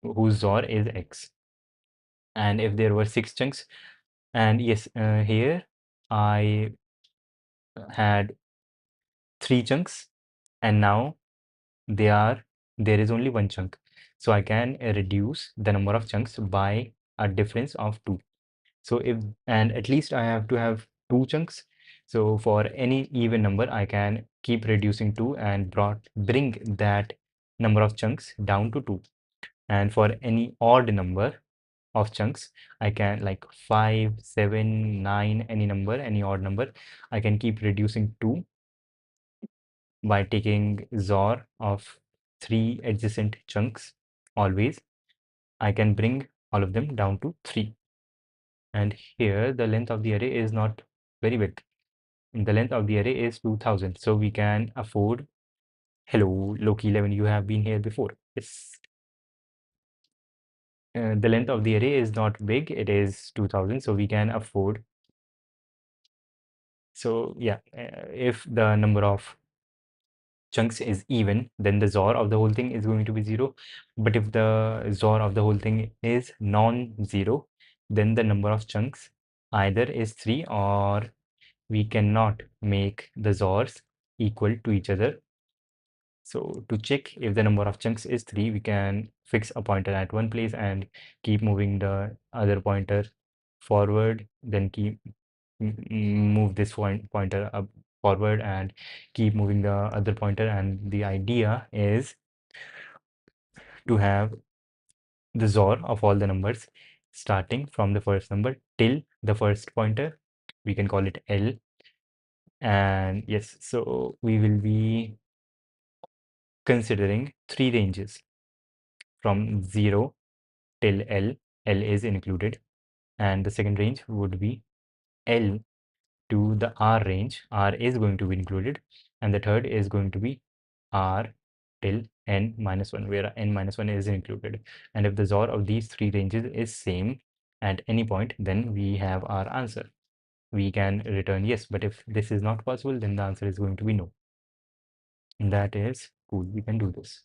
whose Zor is x. And if there were 6 chunks, and yes, here I had three chunks, and now they are there is only one chunk. So I can reduce the number of chunks by a difference of two. So if, and at least I have to have two chunks. So for any even number, I can keep reducing two and bring that number of chunks down to two. And for any odd number of chunks, I can, like 5, 7, 9, any number, any odd number, I can keep reducing two by taking XOR of three adjacent chunks always. I can bring all of them down to three. And here the length of the array is not very big. The length of the array is 2000. So we can afford, hello, Loki 11, you have been here before. Yes. The length of the array is not big, it is 2000. So we can afford. So yeah, if the number of chunks is even, then the XOR of the whole thing is going to be 0. But if the XOR of the whole thing is non-zero, then the number of chunks either is 3, or we cannot make the XORs equal to each other. So to check if the number of chunks is 3, we can fix a pointer at one place and keep moving the other pointer forward, then keep move this pointer up forward and keep moving the other pointer. And the idea is to have the XOR of all the numbers starting from the first number till the first pointer. We can call it L. And yes, so we will be considering three ranges from 0 till L. L is included. And the second range would be L to the R range. R is going to be included. And the third is going to be R till n minus 1, where n minus 1 is included. And if the XOR of these three ranges is same at any point, then we have our answer. We can return yes, but if this is not possible, then the answer is going to be no. And that is cool. We can do this.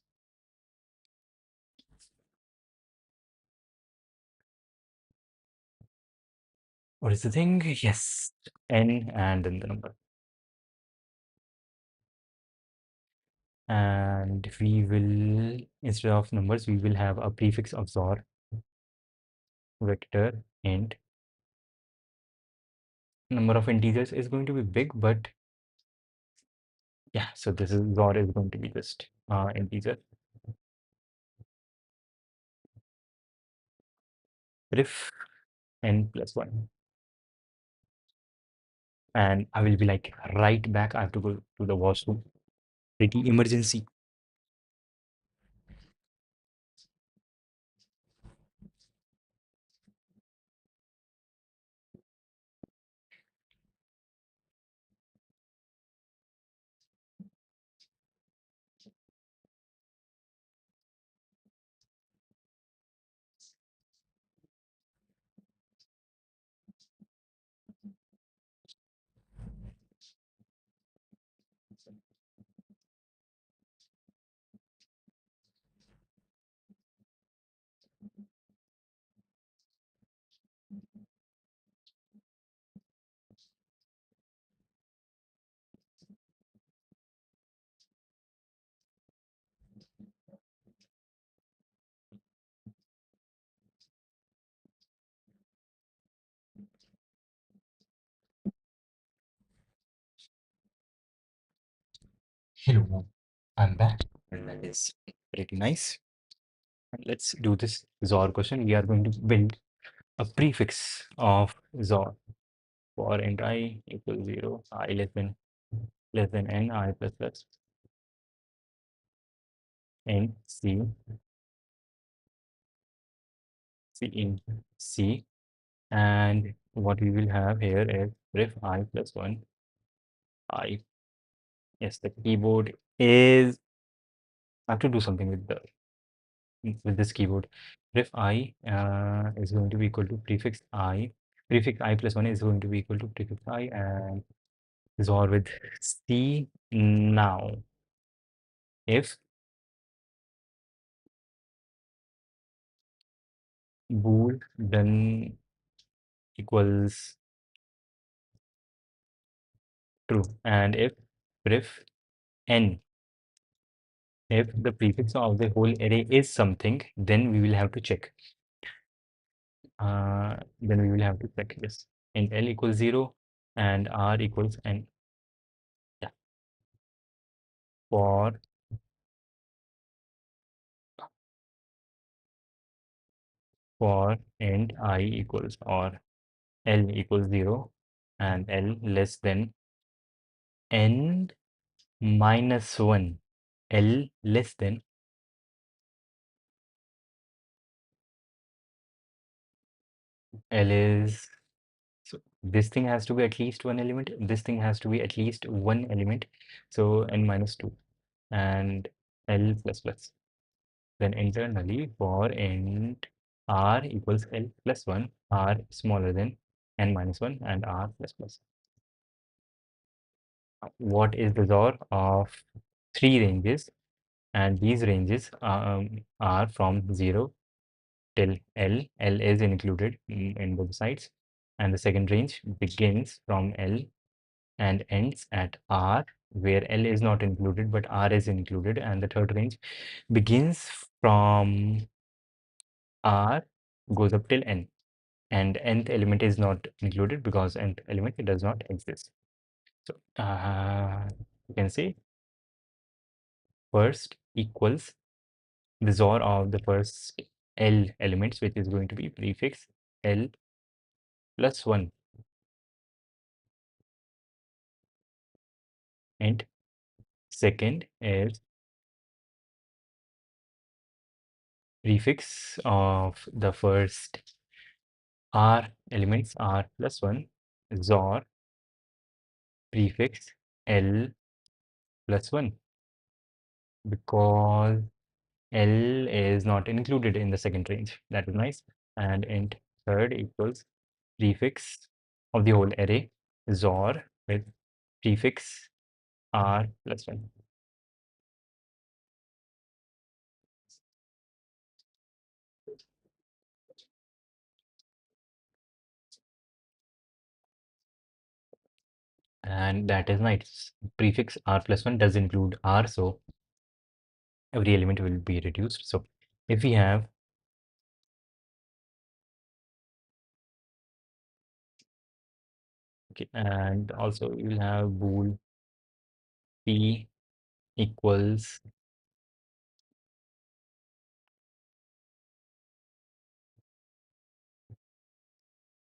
What is the thing? Yes, n and then the number. And we will, instead of numbers, we will have a prefix of XOR, vector, int. Number of integers is going to be big, but yeah, so this is XOR is going to be just integer. Ref n plus 1. And I will be like right back. I have to go to the washroom. Pretty emergency. Hello, I'm back. And that is pretty nice. And let's do this XOR question. We are going to build a prefix of XOR for int I equals 0, I less than n, I plus plus, int C in C. And what we will have here is ref I plus 1, I. Yes, the keyboard is, I have to do something with this keyboard. Ref I is going to be equal to prefix I plus 1 is going to be equal to prefix I, and XOR with C. Now, if bool then equals True. And if n, if the prefix of the whole array is something, then we will have to check. Then we will have to check this. And L equals 0 and R equals n. Yeah. For int I equals or L equals 0 and L less than n minus 1. L less than L is, so this thing has to be at least one element, this thing has to be at least one element, so n minus 2 and L plus plus. Then internally for int R equals L plus 1, R smaller than n minus 1 and R plus plus. What is the XOR of three ranges? And these ranges are from 0 till L. L is included in both sides. And the second range begins from L and ends at R, where L is not included, but R is included. And the third range begins from R, goes up till N. And nth element is not included because nth element does not exist. So you can say first equals the XOR of the first L elements, which is going to be prefix L plus 1, and second is prefix of the first R elements R plus 1 XOR prefix L plus 1, because L is not included in the second range. That is nice. And int third equals prefix of the whole array XOR with prefix R plus 1. And that is nice. Prefix R plus 1 does include R, so every element will be reduced. So if we have okay, and also we will have bool p equals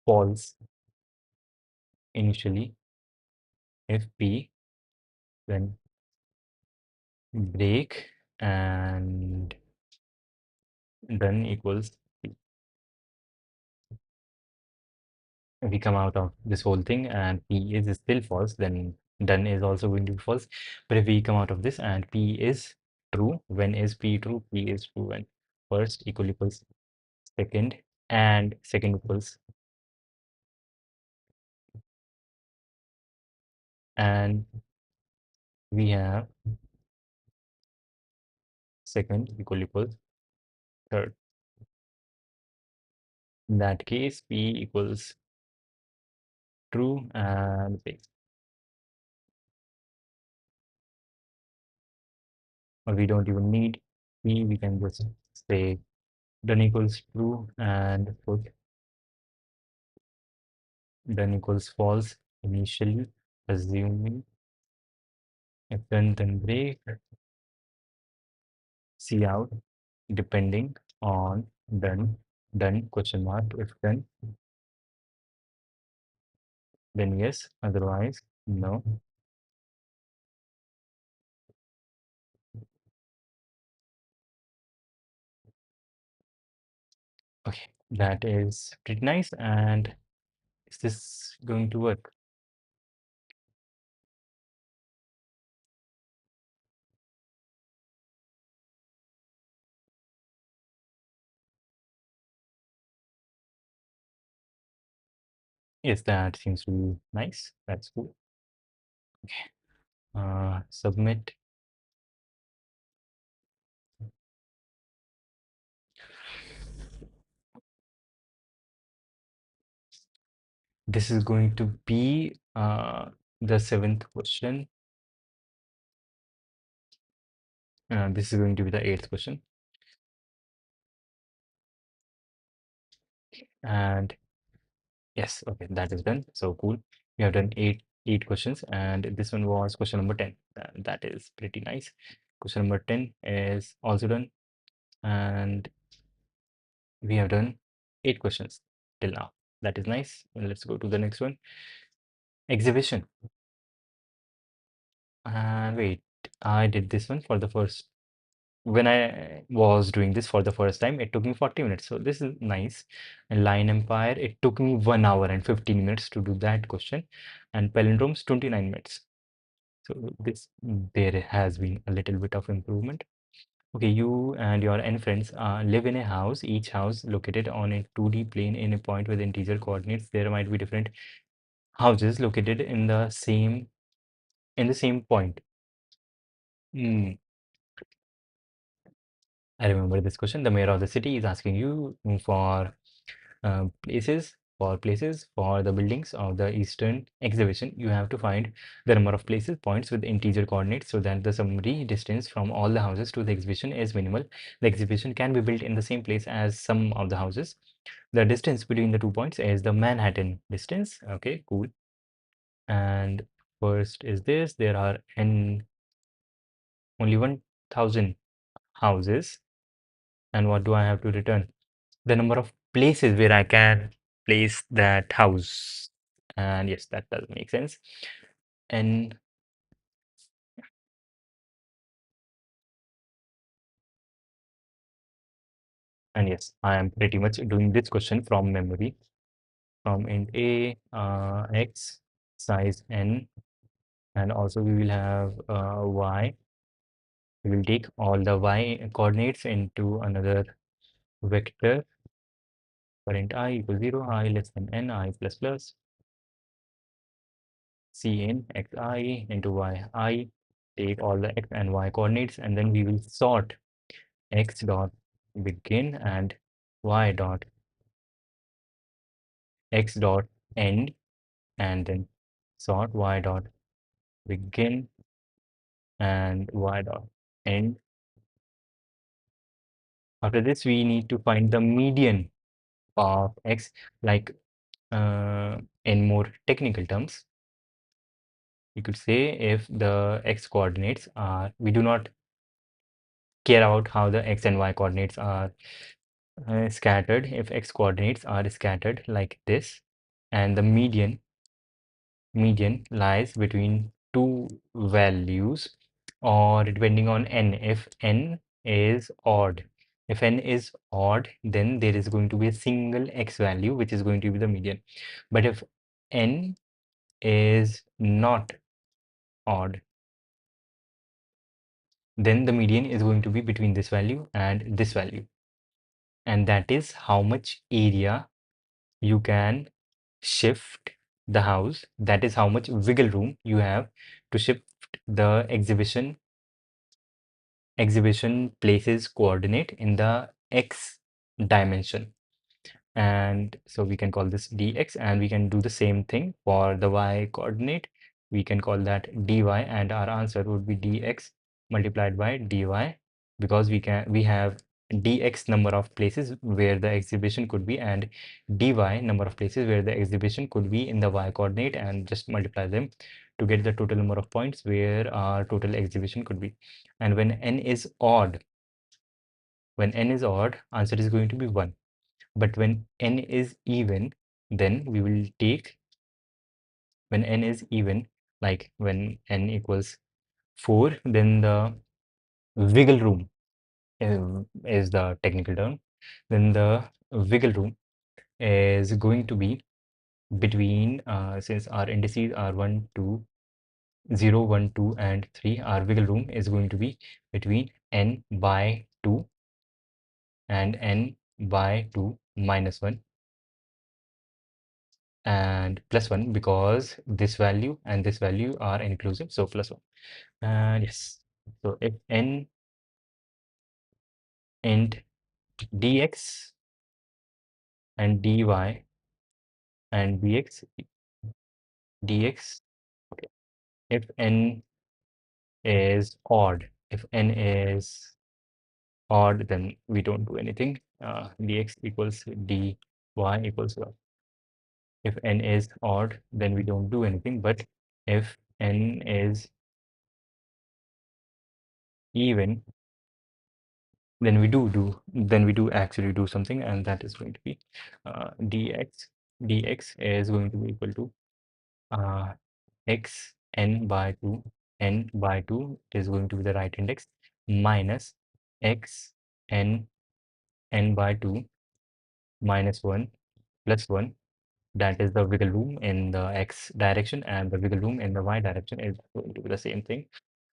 false initially, if p, then break and done equals p. If we come out of this whole thing and p is still false, then done is also going to be false. But if we come out of this and p is true, when is p true? P is true when first equals second and second equals, and we have second equals third. In that case, p equals true and fake. Or we don't even need p, we can just say done equals true and put done equals false initially, assuming if done then break, see out depending on done question mark, if done then yes, otherwise no. Okay, that is pretty nice. And is this going to work? Yes, that seems to be nice. That's cool. Submit. This is going to be the seventh question. This is going to be the eighth question. And yes, okay, that is done. So cool. We have done eight questions, and this one was question number 10. That is pretty nice. Question number 10 is also done, and we have done 8 questions till now. That is nice. And let's go to the next one. Exhibition. And wait, I did this one for the first. When I was doing this for the first time, it took me 40 minutes. So this is nice. And Line Empire, it took me 1 hour and 15 minutes to do that question. And Palindromes, 29 minutes. So this there has been a little bit of improvement. Okay, you and your N friends live in a house, each house located on a 2D plane in a point with integer coordinates. There might be different houses located in the same point. Hmm. I remember this question. The mayor of the city is asking you for places for the buildings of the Eastern exhibition. You have to find the number of places points with integer coordinates so that the summary distance from all the houses to the exhibition is minimal. The exhibition can be built in the same place as some of the houses. The distance between the 2 points is the Manhattan distance. Okay, cool. And first is this. There are only 1,000 houses. And what do I have to return? The number of places where I can place that house. And yes, that does make sense. And yes, I am pretty much doing this question from memory. From int a, x, size n, and also we will have y. We will take all the y coordinates into another vector for int I equals 0, I less than n, I plus plus, c in xi into yi. Take all the x and y coordinates, and then we will sort x dot begin and y dot x dot end, and then sort y dot begin and y dot end. After this, we need to find the median of x, like in more technical terms. You could say if the x coordinates are, we do not care about how the x and y coordinates are scattered. If x coordinates are scattered like this, and the median lies between two values, or depending on n, if n is odd. If n is odd, then there is going to be a single x value which is going to be the median. But if n is not odd, then the median is going to be between this value and this value. And that is how much area you can shift the house. That is how much wiggle room you have to shift the exhibition places coordinate in the x dimension. And so we can call this dx, and we can do the same thing for the y coordinate. We can call that dy, and our answer would be dx multiplied by dy, because we have dx number of places where the exhibition could be, and dy number of places where the exhibition could be in the y coordinate, and just multiply them to get the total number of points where our total exhibition could be. And when n is odd, answer is going to be 1. But when n is even, then we will take, when n is even, like when n equals 4, then the wiggle room is the technical term. Then the wiggle room is going to be between, since our indices are 1, 2, 0, 1, 2, and 3, our wiggle room is going to be between n by 2 and n by 2 minus 1 and plus 1, because this value and this value are inclusive, so plus 1. And yes, so if n int dx and dy and dx, if n is odd. If n is odd, then we don't do anything. Dx equals dy equals if n is odd, then we don't do anything. But if n is even, then we do actually do something, and that is going to be dx is going to be equal to uh, x n by 2. N by 2 is going to be the right index minus x n by 2 minus 1 plus 1. That is the wiggle room in the x direction, and the wiggle room in the y direction is going to be the same thing.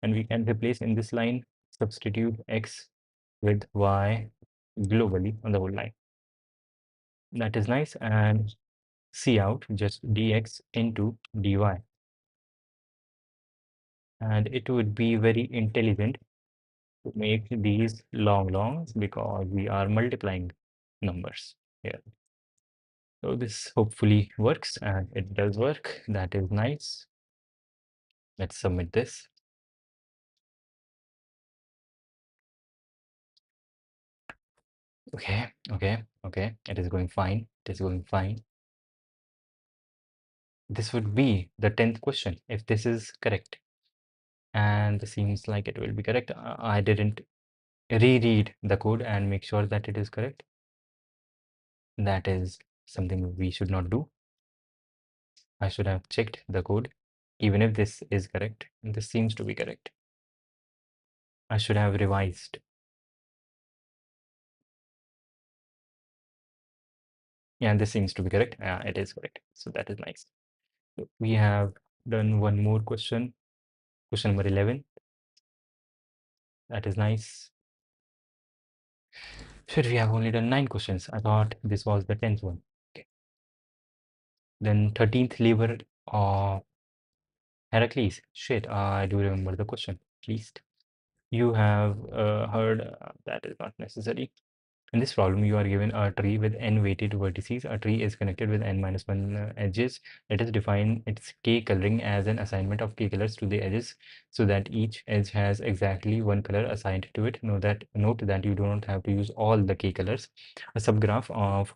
And we can replace in this line, substitute x with y globally on the whole line. That is nice. And see out just dx into dy. And it would be very intelligent to make these long because we are multiplying numbers here. So this hopefully works, and it does work. That is nice. Let's submit this. Okay. It is going fine. It is going fine. This would be the 10th question if this is correct. And this seems like it will be correct. I didn't reread the code and make sure that it is correct. That is something we should not do. I should have checked the code, even if this is correct. This seems to be correct. I should have revised. Yeah, this seems to be correct. Yeah, it is correct. So that is nice. So we have done one more question. Question number 11. That is nice. Should we have only done 9 questions? I thought this was the 10th one. Okay. Then 13th lever of Heracles. Shit, I do remember the question. At least you have heard that is not necessary. In this problem, you are given a tree with n weighted vertices. A tree is connected with n minus 1 edges. Let us define its k coloring as an assignment of k colors to the edges so that each edge has exactly one color assigned to it. Note that you do not have to use all the k colors. A subgraph of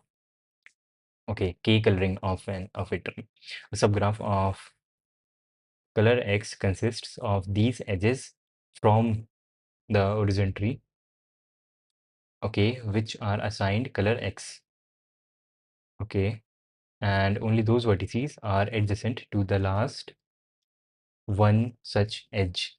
k coloring of a tree. A subgraph of color x consists of these edges from the origin tree, which are assigned color x, and only those vertices are adjacent to the last one such edge.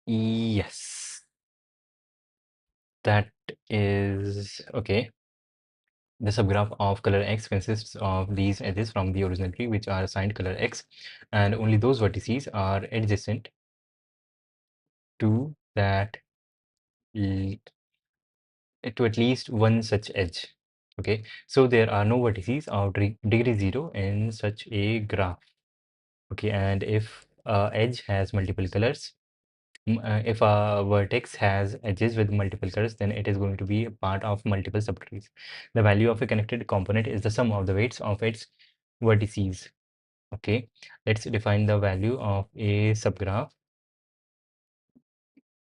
Yes, that is okay. The subgraph of color x consists of these edges from the original tree which are assigned color x, and only those vertices are adjacent to that to at least one such edge. Okay, so there are no vertices of degree 0 in such a graph. Okay, and if edge has multiple colors, if a vertex has edges with multiple colors, then it is going to be a part of multiple subtrees. The value of a connected component is the sum of the weights of its vertices. Okay, let's define the value of a subgraph.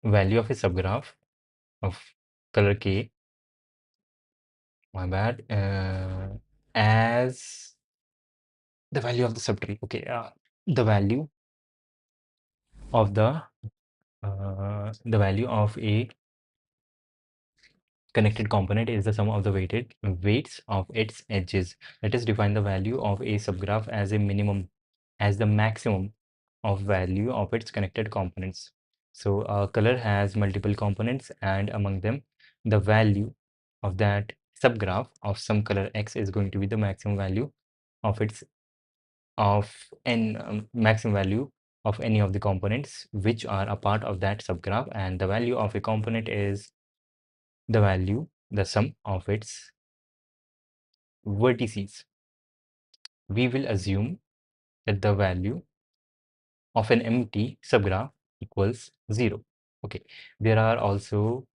Value of a subgraph of color k, my bad, as the value of the subtree. Okay, the value of the value of a connected component is the sum of the weights of its edges. Let us define the value of a subgraph as a minimum, as the maximum of value of its connected components. So color has multiple components, and among them, the value of that subgraph of some color x is going to be the maximum value of its maximum value of any of the components which are a part of that subgraph, and the value of a component is the value, the sum of its vertices. We will assume that the value of an empty subgraph equals 0. Okay, there are also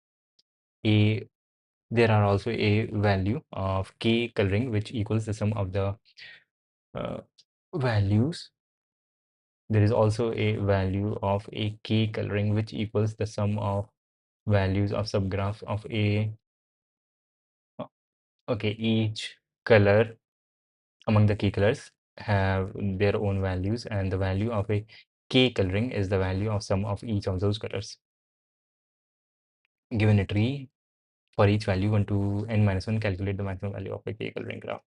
a value of k coloring which equals the sum of the values. There is also a value of a k coloring which equals the sum of values of subgraph of a okay, each color among the key colors have their own values, and the value of a k coloring is the value of sum of each of those colors. Given a tree, for each value 1 to n minus 1, calculate the maximum value of a k coloring graph.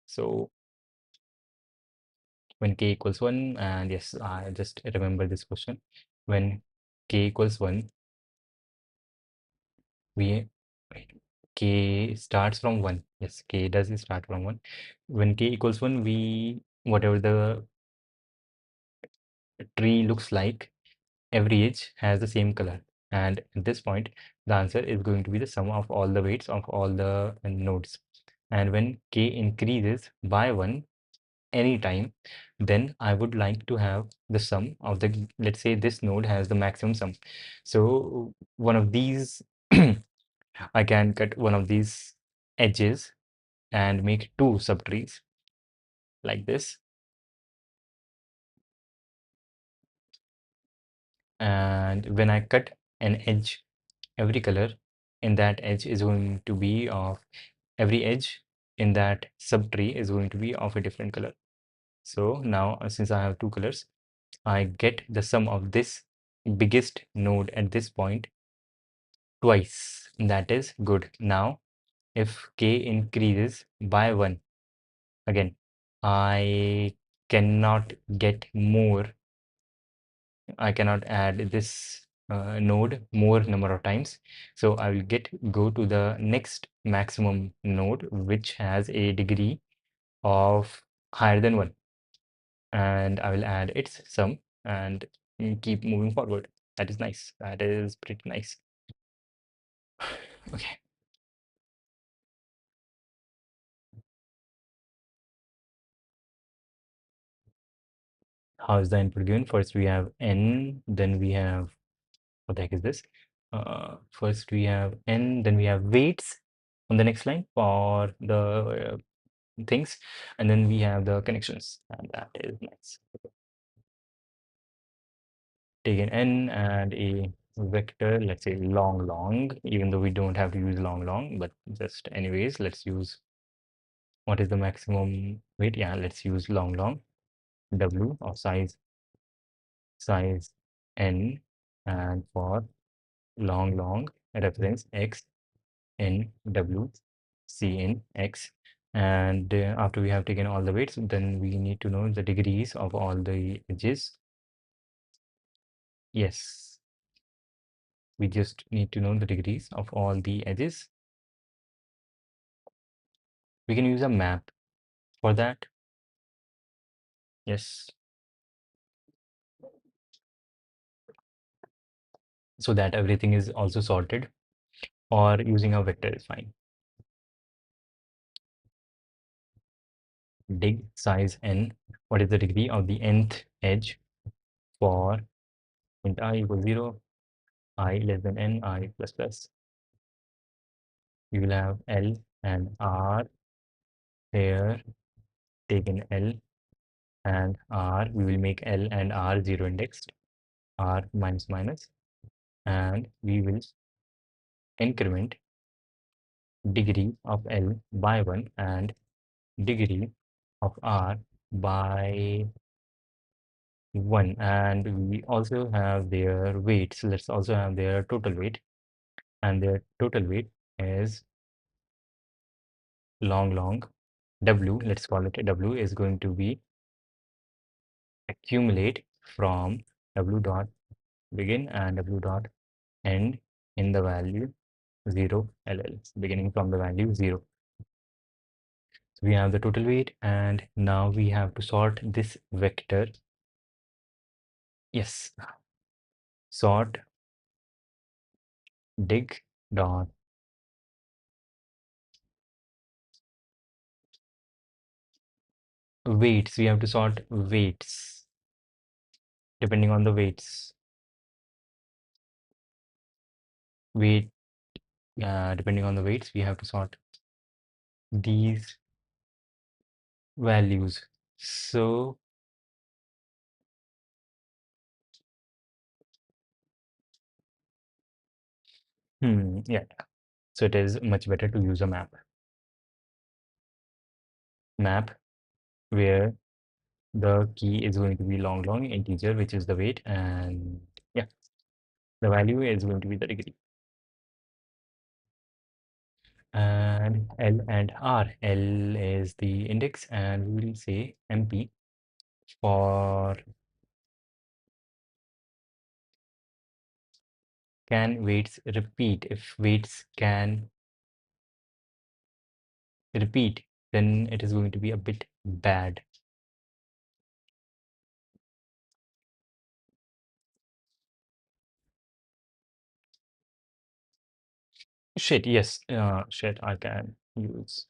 So when k equals 1, and yes, I just remember this question. When k equals 1, we k starts from 1. Yes, k does start from 1. When k equals 1, we whatever the tree looks like, every edge has the same color, and at this point the answer is going to be the sum of all the weights of all the nodes. And when k increases by 1 anytime, then I would like to have the sum of the, let's say this node has the maximum sum, so one of these I can cut one of these edges and make two subtrees like this. And when I cut an edge, every color in that edge is going to be of every edge in that subtree is going to be of a different color. So now since I have two colors, I get the sum of this biggest node at this point twice. That is good. Now if k increases by 1, again I cannot get more, I cannot add this node more number of times. So I will go to the next maximum node which has a degree of higher than 1, and I will add its sum and keep moving forward. That is nice. That is pretty nice. Okay. How is the input given? First we have n, then we have, what the heck is this? First we have n, then we have weights on the next line for the things, and then we have the connections, and that is nice. Take an n and a vector, let's say long, even though we don't have to use long, but just anyways, let's use what is the maximum weight. Yeah, let's use long, w of size n, and for long represents x in w, c in x. And after we have taken all the weights, then we need to know the degrees of all the edges. Yes, we just need to know the degrees of all the edges. We can use a map for that. Yes, so that everything is also sorted, or using a vector is fine. Dig size n, what is the degree of the nth edge for int I equals 0, I less than n, I plus plus. We will have L and R here, taken L and R, we will make L and R 0 indexed, R minus minus, and we will increment degree of L by 1 and degree of R by 1, and we also have their weight. So let's also have their total weight, and their total weight is long w, let's call it w, is going to be accumulate from w dot begin and w dot end in the value 0 ll, beginning from the value 0. So we have the total weight, and now we have to sort this vector. Yes, sort dig dot weights. We have to sort weights depending on the weights. Weight, depending on the weights, we have to sort these values. So, yeah. So it is much better to use a map. Map where the key is going to be long integer, which is the weight, and yeah, the value is going to be the degree. And L and R. L is the index, and we will say MP for can weights repeat. If weights can repeat, then it is going to be a bit bad. Shit, yes, shit, I can use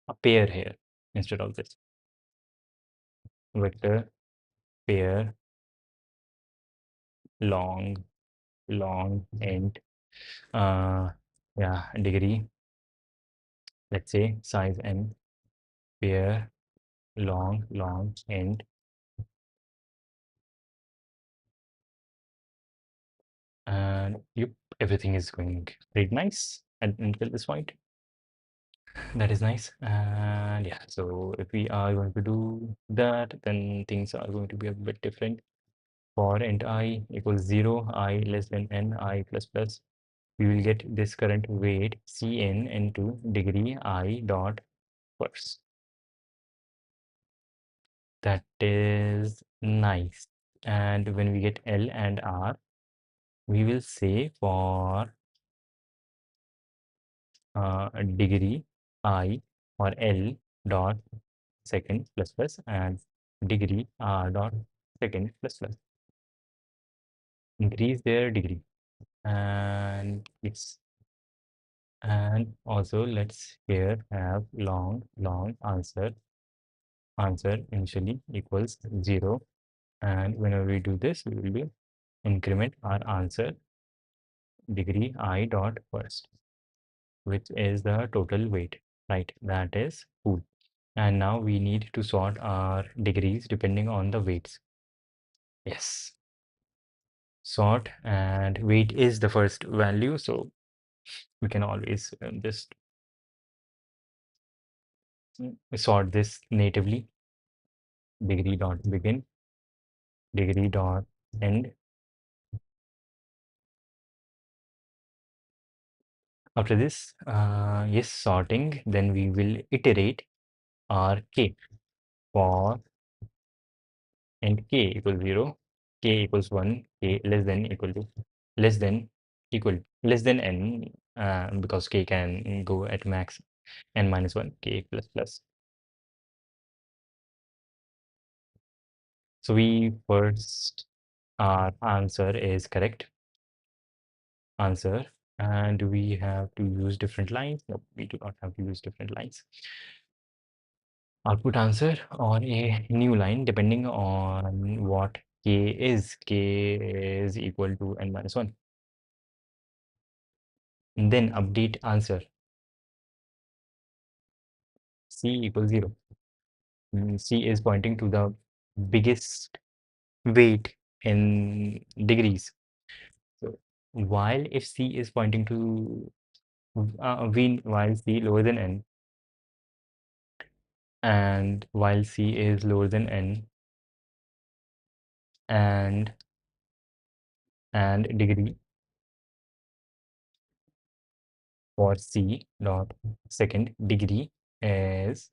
a pair here instead of this. Vector, pair, long, int, yeah, degree, let's say size n, pair, long, int, and yep, everything is going pretty nice until this point. That is nice. And yeah, so if we are going to do that, then things are going to be a bit different. For int I equals 0, I less than n, I plus plus, we will get this current weight Cn into degree I dot first. That is nice. And when we get L and R, we will say for degree I or L dot second plus plus and degree R dot second plus plus. Increase their degree. And it's and also let's here have long answer initially equals 0, and whenever we do this we will be increment our answer degree I dot first, which is the total weight, right? That is cool. And now we need to sort our degrees depending on the weights. Yes, sort, and weight is the first value, so we can always just sort this natively. Degree dot begin, degree dot end. After this, yes, sorting, then we will iterate our k for int k equals 0, k equals 1, k less than equal to less than equal less than n, because k can go at max n minus 1, k plus plus. So we first, our answer is correct answer, and we have to use different lines. No, we do not have to use different lines. Output answer on a new line depending on what k is. K is equal to n minus 1. And then update answer. C equals 0. C is pointing to the biggest weight in degrees. So while if C is pointing to V, while C lower than N, and while C is lower than N, and degree for C dot second degree is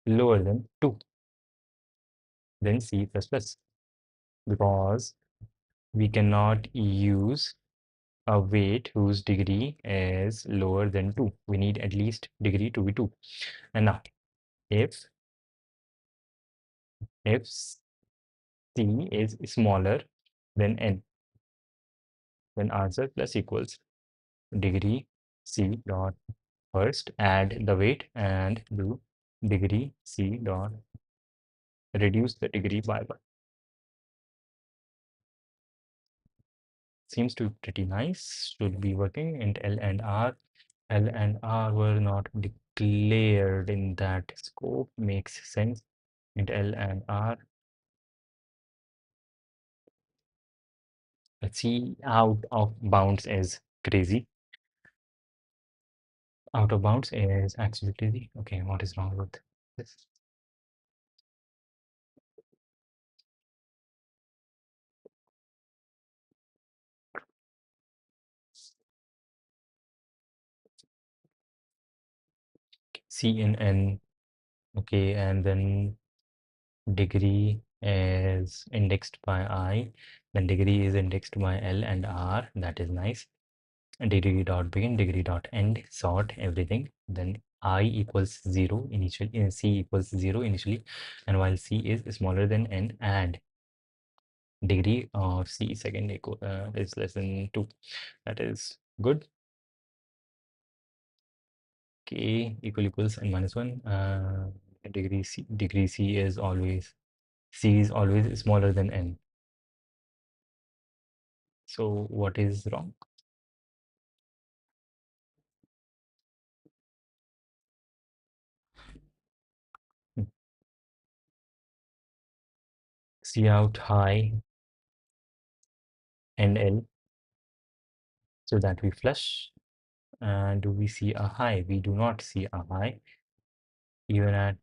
lower than 2, then C plus plus, because we cannot use a weight whose degree is lower than 2. We need at least degree to be 2. And now, if C is smaller than n, then answer plus equals degree C dot First, add the weight and do degree C dot reduce the degree by 1. Seems to be pretty nice. Should be working. Int L and R. L and R were not declared in that scope. Makes sense. Int L and R. Let's see, out of bounds is crazy. Out of bounds is actually crazy. Okay, what is wrong with this? C in N. Okay, and then degree is indexed by I. Then degree is indexed by L and R. That is nice. Degree dot begin, degree dot end, sort everything. Then I equals 0 initially, C equals 0 initially, and while C is smaller than N, and degree of C second equal is less than 2. That is good. K equals N minus 1. Degree C is always smaller than N. So what is wrong? Hmm. C out high and L so that we flush. And do we see a high? We do not see a high even at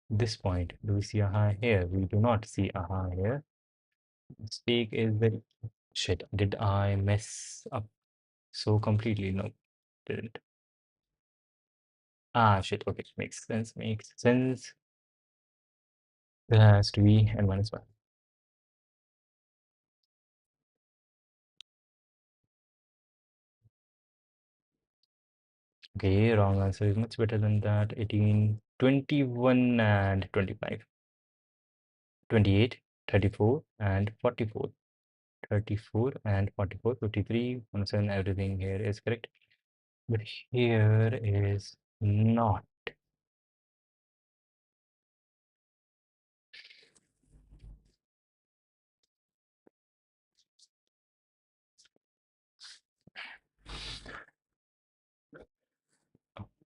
this point. Do we see a high here? We do not see a high here. Mistake is very shit. Did I mess up so completely? No, didn't. Ah, shit. Okay, makes sense. Makes sense. It has to be N minus 1. Okay, wrong answer is much better than that. 18, 21 and 25. 28, 34 and 44. 34 and 44, 53, 107, everything here is correct. But here is not.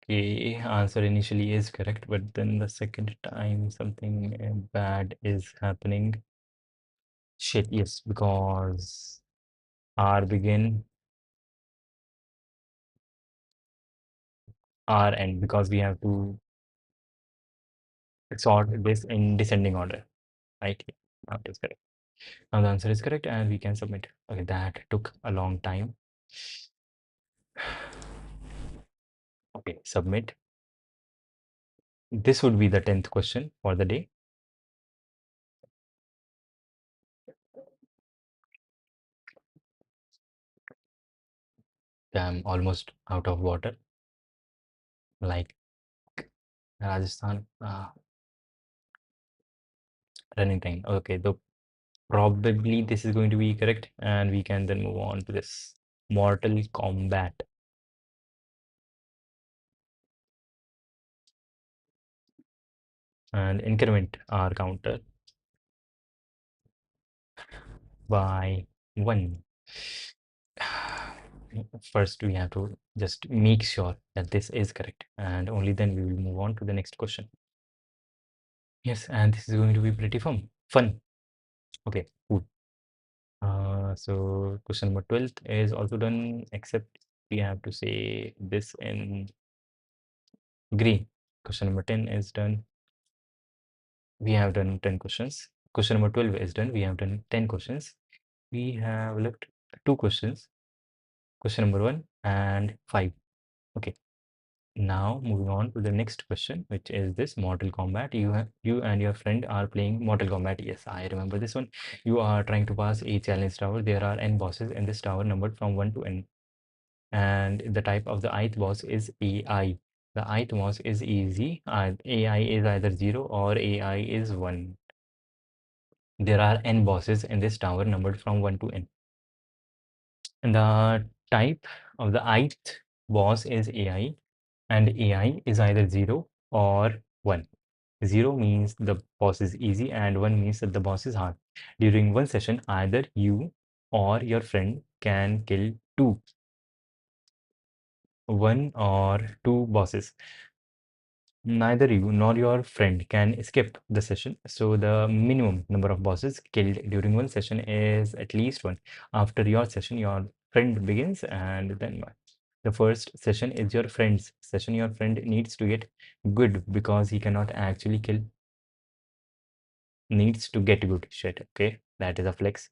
Okay, answer initially is correct, but then the second time something bad is happening. Shit, yes, because R begin, R end, because we have to sort this in descending order, right? Yeah, now it is correct. Now the answer is correct and we can submit. Okay, that took a long time. Okay, submit. This would be the 10th question for the day. I'm almost out of water, like Rajasthan. Running time. Okay, so probably this is going to be correct, and we can then move on to this Mortal Kombat and increment our counter by 1. First, we have to just make sure that this is correct, and only then we will move on to the next question. Yes, and this is going to be pretty fun. Fun. Okay, cool. So question number 12 is also done, except we have to say this in green. Question number 10 is done. We have done 10 questions. Question number 12 is done. We have done 10 questions. We have looked 2 questions. Question number 1 and 5. Okay. Now moving on to the next question, which is this Mortal Kombat. You and your friend are playing Mortal Kombat. Yes, I remember this one. You are trying to pass a challenge tower. There are n bosses in this tower numbered from 1 to n. And the type of the ith boss is AI. The ith boss is easy. AI is either 0 or AI is 1. There are n bosses in this tower numbered from 1 to n. And the type of the ith boss is AI, and AI is either 0 or 1. 0 means the boss is easy, and 1 means that the boss is hard. During one session, either you or your friend can kill one or two bosses. Neither you nor your friend can skip the session, so the minimum number of bosses killed during one session is at least one. After your session, your friend begins, and then the first session is your friend's session. Your friend needs to get good because he cannot actually kill. Needs to get good shit. Okay, that is a flex.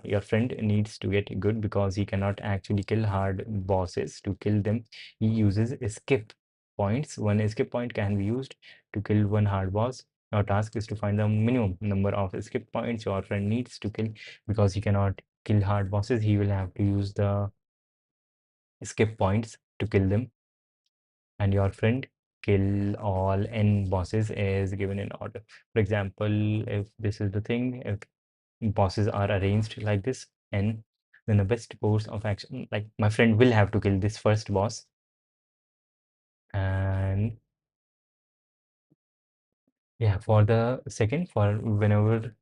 Your friend needs to get good because he cannot actually kill hard bosses. To kill them, he uses escape points. One escape point can be used to kill one hard boss. Your task is to find the minimum number of escape points your friend needs to kill. Because he cannot kill hard bosses, he will have to use the escape points to kill them. And your friend kill all n bosses is given in order. For example, if this is the thing, if bosses are arranged like this, n, then the best course of action, like my friend will have to kill this first boss, and yeah, for the second, for whenever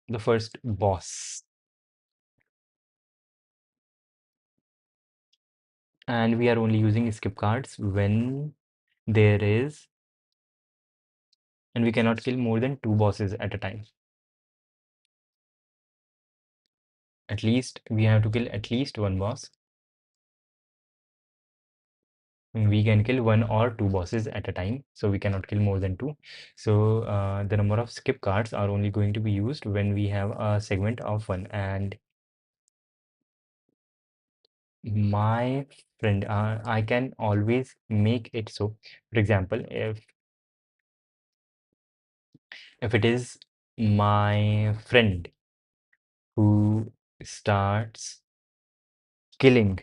the first boss, and we are only using skip cards when there is, and we cannot kill more than two bosses at a time. At least we have to kill at least one boss. We can kill one or two bosses at a time, so we cannot kill more than two. So the number of skip cards are only going to be used when we have a segment of one. And my friend, I can always make it so, for example, if it is my friend who starts killing,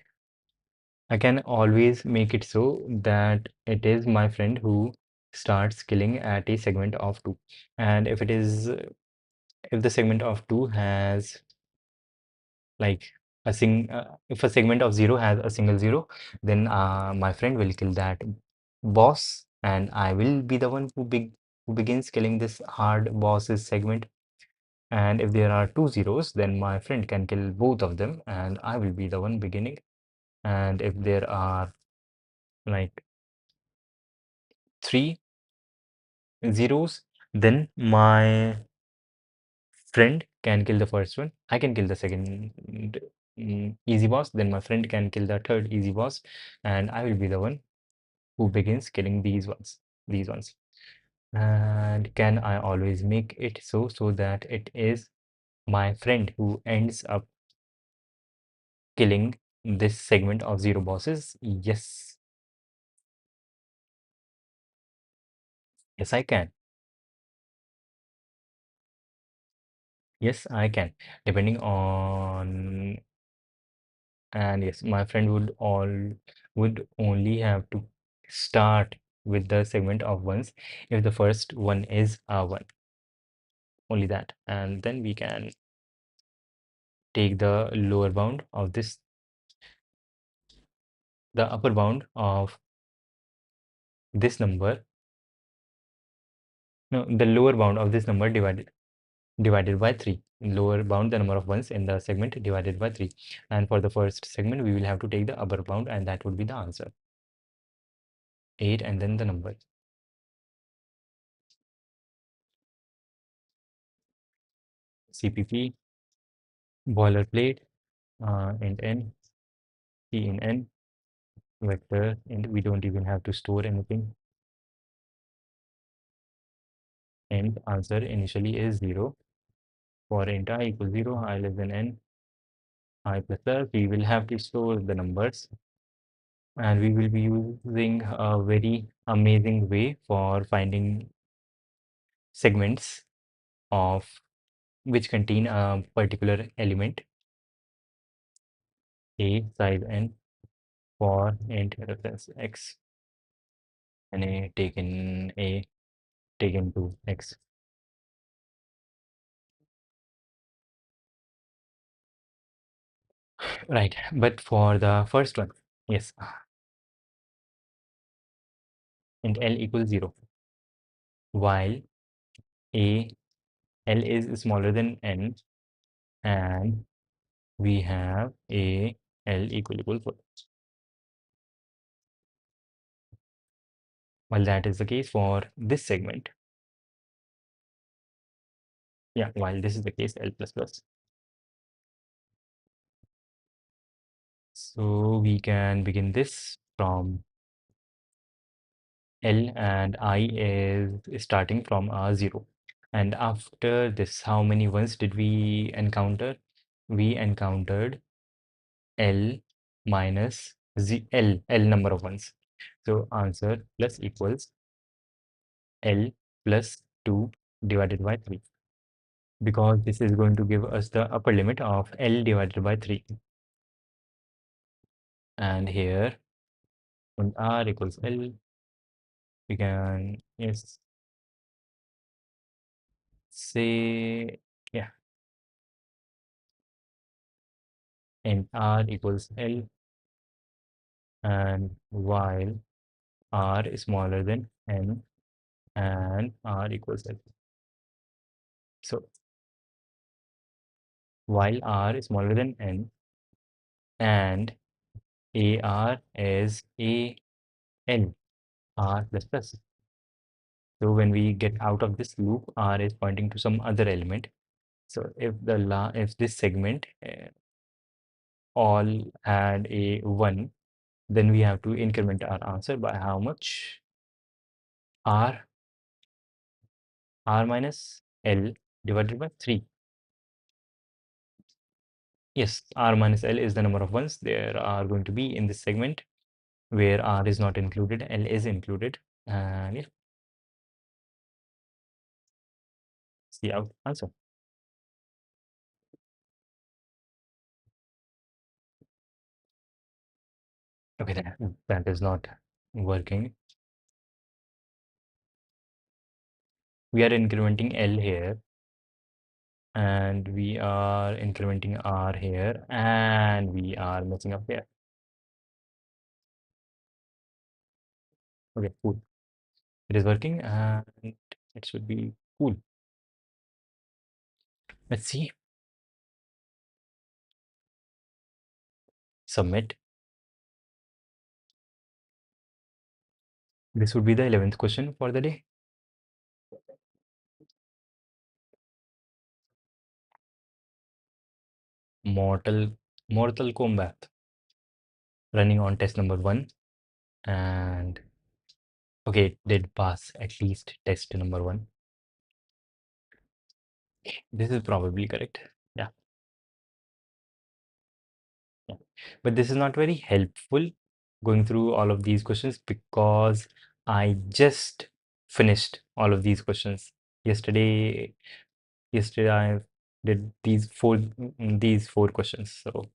I can always make it so that it is my friend who starts killing at a segment of two. And if the segment of 2 has like if a segment of 0 has a single 0, then my friend will kill that boss, and I will be the one who begins killing this hard boss's segment. And if there are two zeros, then my friend can kill both of them, and I will be the one beginning. And if there are like three zeros, then my friend can kill the first one. I can kill the second easy boss. Then my friend can kill the third easy boss, and I will be the one who begins killing these ones. These ones. And can I always make it so that it is my friend who ends up killing this segment of zero bosses? Yes. Yes, I can. Yes, I can. Depending on, and yes, my friend would only have to start with the segment of ones if the first one is a one, only that. And then we can take the lower bound of this, the upper bound of this number, no, the lower bound of this number divided by 3. Lower bound, the number of ones in the segment, divided by 3. And for the first segment, we will have to take the upper bound, and that would be the answer. 8 and then the number. CPP, boilerplate, int n, t in n, vector, and we don't even have to store anything. And answer initially is 0. For int I equals 0, I less than n, I plus r, we will have to store the numbers. And we will be using a very amazing way for finding segments of which contain a particular element, a size n, for int reference x, and a taken to x. Right, but for the first one, yes, int L equals 0, while a L is smaller than n, and we have a L equal 4. Well, that is the case for this segment. Yeah, while this is the case L plus plus. So we can begin this from L, and I is starting from 0. And after this, how many ones did we encounter? We encountered L minus L number of ones. So answer plus equals L plus 2 divided by 3, because this is going to give us the upper limit of L divided by 3. And here when R equals L, we can, yes, say, yeah, and R equals L, and while R is smaller than N and R equals L. So while R is smaller than N and AR is AN, R plus plus. So when we get out of this loop, R is pointing to some other element. So if this segment all had a 1, then we have to increment our answer by how much? R minus L divided by 3. Yes, R minus L is the number of ones there are going to be in this segment where R is not included, L is included. And yeah, see our answer. Okay, that is not working. We are incrementing L here, and we are incrementing R here, and we are messing up here. Okay, cool. It is working, and it should be cool. Let's see. Submit. This would be the 11th question for the day. Mortal Mortal Kombat, running on test number 1, and okay, it did pass at least test number 1. This is probably correct. Yeah, yeah. But this is not very helpful going through all of these questions because I just finished all of these questions yesterday. Yesterday I did these four questions. So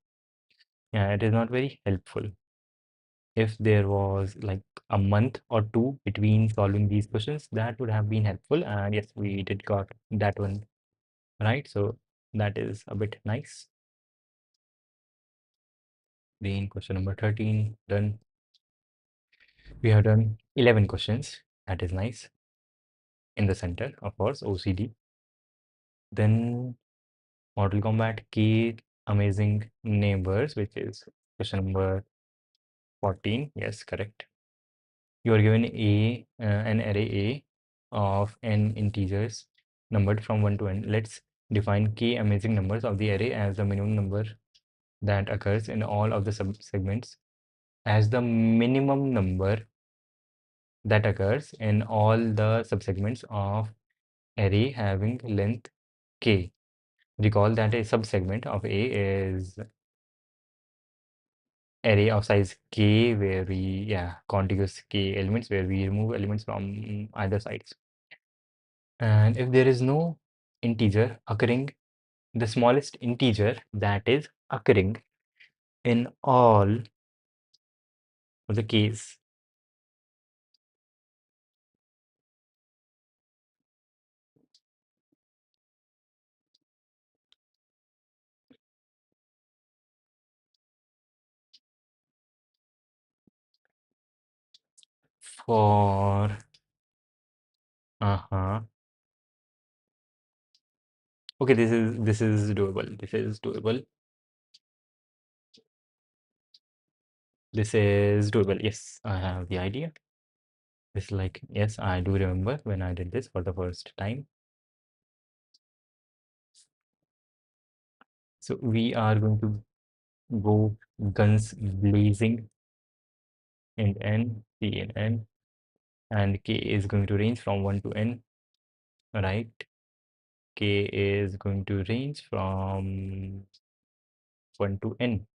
yeah, it is not very helpful. If there was like a month or two between solving these questions, that would have been helpful. And yes, we did got that one right. So that is a bit nice. Then question number 13 done. We have done 11 questions. That is nice. In the center, of course, OCD. Then Mortal Kombat key amazing neighbors, which is question number 14. Yes, correct. You are given an array A of n integers numbered from 1 to n. Let's define k amazing numbers of the array as the minimum number that occurs in all of the subsegments, as the minimum number that occurs in all the subsegments of array having length k. Recall that a subsegment of A is array of size k where we, contiguous k elements where we remove elements from either sides. And if there is no integer occurring, the smallest integer that is occurring in all of the case, for okay, this is doable. This is doable. This is doable. Yes, I have the idea. It's like, yes, I do remember when I did this for the first time. So we are going to go guns blazing in N, P in N, and K is going to range from 1 to N, right? K is going to range from 1 to N.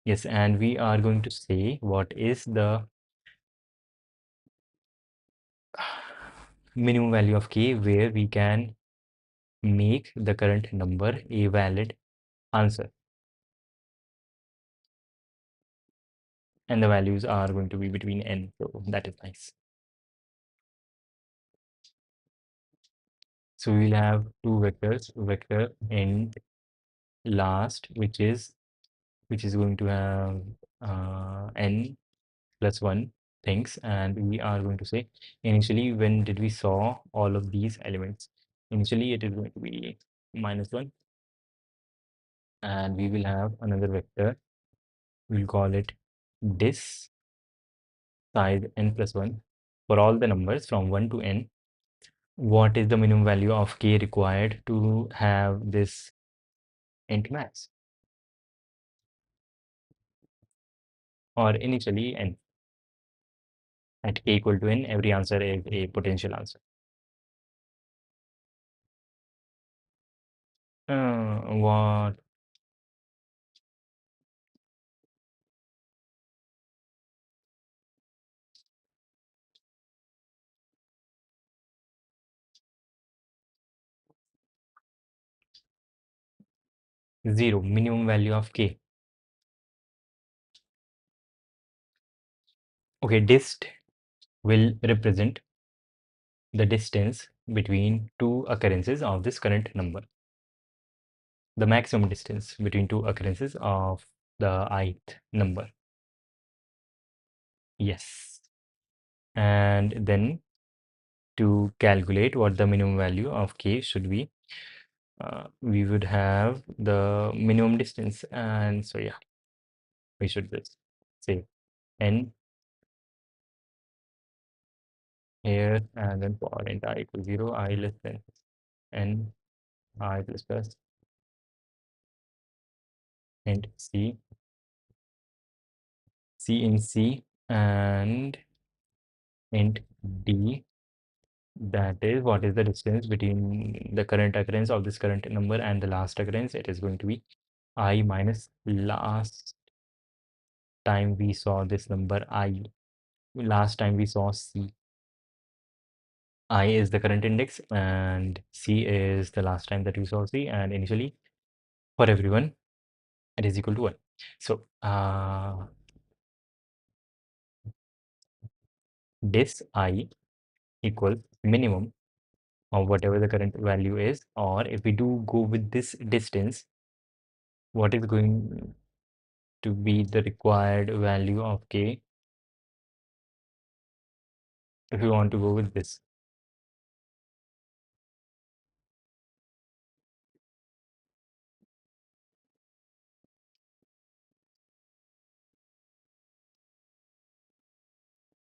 Yes, and we are going to say what is the minimum value of K where we can make the current number a valid answer. And the values are going to be between N, so that is nice. So we'll have two vectors, vector and last, which is going to have N plus 1 things, and we are going to say initially when did we saw all of these elements. Initially it is going to be -1, and we will have another vector, we'll call it this size n plus 1 for all the numbers from 1 to n. What is the minimum value of k required to have this int max, or initially n? At k equal to n, every answer is a potential answer. What? 0, minimum value of k. Okay, dist will represent the distance between two occurrences of this current number. The maximum distance between two occurrences of the ith number. Yes. And then to calculate what the minimum value of k should be, we would have the minimum distance, and so yeah, we should just say n here, and then for int I equals 0, I less than n I plus plus int c in c, and int d, that is what is the distance between the current occurrence of this current number and the last occurrence. It is going to be I minus last time we saw this number I. Last time we saw c. I is the current index and c is the last time that we saw c, and initially for everyone it is equal to 1. So this I equals minimum of whatever the current value is, or if we do go with this distance, what is going to be the required value of k if we want to go with this.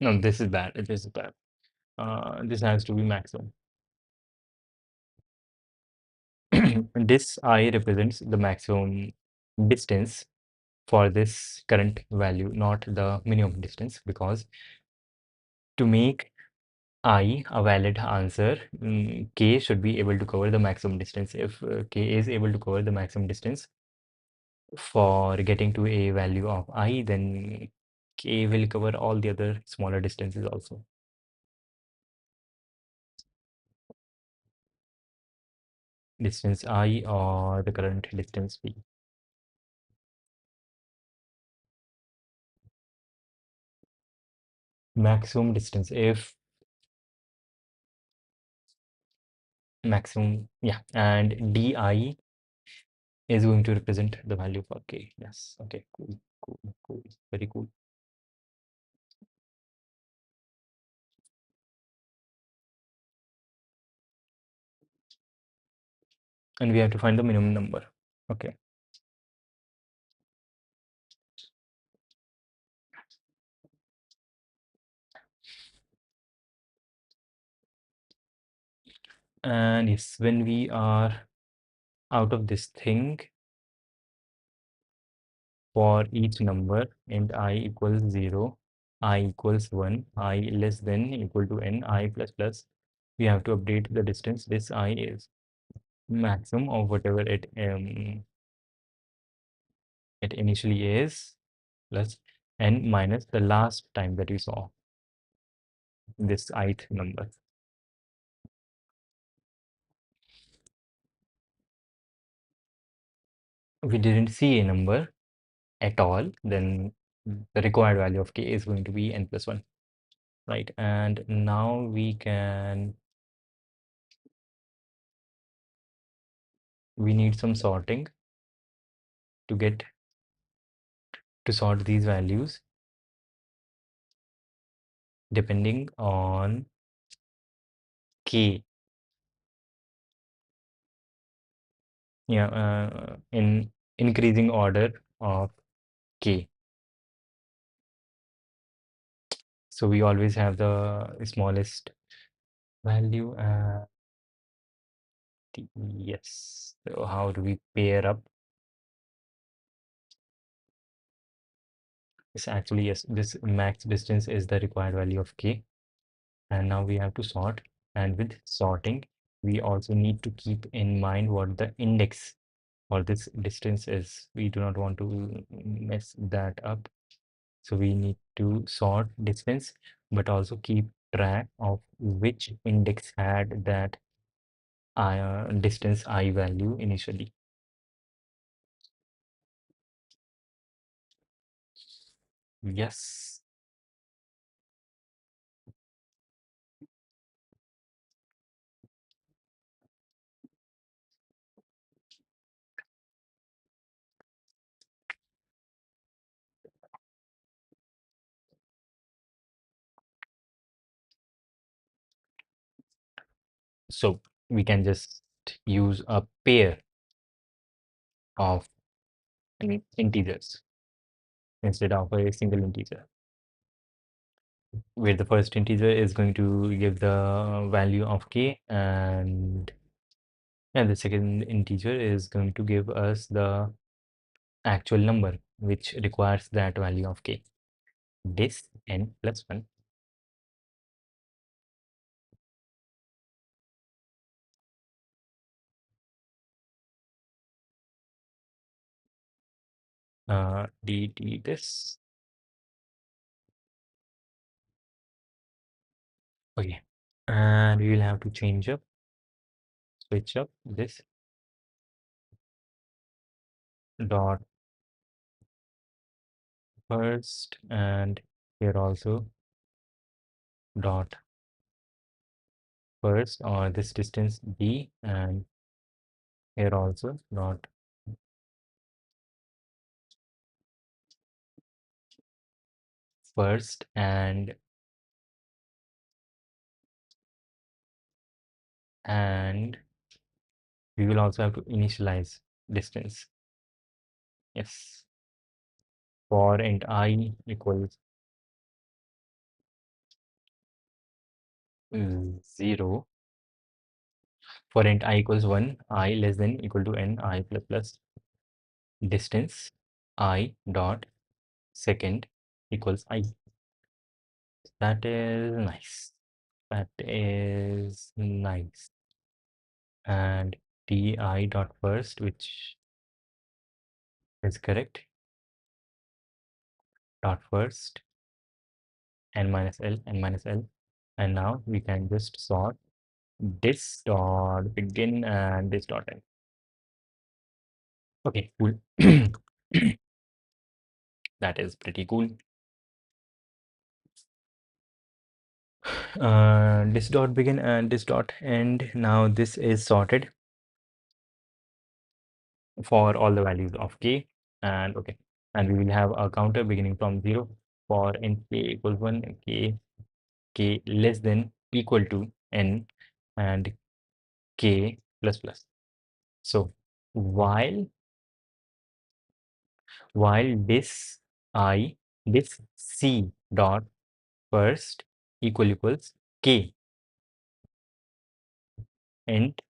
No, this is bad. This is bad. This has to be maximum. This I represents the maximum distance for this current value, not the minimum distance, because to make I a valid answer, k should be able to cover the maximum distance. If k is able to cover the maximum distance for getting to a value of I, then k will cover all the other smaller distances also. Distance I or the current distance v. Maximum distance, if maximum, yeah, and di is going to represent the value for k. Yes, okay, cool, cool, cool, very cool. and we have to find the minimum number. Okay. And yes, when we are out of this thing, for each number int I equals 0, I equals 1, I less than equal to n, I plus plus, we have to update the distance this I is maximum of whatever it initially is plus n minus the last time that we saw this ith number. We didn't see a number at all, then the required value of k is going to be n plus 1, right? And now we need some sorting to sort these values depending on k. Yeah, in increasing order of k. So we always have the smallest value. Yes. So how do we pair up? It's actually, yes, this max distance is the required value of k. And now we have to sort. And with sorting, we also need to keep in mind what the index for this distance is. We do not want to mess that up. So we need to sort distance, but also keep track of which index had that distance I value initially. Yes. So we can just use a pair of integers instead of a single integer, where the first integer is going to give the value of k, and the second integer is going to give us the actual number which requires that value of k. This n plus 1. Dt this. Okay. And we will have to switch up this dot first, and here also dot first, or this distance d, and here also dot first, and we will also have to initialize distance. Yes. For int I equals 0. For int I equals 1, I less than equal to n, I plus plus distance I dot second equals I. That is nice. That is nice. And di dot first, which is correct, dot first, n minus l, and now we can just sort this dot begin and this dot end. Okay, cool. That is pretty cool. This dot begin and this dot end. Now this is sorted for all the values of k, and okay, and we will have a counter beginning from 0 for int k equals 1, k less than equal to n, and k plus plus. So while while I this C dot first equals K and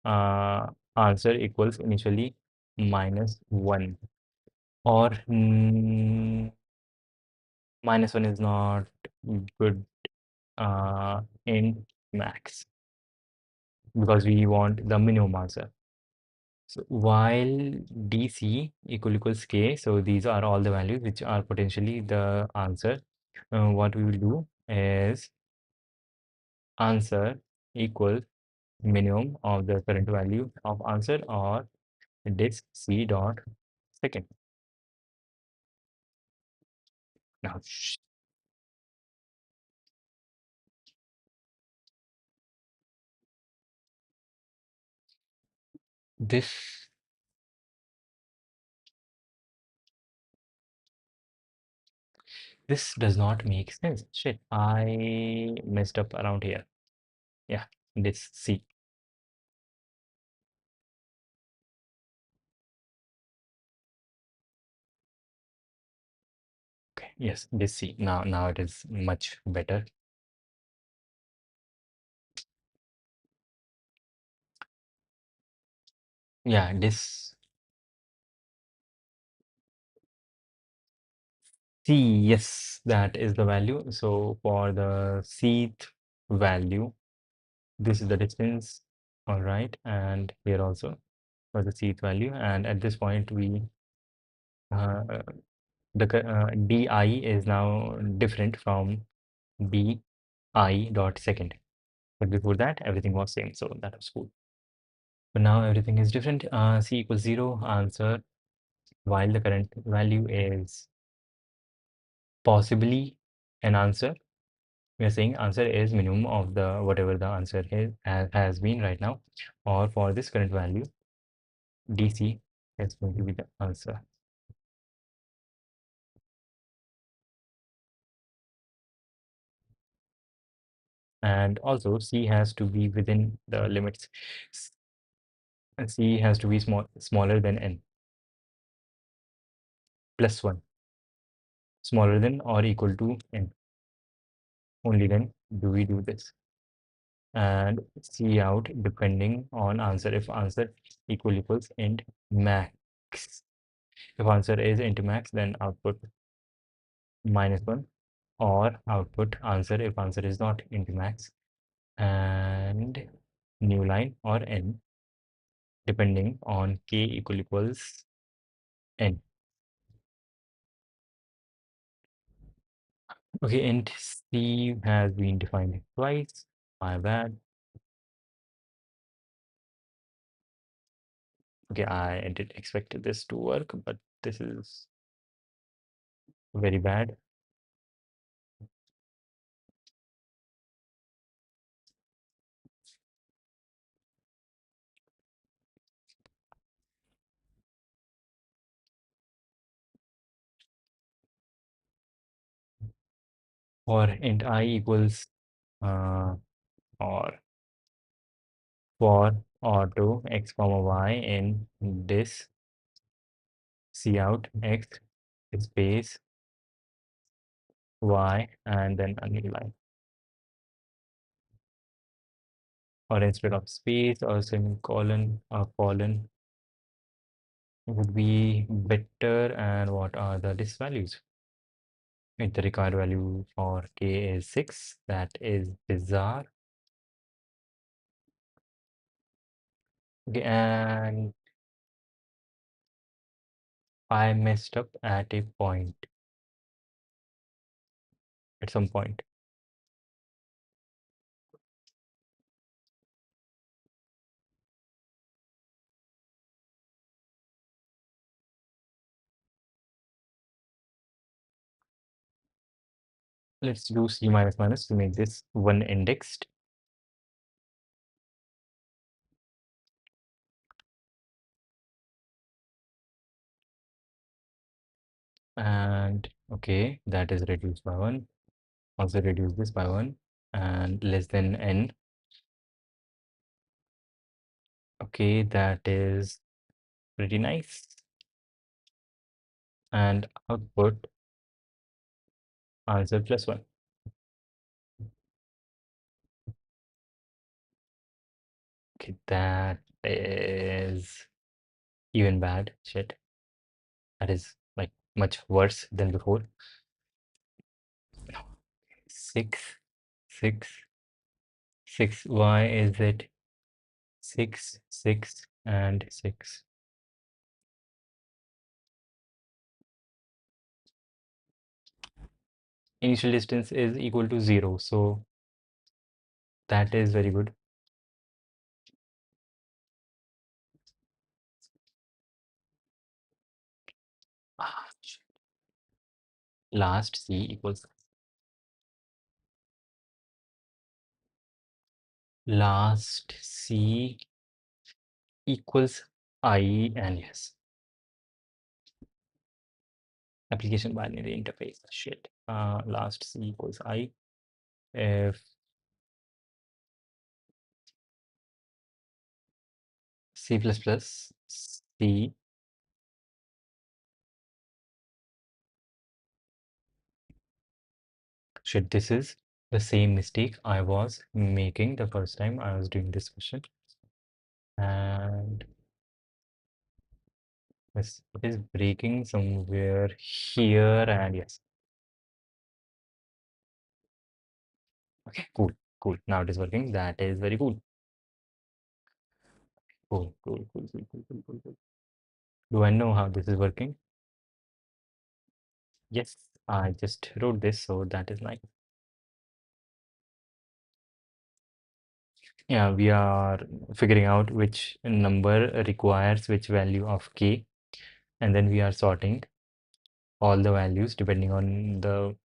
uh, answer equals initially -1 or -1 is not good in max because we want the minimum answer. So while DC equals K, so these are all the values which are potentially the answer. What we will do is answer equals minimum of the current value of answer or this C dot second. Now this this does not make sense. Shit, I messed up around here. Yeah, this C. Okay, yes, this C. Now it is much better. Yeah, this C, yes, that is the value. So for the Cth value, this is the distance, all right, and here also for the Cth value. And at this point, we uh, di is now different from bi dot second. But before that, everything was same, so that was cool. But now everything is different. C equals 0 answer, while the current value is possibly an answer. We are saying answer is minimum of the whatever the answer is has been right now, or for this current value, DC is going to be the answer. And also C has to be within the limits. C has to be smaller than n plus 1, smaller than or equal to n. Only then do we do this. And C out depending on answer. If answer equals int max. If answer is int max, then output -1, or output answer if answer is not int max, and new line or n depending on k equals n. Okay, int C has been defined twice. My bad. Okay, I did expect this to work, but this is very bad. Or int I equals uh, or for auto x comma y in this C out x space y and then a new line. Or instead of space or semicolon or colon would be better. And what are the disk values? If the required value for k is 6, that is bizarre. Okay, and I messed up at a point, at some point. Let's do C minus minus to make this one indexed. And okay, that is reduced by 1. Also reduce this by 1 and less than n. Okay, that is pretty nice. And output answer +1. Okay, that is even bad. Shit. That is like much worse than before. 6, 6, 6. Why is it 6, 6, and 6? Initial distance is equal to 0, so that is very good. Ah, shit. Last C equals I, and yes, application binary interface. Shit. Last C equals I if C++ C. Shit, this is the same mistake I was making the first time I was doing this question, and this it is breaking somewhere here, and yes. Okay, cool, cool. Now it is working. That is very cool. Cool, cool, cool, cool, cool, cool, cool, cool. Do I know how this is working? Yes, I just wrote this, so that is nice. Yeah, we are figuring out which number requires which value of k, and then we are sorting all the values depending on the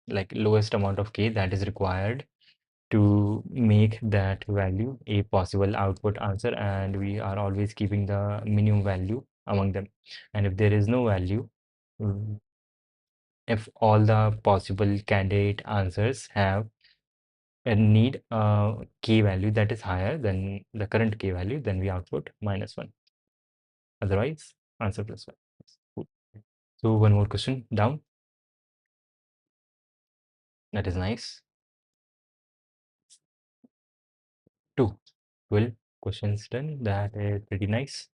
like lowest amount of k that is required to make that value a possible output answer, and we are always keeping the minimum value among them. And if there is no value, mm, if all the possible candidate answers have and need a k value that is higher than the current k value, then we output -1. Otherwise, answer +1. Yes, cool. So one more question down. That is nice. 2. 12 questions done. That is pretty nice.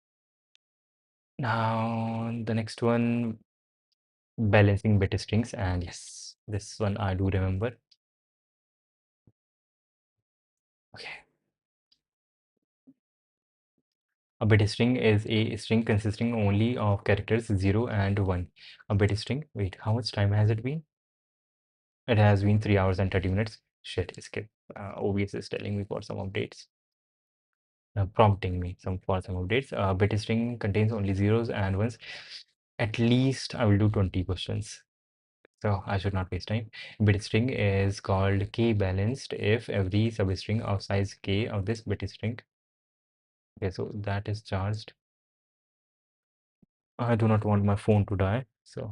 Now the next one, balancing bit strings, and yes, this one I do remember. Okay. A bit string is a string consisting only of characters 0 and 1. A bit string, wait, how much time has it been? It has been 3 hours and 30 minutes. Shit, skip. OBS is telling me for some updates. Prompting me for some updates. Bit string contains only zeros and ones. At least I will do 20 questions. So I should not waste time. Bit string is called k balanced if every substring of size k of this bit string. Okay, so that is charged. I do not want my phone to die. So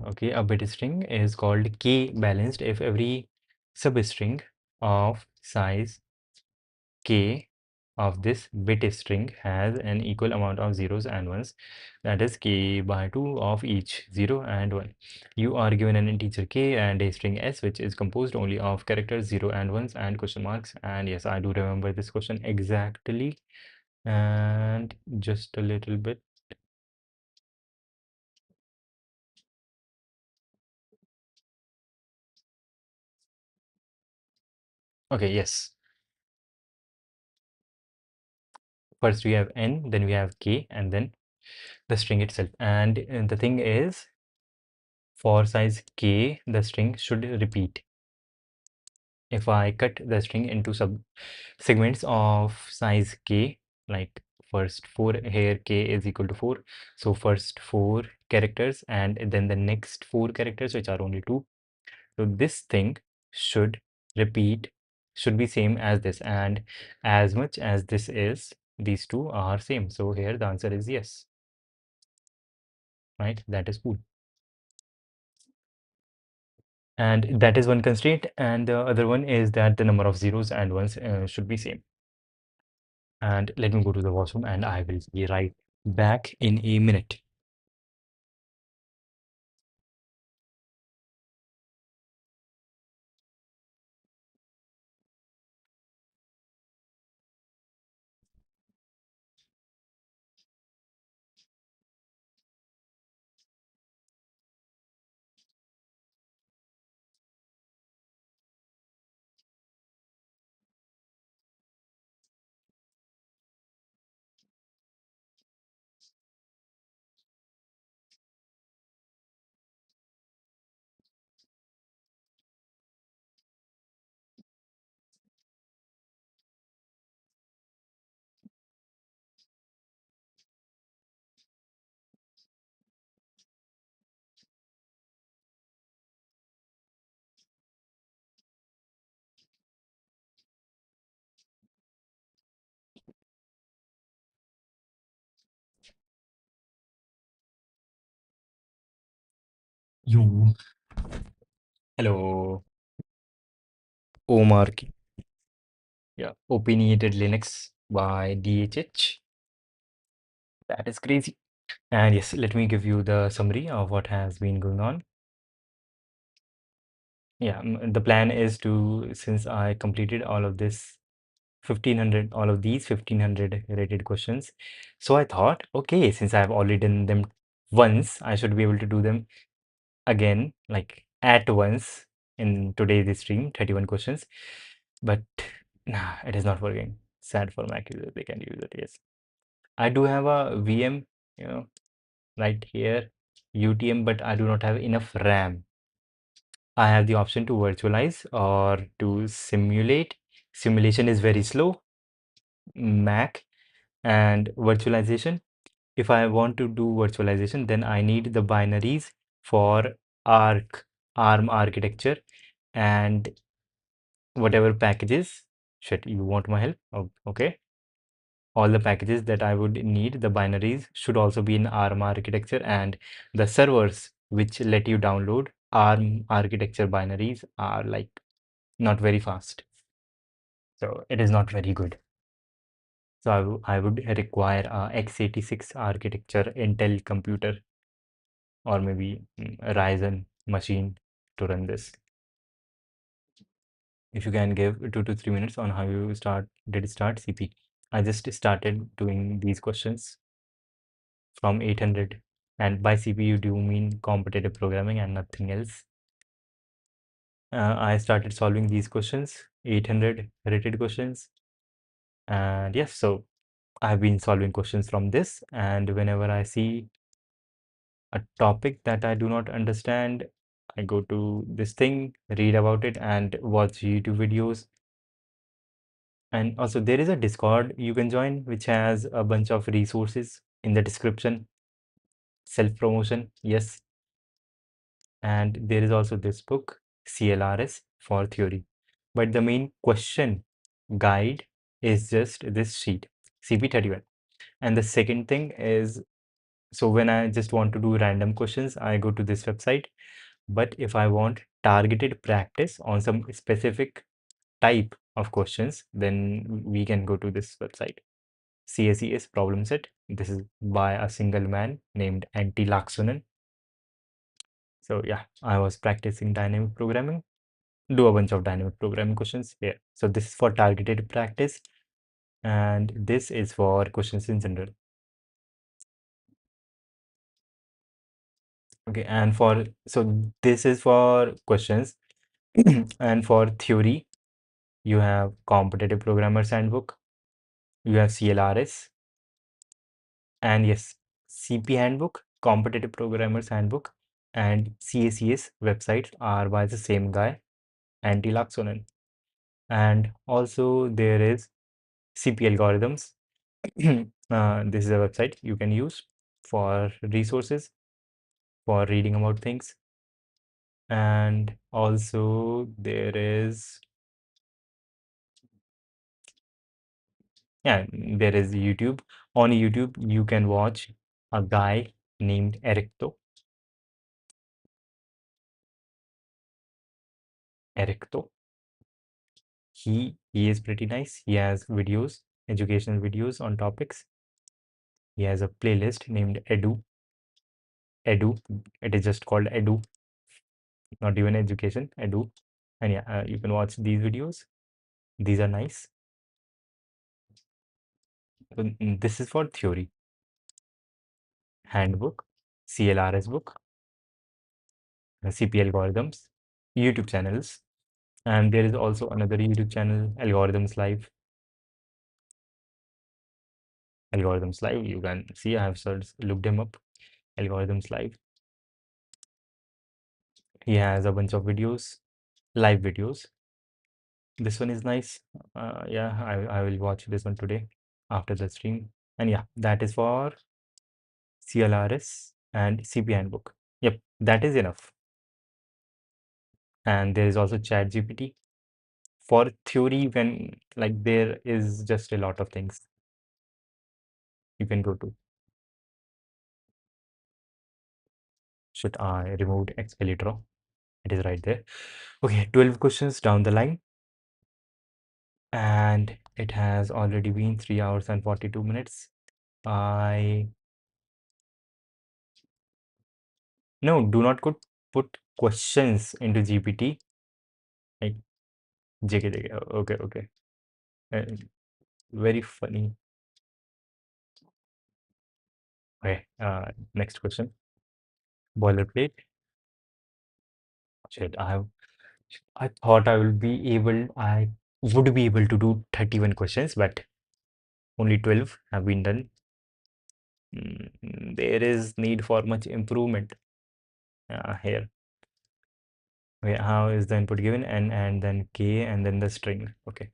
okay, a bit string is called k balanced if every substring of size k of this bit string has an equal amount of zeros and ones, that is k by 2 of each 0 and 1. You are given an integer k and a string s which is composed only of characters 0 and 1s and question marks. And yes, I do remember this question exactly, and just a little bit. Okay, yes. First we have n, then we have k, and then the string itself. And the thing is, for size k, the string should repeat. If I cut the string into sub segments of size k, like first 4, here k is equal to 4, so first 4 characters and then the next 4 characters which are only 2, so this thing should repeat, should be same as this, and as much as this is, these two are same, so here the answer is yes, right? That is cool. And that is one constraint. And the other one is that the number of zeros and ones should be same. And let me go to the washroom and I will be right back in a minute. You. Hello. Omar. Yeah. Opinionated Linux by DHH. That is crazy. And yes, let me give you the summary of what has been going on. Yeah, the plan is to, since I completed all of this 1500, all of these 1500 rated questions. So I thought, okay, since I've already done them once, I should be able to do them again, like at once in today's stream, 31 questions. But nah, it is not working. Sad for Mac users, they can use it, yes. I do have a VM, you know, right here, UTM, but I do not have enough RAM. I have the option to virtualize or to simulate. Simulation is very slow, Mac, and virtualization. If I want to do virtualization, then I need the binaries for ARM architecture and whatever packages. Shit, you want my help? Oh, okay. All the packages that I would need, the binaries should also be in ARM architecture, and the servers which let you download ARM architecture binaries are like not very fast. So it is not very good. So I would require a x86 architecture Intel computer or maybe a Ryzen machine to run this. If you can give 2 to 3 minutes on how you start CP. I just started doing these questions from 800, and by CP you do mean competitive programming and nothing else. I started solving these questions, 800 rated questions, and yes, so I've been solving questions from this, and whenever I see a topic that I do not understand, I go to this thing, read about it, and watch YouTube videos. And also, there is a Discord you can join, which has a bunch of resources in the description. Self promotion, yes. And there is also this book, CLRS for theory. But the main question guide is just this sheet, CP-31. And the second thing is, so when I just want to do random questions, I go to this website. But if I want targeted practice on some specific type of questions, then we can go to this website. CSES problem set. This is by a single man named Antti Laksonen. So yeah, I was practicing dynamic programming. Do a bunch of dynamic programming questions here. So this is for targeted practice, and this is for questions in general. Okay, and for so this is for questions, and for theory, you have competitive programmers handbook, you have CLRS, and yes, CP handbook, competitive programmers handbook, and CACS websites are by the same guy, Antti Laksonen. And also there is CP algorithms. This is a website you can use for resources, for reading about things. And also there is, yeah, there is YouTube. On YouTube, you can watch a guy named Ericto. Erecto. He is pretty nice. He has videos, educational videos on topics. He has a playlist named Edu. Edu. It is just called Edu, not even education. Edu. And yeah, you can watch these videos. These are nice. This is for theory. Handbook, CLRS book, CP algorithms, YouTube channels, and there is also another YouTube channel, Algorithms Live. Algorithms Live, you can see I have searched, looked him up. Algorithms Live. He has a bunch of videos, live videos. This one is nice. Yeah, I will watch this one today after the stream. And yeah, that is for CLRS and CP handbook. Yep, that is enough. And there is also ChatGPT for theory when like there is just a lot of things you can go to. Should I removed accelerator? It is right there. Okay, 12 questions down the line. And it has already been 3 hours and 42 minutes. No, do not put questions into GPT. Like JK. Okay, okay. Uh, very funny. Okay, next question. Boilerplate. Shit, I thought I would be able to do 31 questions, but only 12 have been done. There is need for much improvement here. Okay, how is the input given? And then K and then the string. Okay.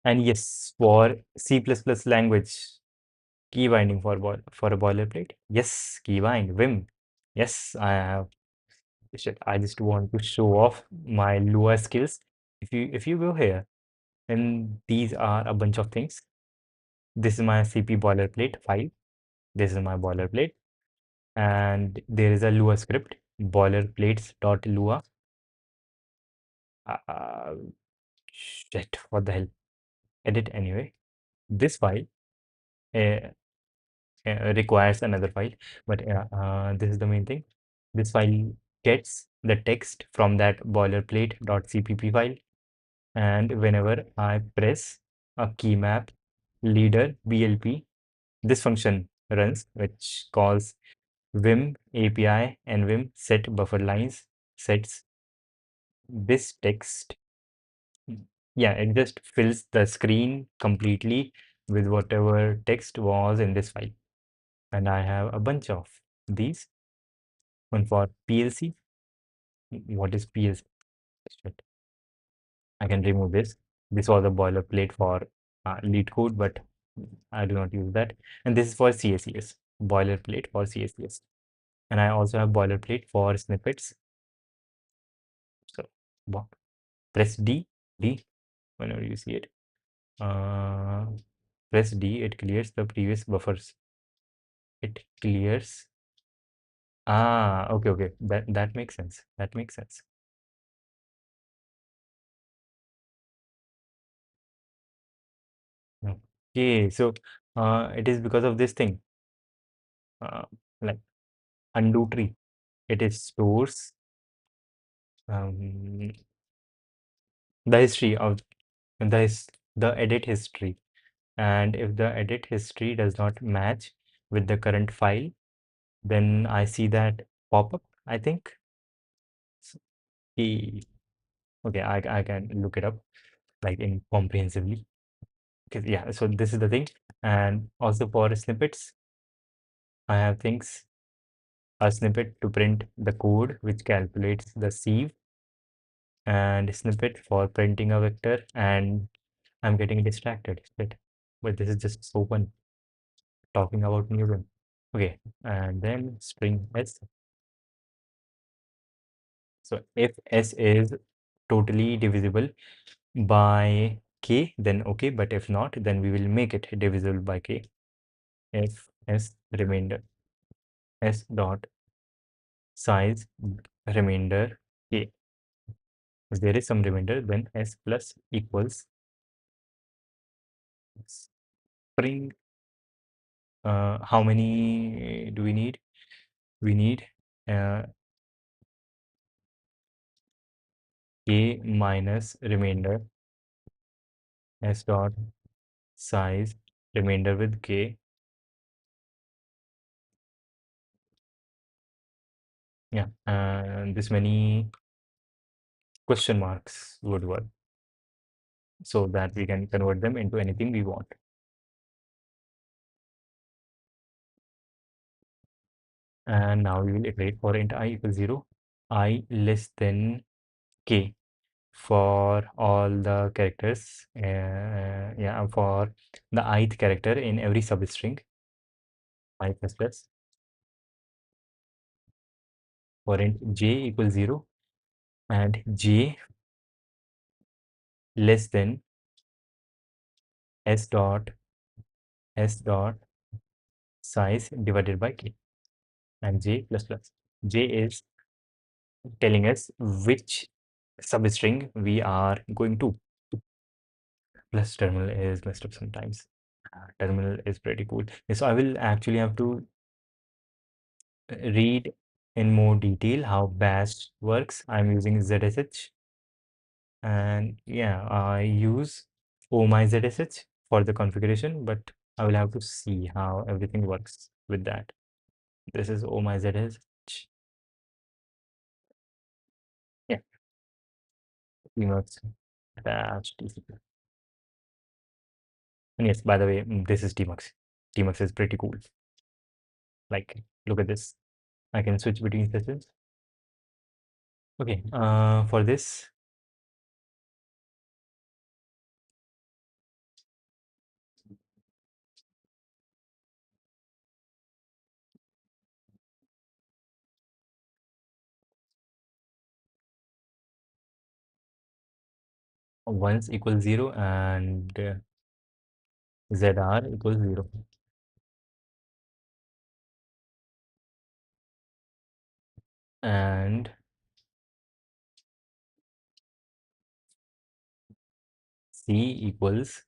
And yes, for C++ language, key binding for a boilerplate. Yes, key bind, Vim. Yes, I have. Shit, I just want to show off my Lua skills. If you go here, and these are a bunch of things. This is my CP boilerplate file. This is my boilerplate, and there is a Lua script, boilerplates.lua. Uh, shit, what the hell? Edit anyway. This file uh, requires another file, but this is the main thing. This file gets the text from that boilerplate.cpp file, and whenever I press a key map leader blp, this function runs, which calls vim api and vim set buffer lines, sets this text. Yeah, it just fills the screen completely with whatever text was in this file. And I have a bunch of these. One for PLC. What is PLC? Shit. I can remove this. This was a boilerplate for lead code, but I do not use that. And this is for CSES, boilerplate for CSES. And I also have boilerplate for snippets. So press D whenever you see it. Press D, it clears the previous buffers. It clears. Okay, okay. That makes sense. That makes sense. Okay, so it is because of this thing, uh, like undo tree. It is stores um, the history of the edit history, and if the edit history does not match with the current file, then I see that pop up. I think. E- Okay, I can look it up like in comprehensively. Okay, yeah. So this is the thing, and also for snippets, I have things. A snippet to print the code which calculates the sieve, and snippet for printing a vector, and I'm getting distracted. But this is just so fun talking about Newton. Okay, and then string s. So if s is totally divisible by k, then okay, but if not, then we will make it divisible by k. If s remainder s dot size remainder k. If there is some remainder, then s plus equals string. How many do we need? We need uh, k minus remainder s dot size remainder with k. Yeah, and this many question marks would work so that we can convert them into anything we want. And now we will iterate for int I equals 0, I less than k for all the characters, yeah, for the ith character in every substring, I plus plus, for int j equals 0 and j less than s dot size divided by k, and j plus plus. J is telling us which substring we are going to. Plus terminal is messed up sometimes. Terminal is pretty cool. So I will actually have to read in more detail how bash works. I'm using ZSH, and yeah, I use ZSH for the configuration, but I will have to see how everything works with that. This is ZSH. Yeah, Emacs dash TCP. And yes, by the way, this is Tmux. Tmux is pretty cool. Like, look at this. I can switch between sessions. Okay, for this, once equals 0 and ZR equals 0. And C equals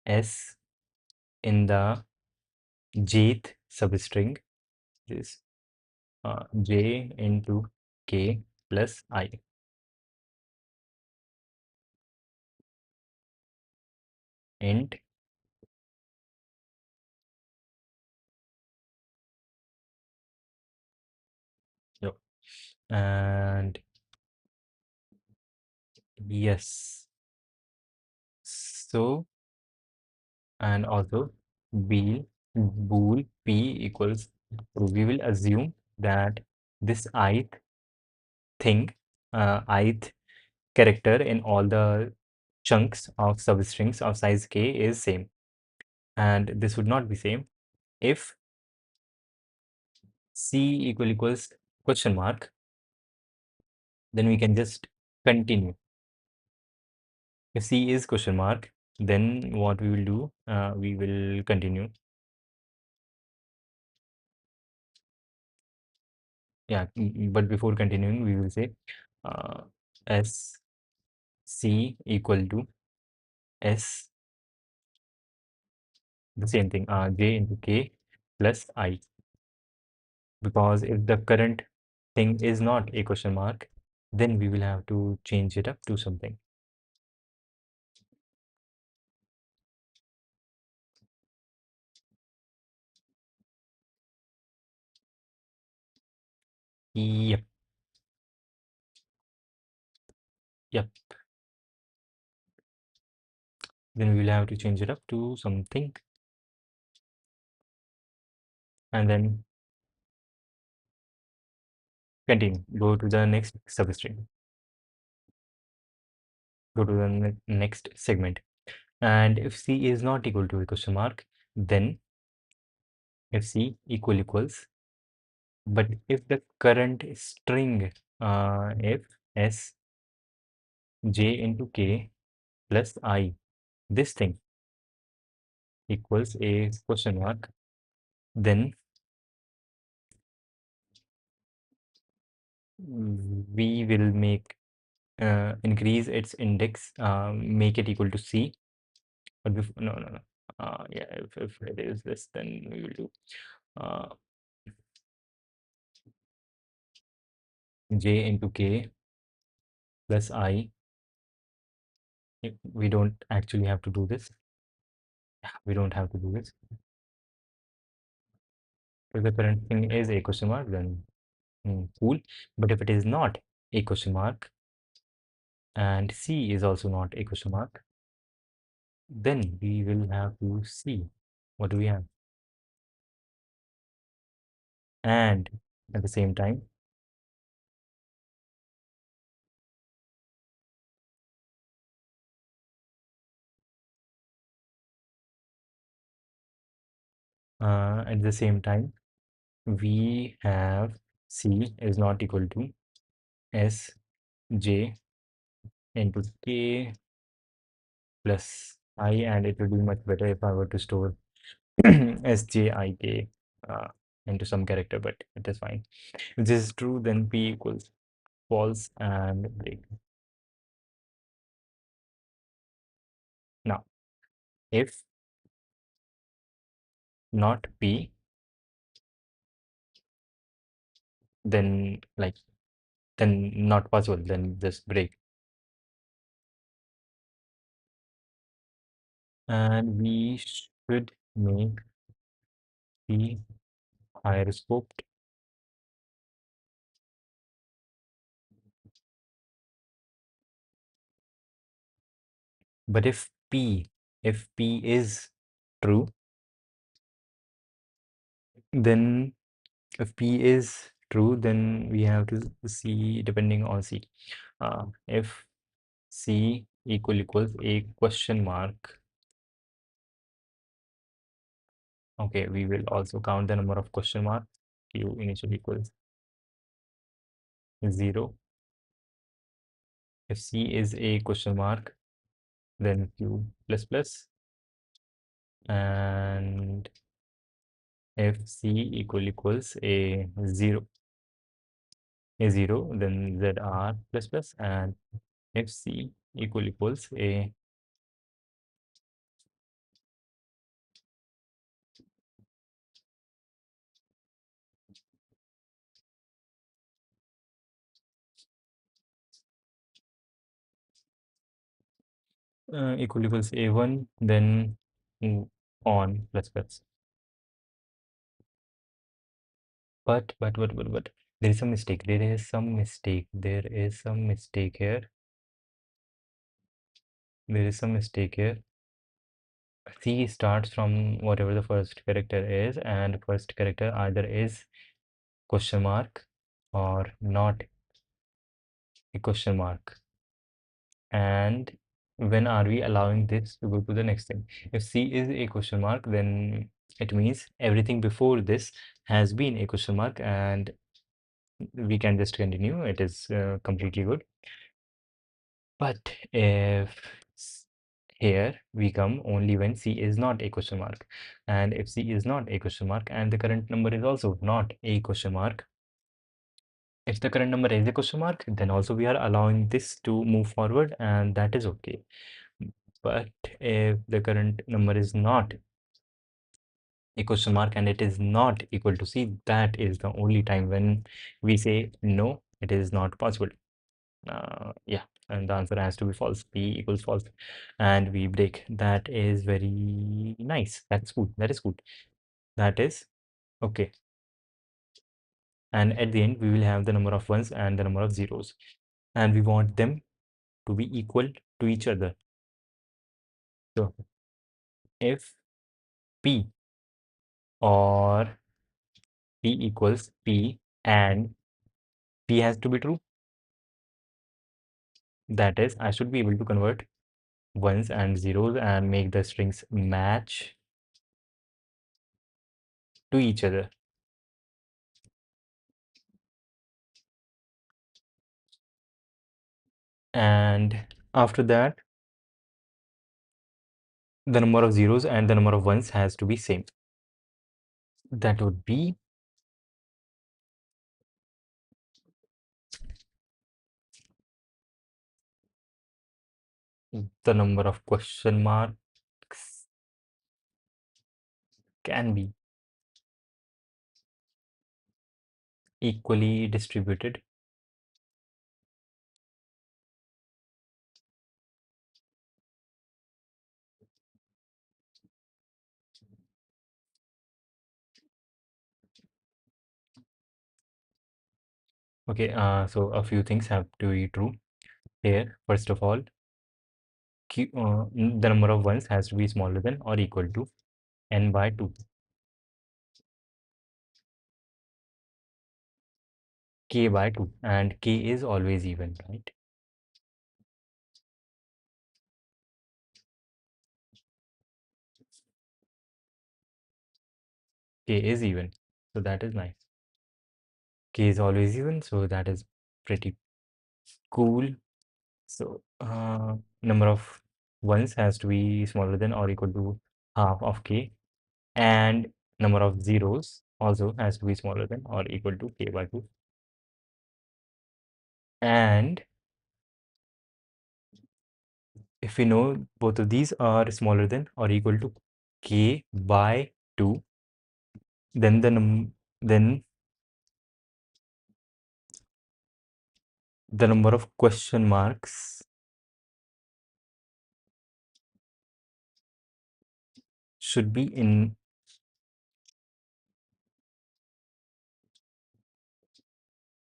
S in the jth substring is J into K plus I. Int yo. And yes, so, and also bool p equals, we will assume that this ith thing, ith character in all the chunks of substrings of size k is same, and this would not be same if c equals question mark. Then we can just continue. If c is question mark, then what we will do, we will continue. Yeah, but before continuing, we will say s c equal to s, the same thing, j into k plus I, because if the current thing is not a question mark, then we will have to change it up to something. Yep, yep. Then we will have to change it up to something, and then continue. Go to the next substring. Go to the next segment. And if c is not equal to a question mark, then if c equals, but if the current string, if s j into k plus I, this thing, equals a question mark, then we will make increase its index, make it equal to C. But before, no, no, no. Yeah, if it is this, then we will do uh, j into k plus I. We don't actually have to do this. We don't have to do this. If the current thing is a question mark, then cool. But if it is not a question mark and C is also not a question mark, then we will have to see what do we have. And at the same time, we have C is not equal to S j into k plus I, and it would be much better if I were to store sjik into some character, but it is fine. If this is true, then p equals false and break. Now, if not p, then then not possible, then just break. And we should make p higher scoped. But if p is true, then if p is true, then we have to see depending on C. If C equals a question mark, okay, we will also count the number of question marks. Q initially equals 0. If C is a question mark, then Q plus plus, and if C equals a zero, then ZR plus plus, and if C equals a equals a1, then on plus plus. But there is some mistake. There is some mistake. There is some mistake here. There is some mistake here. C starts from whatever the first character is, and first character either is question mark or not a question mark. And when are we allowing this to go to the next thing? If C is a question mark, then it means everything before this has been a question mark, and we can just continue. It is completely good. But if here we come only when C is not a question mark, and if C is not a question mark and the current number is also not a question mark, if the current number is a question mark, then also we are allowing this to move forward, and that is okay. But if the current number is not a question mark and it is not equal to C, that is the only time when we say no, it is not possible. Yeah, and the answer has to be false. P equals false, and we break. That is very nice. That's good. That is good. That is okay. And at the end, we will have the number of ones and the number of zeros, and we want them to be equal to each other. So if P or P equals P and P has to be true, that is, I should be able to convert ones and zeros and make the strings match to each other. And after that, the number of zeros and the number of ones has to be same. That would be the number of question marks can be equally distributed Okay, so a few things have to be true here. First of all, the number of ones has to be smaller than or equal to n by 2. K by 2, and k is always even, right? K is even, so that is nice. K is always even, so that is pretty cool. So number of ones has to be smaller than or equal to half of k, and number of zeros also has to be smaller than or equal to k by 2. And if we know both of these are smaller than or equal to k by 2, then the number of question marks should be in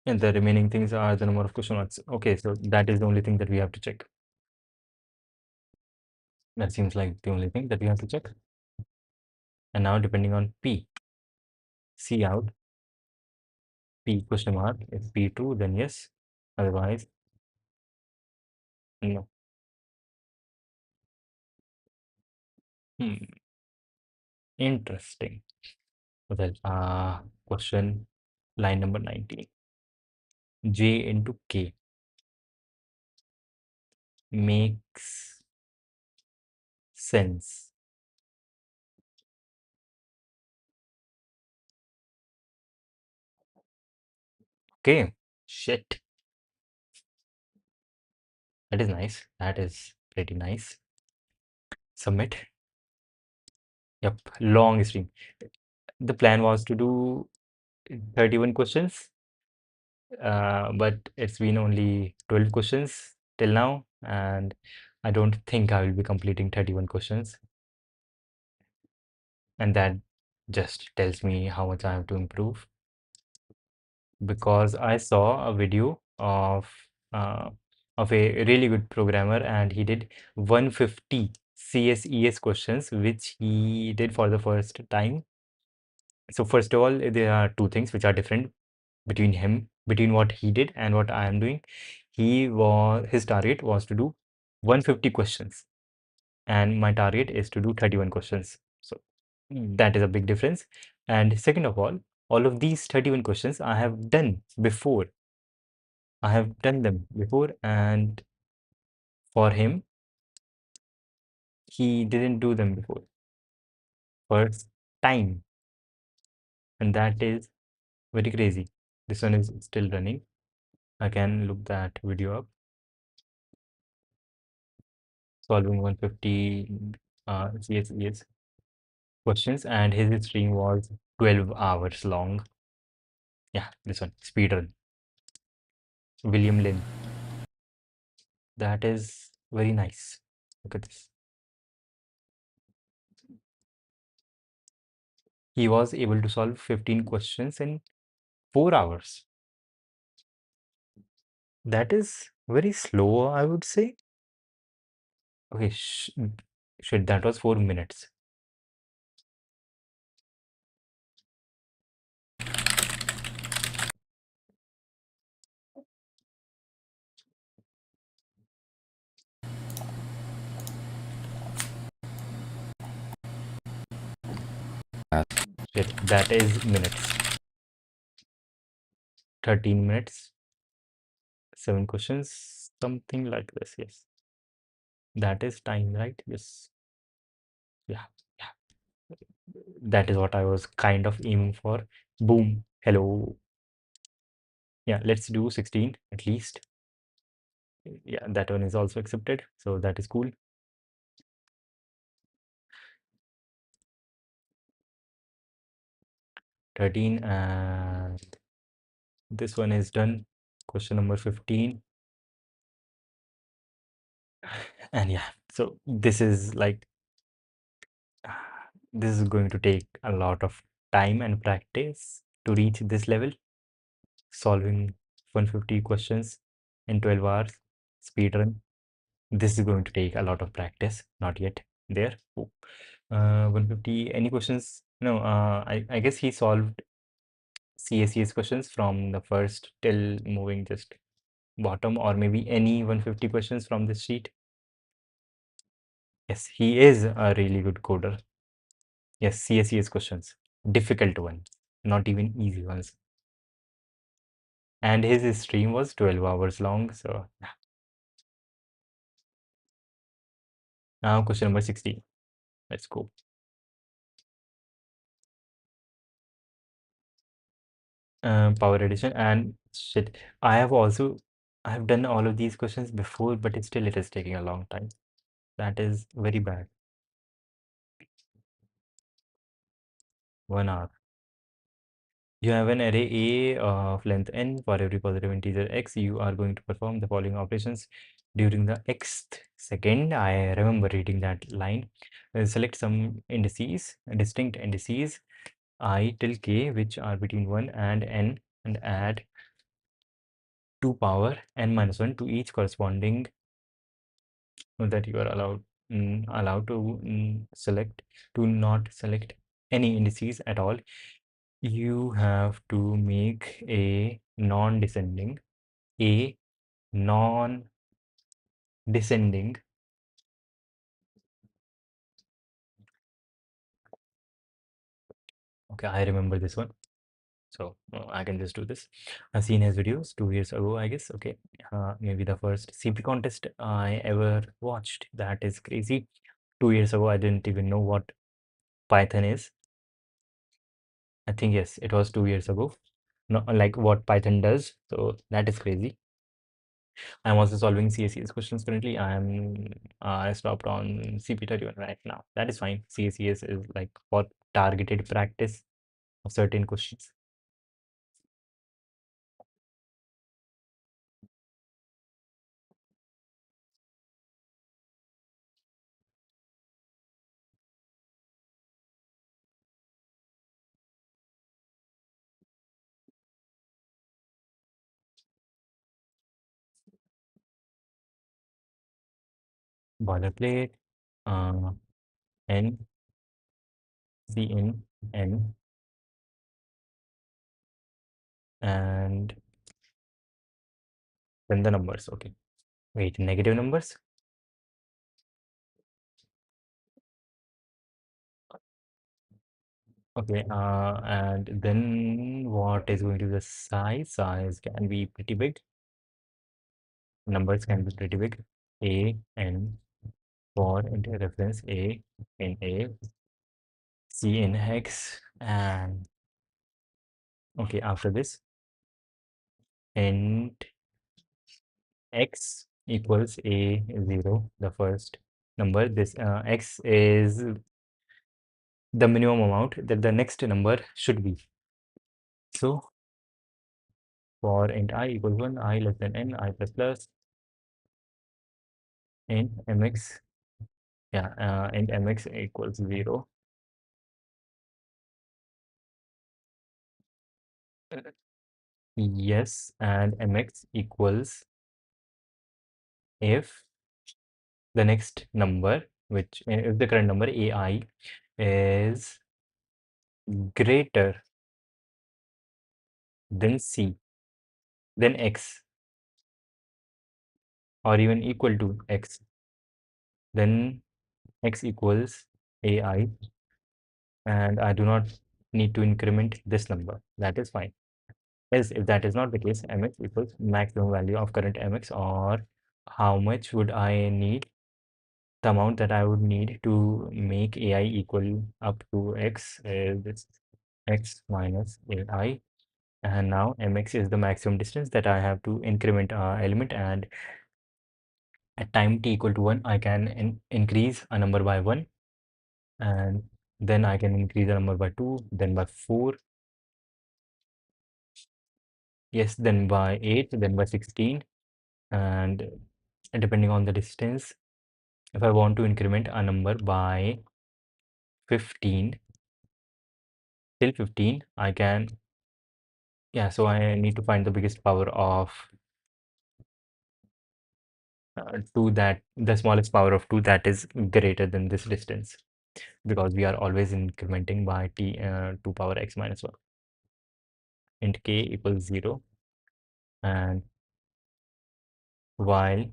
and the remaining things are the number of question marks. Okay, so that is the only thing that we have to check. That seems like the only thing that we have to check. And now depending on P, C out, P question mark. If P true, then yes. Otherwise, no. Hmm. Interesting. Well, question line number 19. J into K makes sense. Okay. Shit. That is nice. That is pretty nice. Submit. Yep. Long string. The plan was to do 31 questions, but it's been only 12 questions till now, and I don't think I will be completing 31 questions. And that just tells me how much I have to improve, because I saw a video uh, of a really good programmer, and he did 150 CSES questions, which he did for the first time. So first of all, there are two things which are different between what he did and what I am doing. His target was to do 150 questions, and my target is to do 31 questions. So that is a big difference. And second of all of these 31 questions I have done before. I have done them before, and for him, he didn't do them before. First time, and that is very crazy. This one is still running. I can look that video up. Solving 150 CSES questions, and his stream was 12 hours long. Yeah, this one, speedrun. William Lin. That is very nice. Look at this. He was able to solve 15 questions in 4 hours. That is very slow, I would say. Okay, shit, that was 4 minutes. Shit, that is minutes. 13 minutes, 7 questions, something like this, yes. That is time, right? Yes. Yeah, that is what I was kind of aiming for. Boom. Hello. Yeah, let's do 16 at least. Yeah, that one is also accepted. So that is cool. 13 and this one is done. Question number 15. And yeah, so this is like this is going to take a lot of time and practice to reach this level. Solving 150 questions in 12 hours, speed run. This is going to take a lot of practice. Not yet there. Oh. 150. Any questions? No. I guess he solved CACS questions from the first till moving just bottom, or maybe any 150 questions from this sheet. Yes, he is a really good coder. Yes, CACS questions, difficult ones, not even easy ones. And his stream was 12 hours long. So now question number 16. Let's go. Power addition and shit. I have done all of these questions before, but still it is taking a long time. That is very bad. 1 hour. You have an array A of length n. For every positive integer x, you are going to perform the following operations during the xth second. I remember reading that line. Select some indices, distinct indices, I till k, which are between 1 and n, and add 2 power n minus 1 to each corresponding that you are allowed to select to not select any indices at all. You have to make a non-descending non-descending okay, I remember this one, so I can just do this. I've seen his videos 2 years ago, I guess. Okay, maybe the first CP contest I ever watched. That is crazy. 2 years ago I didn't even know what Python is. I think yes, it was 2 years ago. Not like what Python does. So that is crazy. I'm also solving CACS questions currently. I stopped on CP-31 right now. That is fine. CACS is like for targeted practice of certain questions. Boilerplate, uh, N, C in N, and then the numbers. Okay. Wait, negative numbers? Okay, and then what is going to be the size? Size can be pretty big. Numbers can be pretty big. A, N, for into reference A in A, C in X, and okay, after this, int X equals A0, the first number. This X is the minimum amount that the next number should be. So for int I equals 1, I less than n, I plus plus, int mx, yeah, int mx equals 0. Yes, and mx equals if the next number, which if the current number ai is greater than c, then x, or even equal to x, then x equals ai, and I do not need to increment this number. That is fine. Else, if that is not the case, mx equals maximum value of current mx, or how much would I need the amount that I would need to make AI equal up to x is this x minus AI, and now mx is the maximum distance that I have to increment element, and at time t equal to 1 I can increase a number by 1, and then I can increase a number by 2, then by 4, yes, then by 8, then by 16, and depending on the distance, if I want to increment a number by 15 till 15, I can, yeah, so I need to find the biggest power of 2, that the smallest power of 2 that is greater than this distance, because we are always incrementing by t 2 power x minus 1, int k equals 0, and while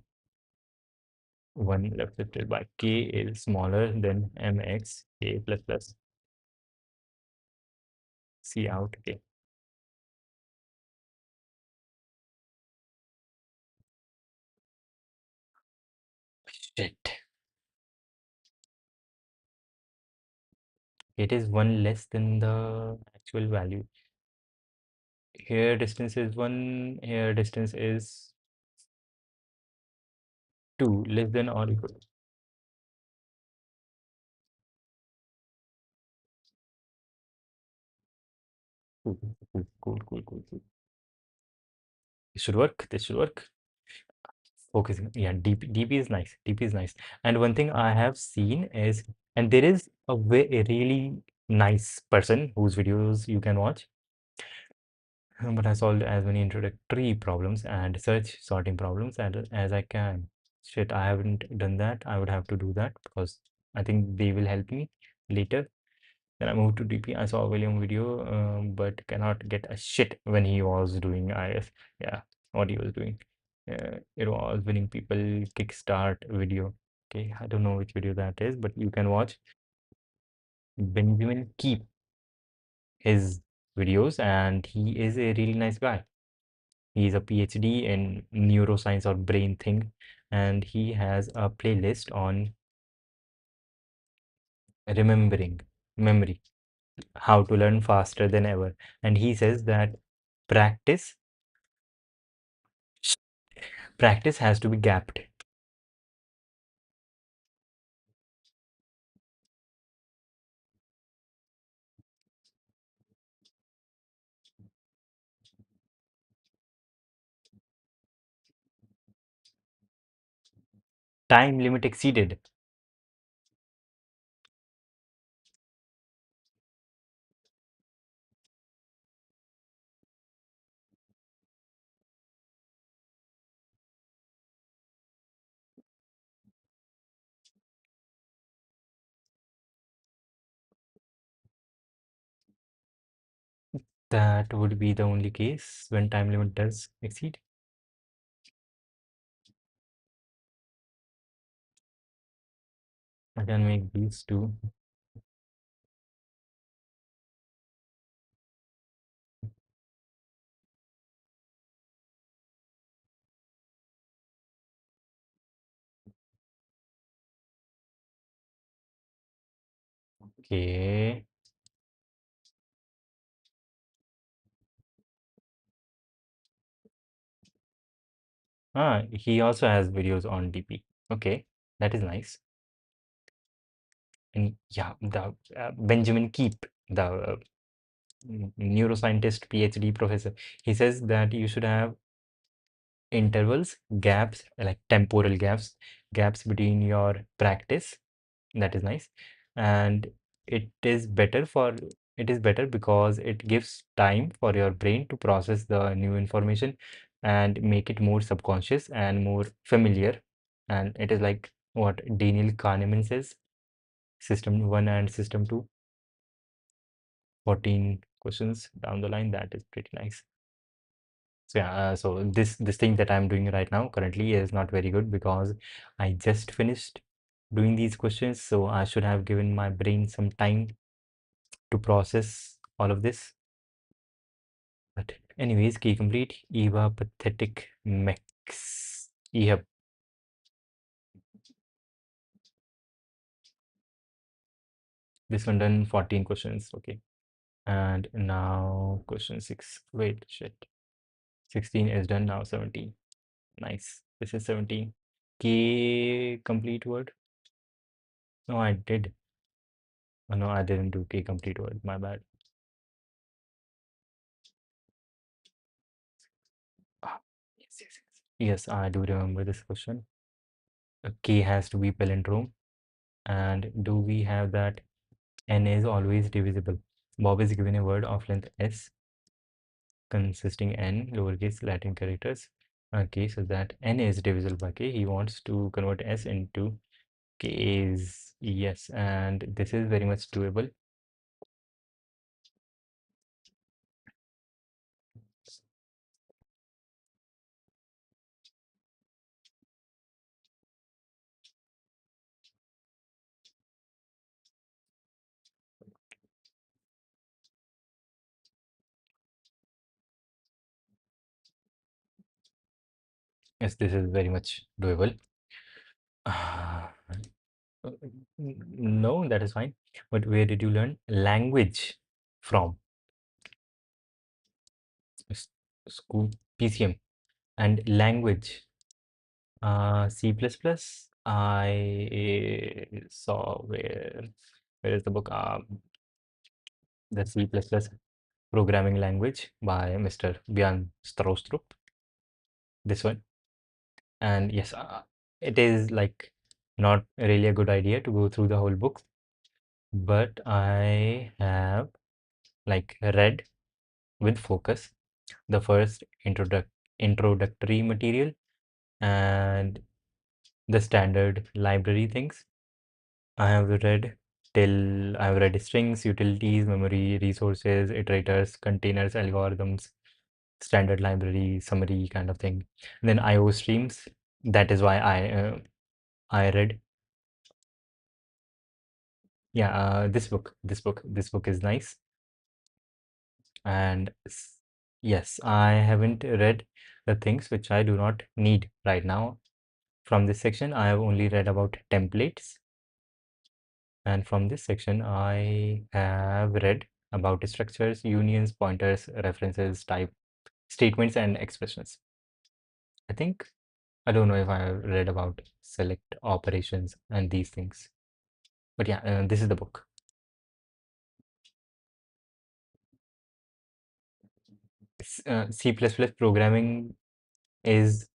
1 left shifted by k is smaller than mx k plus plus c out k. Shit. It is 1 less than the actual value. Here distance is 1, here distance is 2, less than or equal. Cool, cool, cool, cool, cool, cool. This should work. This should work. Focusing. Yeah, DP is nice. DP is nice. And one thing I have seen is, and there is a really nice person whose videos you can watch, but I solved as many introductory problems and search sorting problems as I can. Shit, I haven't done that. I would have to do that because I think they will help me later. Then I moved to DP. I saw a William video, but cannot get a shit when he was doing IS. Yeah, what he was doing. It was winning people kickstart video. Okay, I don't know which video that is, but you can watch Benjamin Keep his videos, and he is a really nice guy. He's a PhD in neuroscience or brain thing, and he has a playlist on remembering memory, how to learn faster than ever. And he says that practice practice has to be gapped. Time limit exceeded. That would be the only case when time limit does exceed. I can make these two. Okay. Ah, he also has videos on DP. Okay, that is nice. And yeah, the Benjamin Keep, the neuroscientist PhD professor, he says that you should have intervals, gaps, like temporal gaps, gaps between your practice. That is nice. And it is better for it is better because it gives time for your brain to process the new information and make it more subconscious and more familiar. And it is like what Daniel Kahneman says, system 1 and system 2, 14 questions down the line. That is pretty nice. So yeah, so this thing that I'm doing right now currently is not very good because I just finished doing these questions, so I should have given my brain some time to process all of this. But anyways, key complete. Eva pathetic mechs. Ehub. This one done 14 questions. Okay. And now question 6. Wait, shit. 16 is done now. 17. Nice. This is 17. K complete word. No, I did. Oh, no, I didn't do K complete word. My bad. Ah, yes, yes, yes. Yes, I do remember this question. K has to be palindrome. And do we have that N is always divisible? Bob is given a word of length S consisting N lowercase Latin characters. Okay, so that N is divisible by K. He wants to convert S into K's. Yes, and this is very much doable. Yes, this is very much doable. Uh, no, that is fine. But where did you learn language from? S- School, PCM, and language. C++. I saw where is the book? The C++ programming language by Mr. Björn Stroustrup. This one. And yes, it is like not really a good idea to go through the whole book, but I have like read with focus the first introductory material and the standard library things. I've read strings, utilities, memory, resources, iterators, containers, algorithms, standard library, summary kind of thing. Then IO streams. That is why I read. Yeah, this book is nice. And yes, I haven't read the things which I do not need right now. From this section, I have only read about templates. And from this section, I have read about structures, unions, pointers, references, type, statements, and expressions. I think, I don't know if I have read about select operations and these things. But yeah, this is the book. C++ programming is,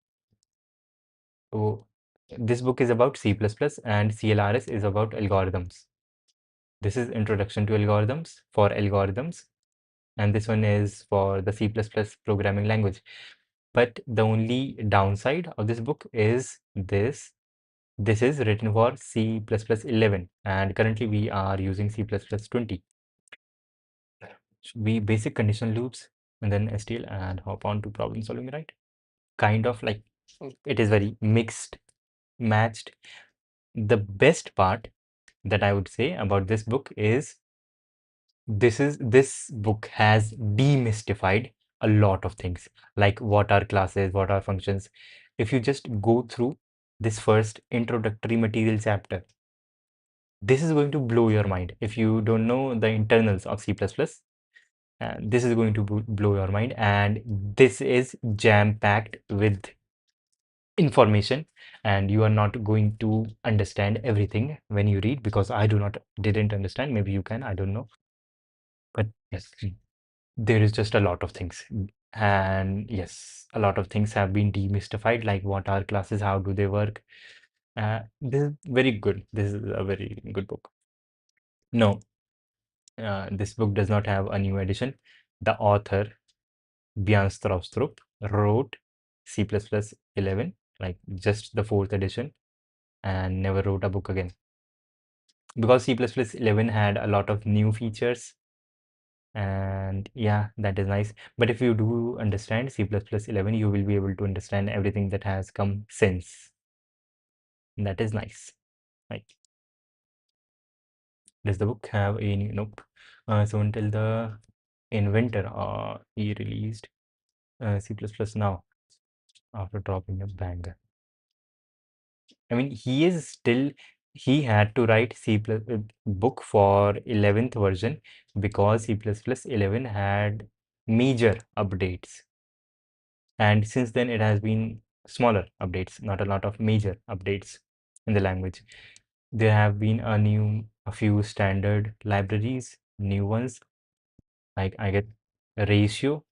oh, this book is about C++ and CLRS is about algorithms. This is Introduction to Algorithms for algorithms, and this one is for the C++ programming language. But the only downside of this book is this is written for C++11 and currently we are using C++20. Should be basic conditional loops and then STL and hop on to problem solving, right? Kind of like it is very mixed, matched. The best part that I would say about this book is this book has demystified a lot of things, like what are classes, what are functions. If you just go through this first introductory material chapter, this is going to blow your mind. If you don't know the internals of C++, this is going to blow your mind, and this is jam-packed with information, and you are not going to understand everything when you read, because I didn't understand. Maybe you can, I don't know. But yes, there is just a lot of things. And yes, a lot of things have been demystified, like what are classes, how do they work. This is very good. This is a very good book. No, this book does not have a new edition. The author, Björn Stroustrup, wrote C++11, like just the fourth edition, and never wrote a book again. Because C++11 had a lot of new features, and yeah, that is nice. But if you do understand C++11, you will be able to understand everything that has come since. That is nice. Like, does the book have a new? Nope. So until the inventor, he released C++ now after dropping a banger. I mean, he is still he had to write C plus book for 11th version because C++ 11 had major updates, and since then it has been smaller updates, not a lot of major updates in the language. There have been a few standard libraries, new ones, like I get ratio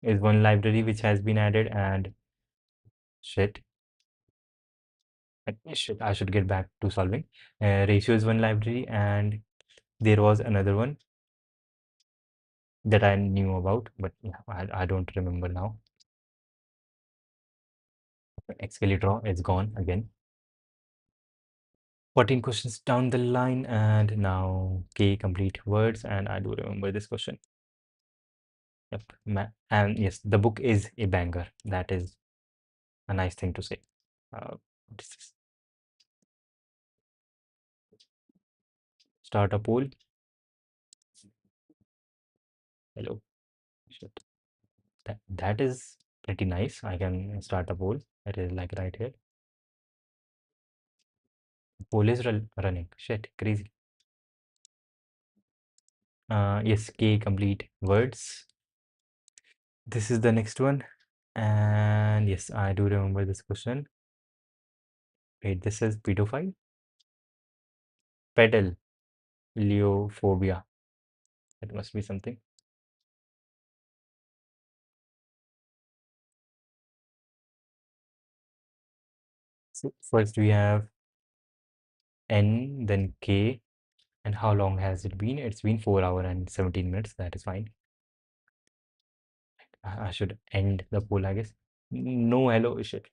is one library which has been added, and shit, shit, I should get back to solving. Ratio is one library, and there was another one that I knew about, but yeah, I don't remember now. Excalidraw is gone again. 14 questions down the line, and now K complete words, and I do remember this question. Yep. And yes, the book is a banger. That is a nice thing to say. What is this? Start a poll. Hello. Shit. That is pretty nice. I can start a poll. It is like right here. Poll is running. Shit, crazy. Yes, K complete words. This is the next one. And yes, I do remember this question. Wait, this is pedophile? Pedal Leophobia. That must be something. So first we have N, then K. And how long has it been? It's been 4 hours and 17 minutes. That is fine. I should end the poll, I guess. No, hello, shit.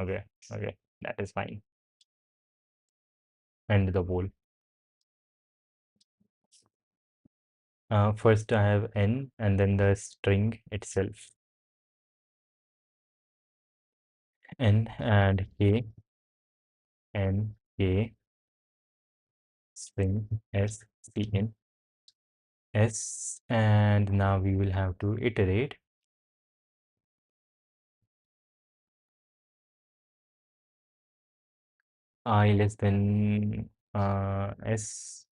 Okay, okay, that is fine. End the poll. First I have N and then the string itself. N and K, N, K, string S, C, N, S, and now we will have to iterate. I less than S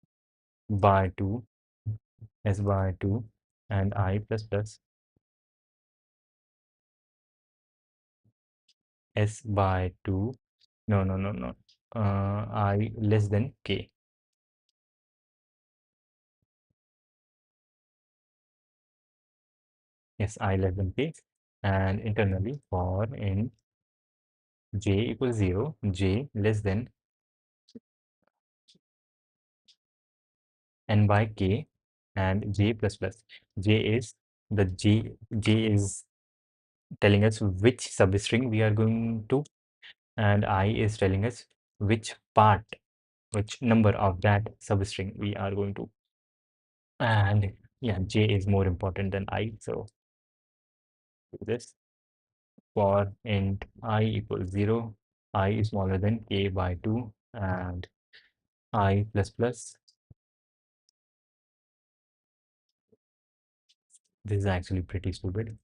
by 2, S by 2, and I plus plus S by 2. No, no, no, no. I less than K. Yes, I less than K. And internally for in J equals 0, J less than N by K and J plus plus. J is J is telling us which substring we are going to, and I is telling us which part, which number of that substring we are going to. And yeah, J is more important than I, so do this for int I equals 0, I is smaller than K by 2, and I plus plus. This is actually pretty stupid.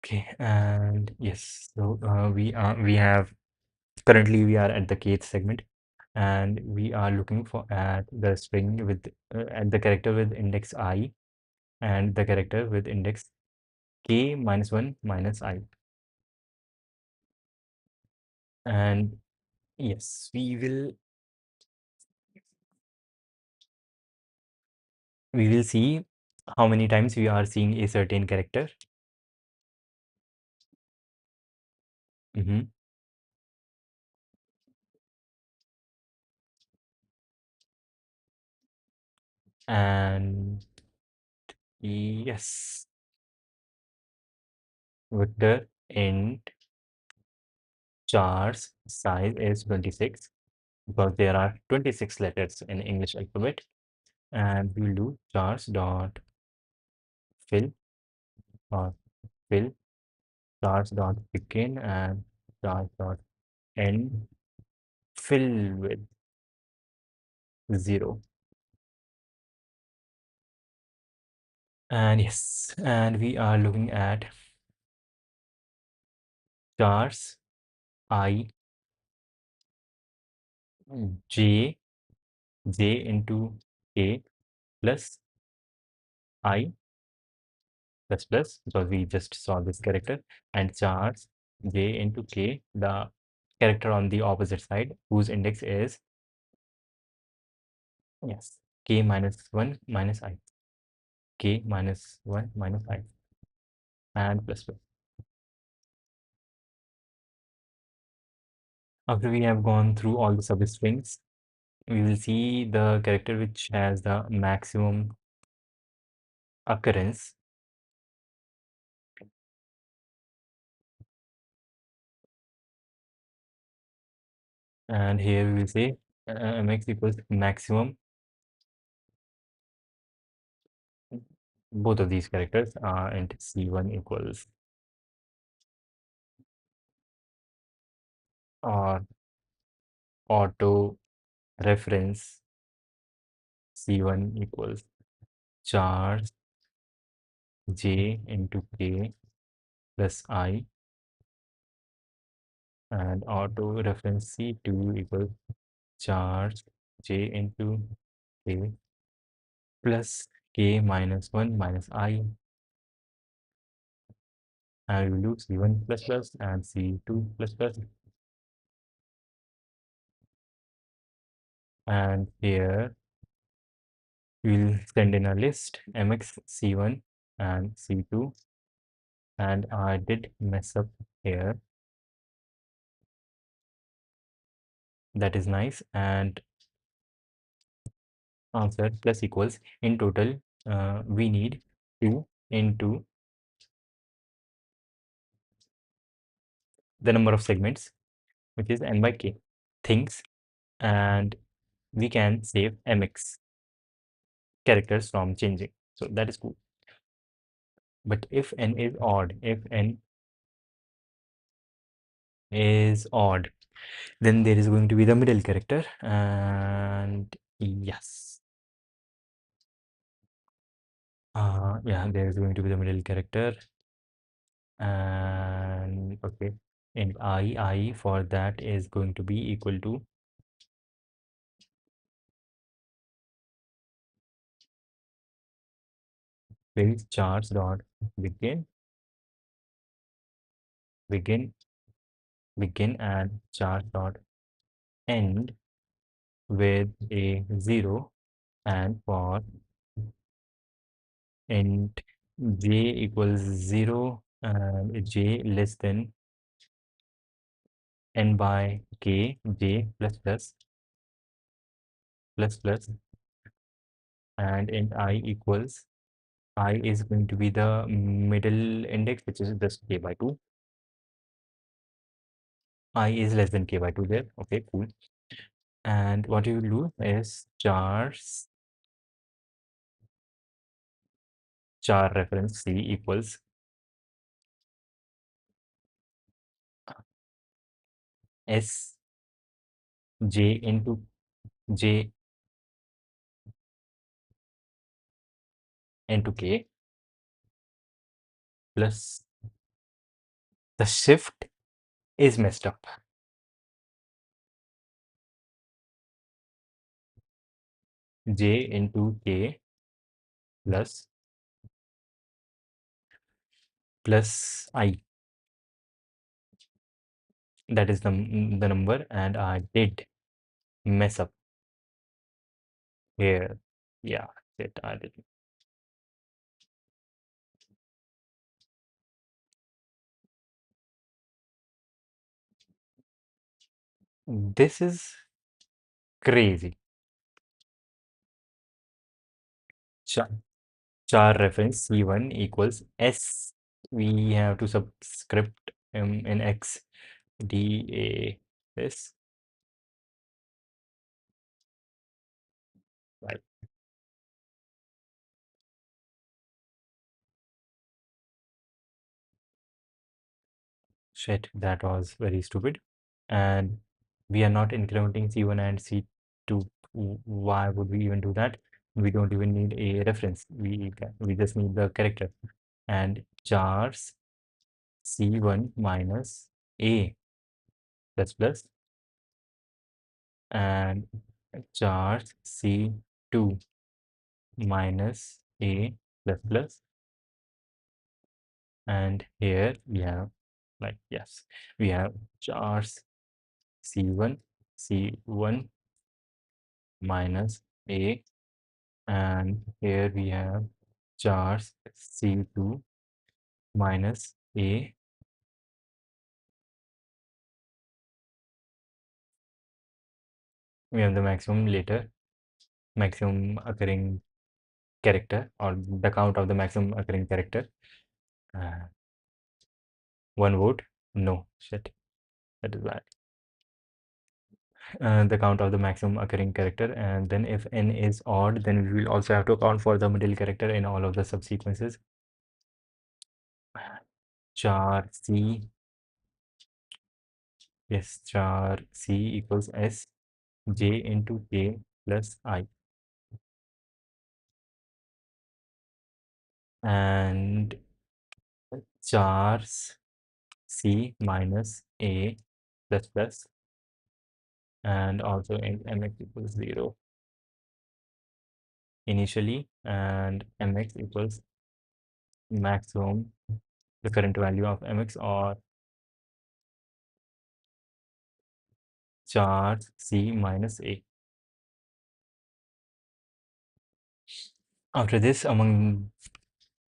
Okay, and yes, so we have currently we are at the kth segment, and we are looking for at the string with at the character with index I and the character with index K minus 1 minus I. And yes, we will see how many times we are seeing a certain character. Mhm. And yes, vector int char's size is 26 because there are 26 letters in English alphabet, and we'll do chars dot fill or fill chars dot begin and chars dot end fill with 0. And yes, and we are looking at chars I j into k plus I plus plus, because we just saw this character, and chars j into k, the character on the opposite side whose index is, yes, k minus 1 minus I, k minus 1 minus I, and plus plus. After we have gone through all the substrings, we will see the character which has the maximum occurrence. And here we will say mx equals maximum. Both of these characters are, and c1 equals, or auto reference c1 equals charge j into k plus I, and auto reference c2 equals charge j into k plus k minus 1 minus I, and we will do c1 plus plus and c2 plus plus. And here we'll send in a list mx c1 and c2, and I did mess up here, that is nice. And answer plus equals, in total we need 2 into the number of segments, which is n by k things, and we can save mx characters from changing, so that is cool. But if n is odd, if n is odd, then there is going to be the middle character, and yes, yeah, there is going to be the middle character, and okay, and I for that is going to be equal to, with charts dot begin begin begin and chart dot end with a 0, and for int j equals 0 and j less than n by k, j plus plus plus plus, and int I equals, I is going to be the middle index, which is just k by 2. I is less than k by 2 there. Okay, cool. And what you will do is char reference c equals s j into j into k plus, the shift is messed up, j into k plus I, that is the number, and I did mess up here. Yeah, shit, I did. This is crazy. Char, char reference c1 equals s. We have to subscript in x d a this, right? Shit, that was very stupid. And we are not incrementing c1 and c2. Why would we even do that? We don't even need a reference. We just need the character. And chars C1 minus A plus plus and chars C2 minus A plus plus, and here we have, like, yes, we have chars C1 minus A, and here we have chars C2 minus A. We have the maximum occurring character, or the count of the maximum occurring character. Uh, One vote. No, shit, that is bad. The count of the maximum occurring character, and then if n is odd, then we will also have to account for the middle character in all of the subsequences. Char C, yes, char C equals S j into k plus I, and chars C minus A plus plus, and also in mx equals 0 initially, and mx equals maximum, the current value of mx, or chars C minus A. After this, among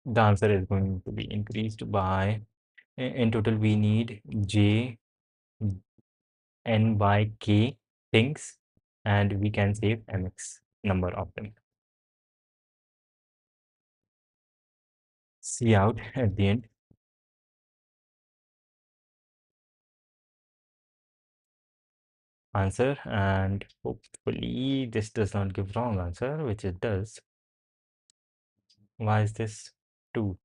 the answer is going to be increased by, in total we need j n by k things, and we can save mx number of them. See out at the end. Answer, and hopefully this does not give wrong answer, which it does. Why is this 2?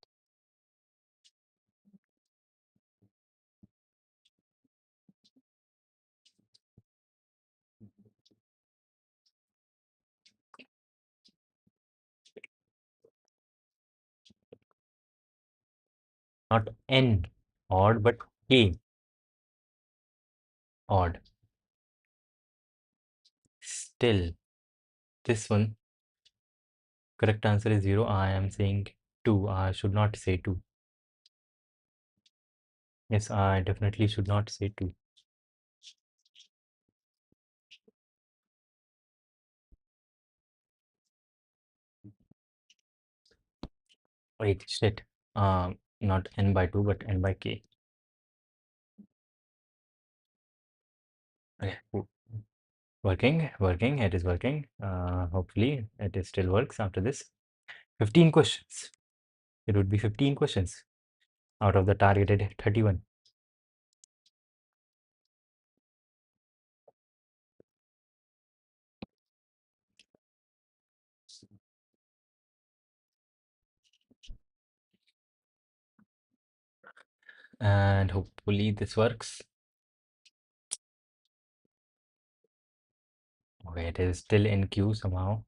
Not n odd, but k odd. Still, this one, correct answer is 0. I am saying 2. I should not say 2. Yes, I definitely should not say 2. Wait, shit. Not n by 2, but n by k. Okay, working. It is working. Hopefully, it still works after this. 15 questions. It would be 15 questions out of the targeted 31. And hopefully this works. Okay, it is still in queue somehow.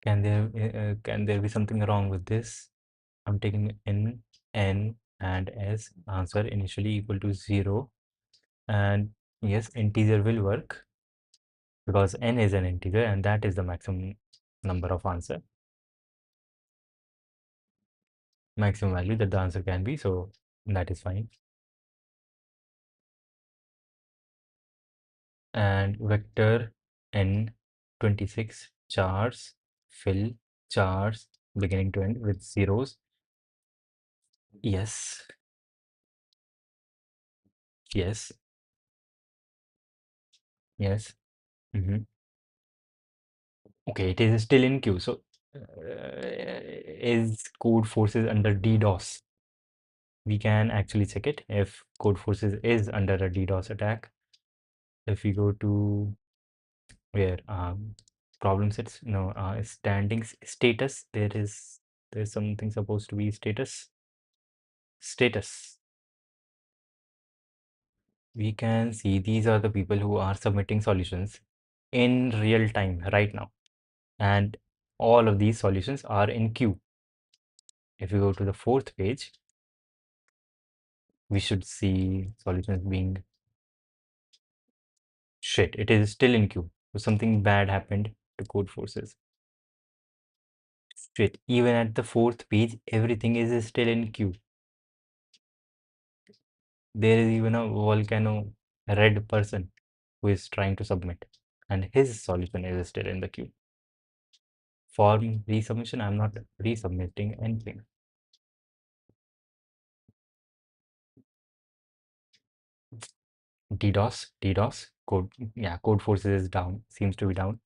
Can there be something wrong with this? I'm taking n, and s. Answer initially equal to 0. And yes, integer will work because n is an integer, and that is the maximum number of answer, maximum value that the answer can be, so that is fine. And vector n 26 chars fill chars beginning to end with zeros. Yes, yes, yes. Mhm. Okay, it is still in queue. So, is code forces under DDoS? We can actually check it if code forces is under a DDoS attack. If we go to where problem sets, no, standings status, there's something supposed to be status. we can see these are the people who are submitting solutions in real time right now, and all of these solutions are in queue. If we go to the fourth page, we should see solutions being shit. It is still in queue. So something bad happened to code forces. Shit. Even at the fourth page, everything is still in queue. There is even a volcano red person who is trying to submit, and his solution is still in the queue. For resubmission, I'm not resubmitting anything. DDoS, code, yeah, code forces is down, seems to be down.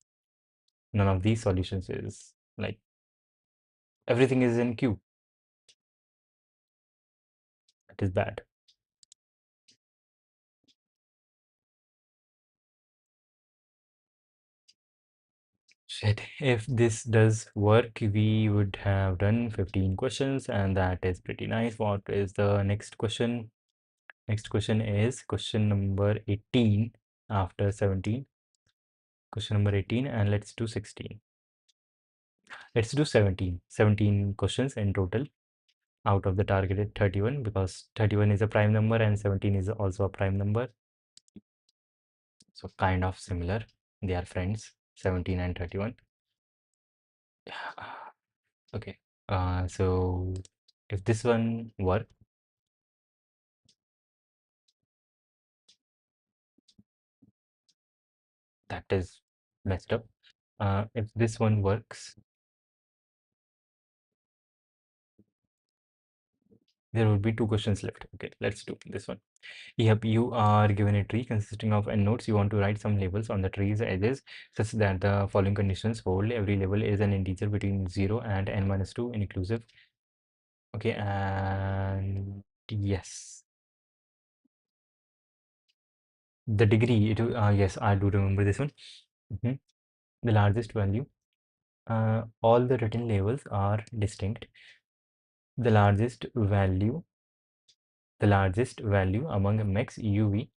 None of these solutions is like, everything is in queue. That is bad. Shit, if this does work, we would have done 15 questions, and that is pretty nice. What is the next question? Next question is question number 18 after 17. Question number 18, and let's do 16. Let's do 17. 17 questions in total out of the targeted 31, because 31 is a prime number and 17 is also a prime number. So kind of similar. They are friends, 17 and 31. Okay. So if this one work, that is messed up. If this one works, there would be two questions left. Okay, let's do this one. Yep, you are given a tree consisting of n nodes. You want to write some labels on the tree's edges such that the following conditions hold. Every label is an integer between 0 and n minus 2 inclusive. Okay, and yes, the degree, yes, I do remember this one. Mhm. The largest value. All the written labels are distinct. The largest value among max uv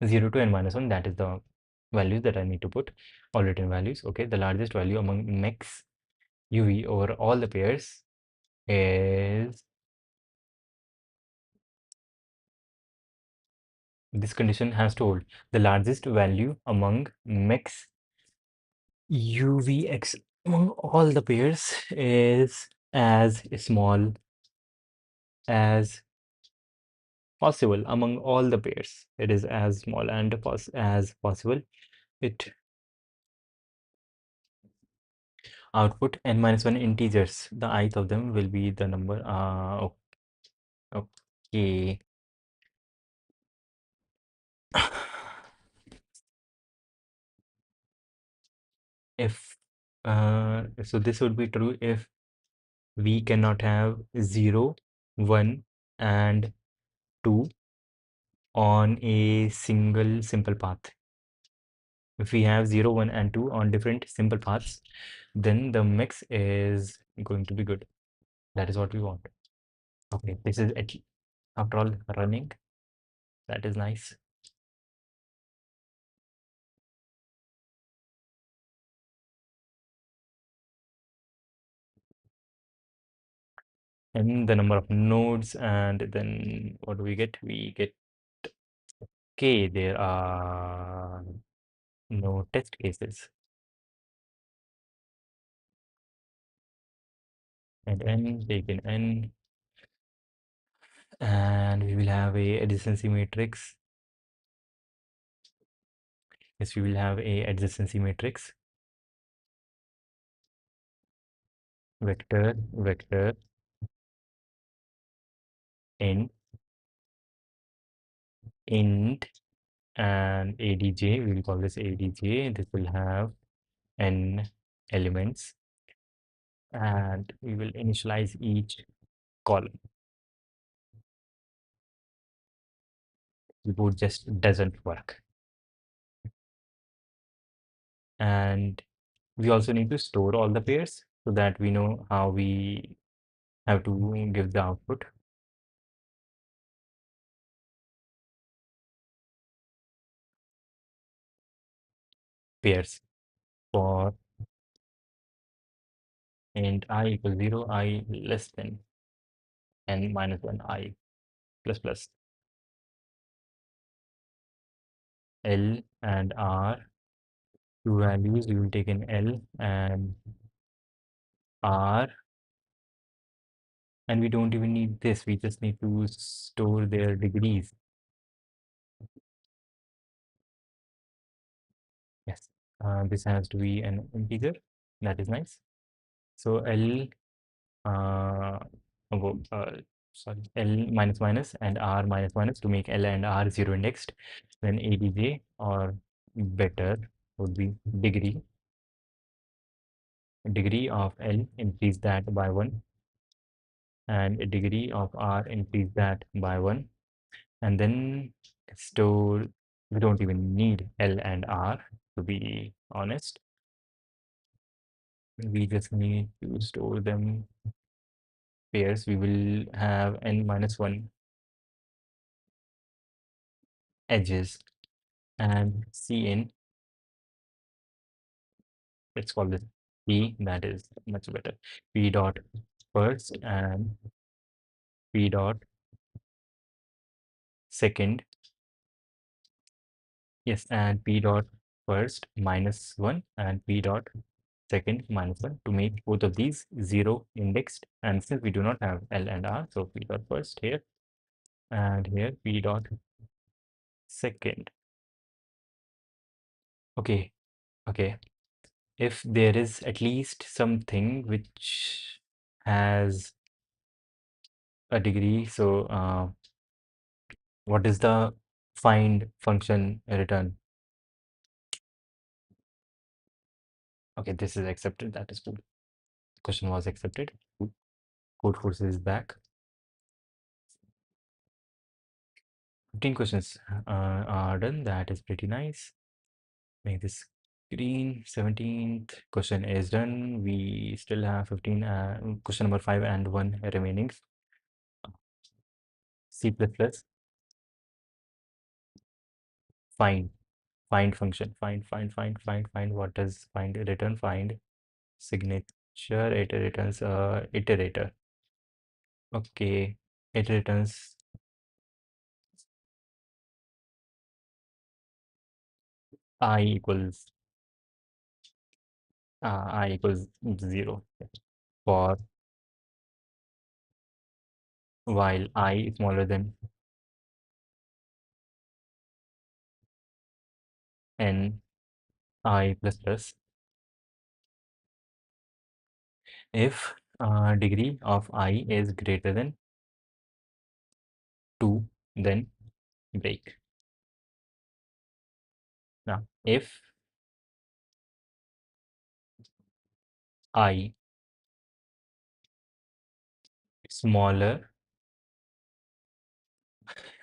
0 to n minus 1, that is the values that I need to put, all written values. Okay, the largest value among max uv over all the pairs is, this condition has to hold, the largest value among max uvx among all the pairs is as small as possible among all the pairs. It is as small and as possible. It output n minus 1 integers. The ith of them will be the number. Okay. If so this would be true if we cannot have 0, 1 and 2 on a single simple path. If we have 0, 1 and 2 on different simple paths, then the mix is going to be good. That is what we want. Okay, this is after all running. That is nice. And the number of nodes, and then what do we get? We get, okay, there are no test cases. And n, take in n, and we will have a adjacency matrix. Yes, we will have a adjacency matrix, vector, vector, int, int, and adj. We will call this adj. This will have n elements, and we will initialize each column. Keyboard just doesn't work. And we also need to store all the pairs so that we know how we have to give the output. pairs. For int I equals 0, I less than n minus 1, I plus plus. L and R, two values, we will take in L and R, and we don't even need this, we just need to store their degrees. Yes, this has to be an integer, that is nice. So L, uh, oh, sorry, L minus minus and R minus minus to make L and R zero indexed, then ADJ or better would be degree. Degree of L increase that by 1 and a degree of R increase that by 1, and then store, we don't even need L and R to be honest, we just need to store them pairs. We will have n minus 1 edges and Cn, let's call this P, that is much better, P dot first and P dot second. Yes, and P dot first minus 1 and P dot second minus 1 to make both of these 0 indexed. And since we do not have L and R, so P dot first here and here P dot second. Okay, okay. If there is at least something which has a degree, so what is the find function return? Okay, this is accepted, that is good. Question was accepted. Good. Code force is back. 15 questions are done, that is pretty nice. Make this green. 17th question is done. We still have 15, question number 5 and 1 remaining. C++, find, find function, find, what does find return? Find signature, it returns iterator. Okay, it returns I equals I equals 0 for while I is smaller than n I plus plus. If degree of I is greater than 2, then break. Now, if I smaller,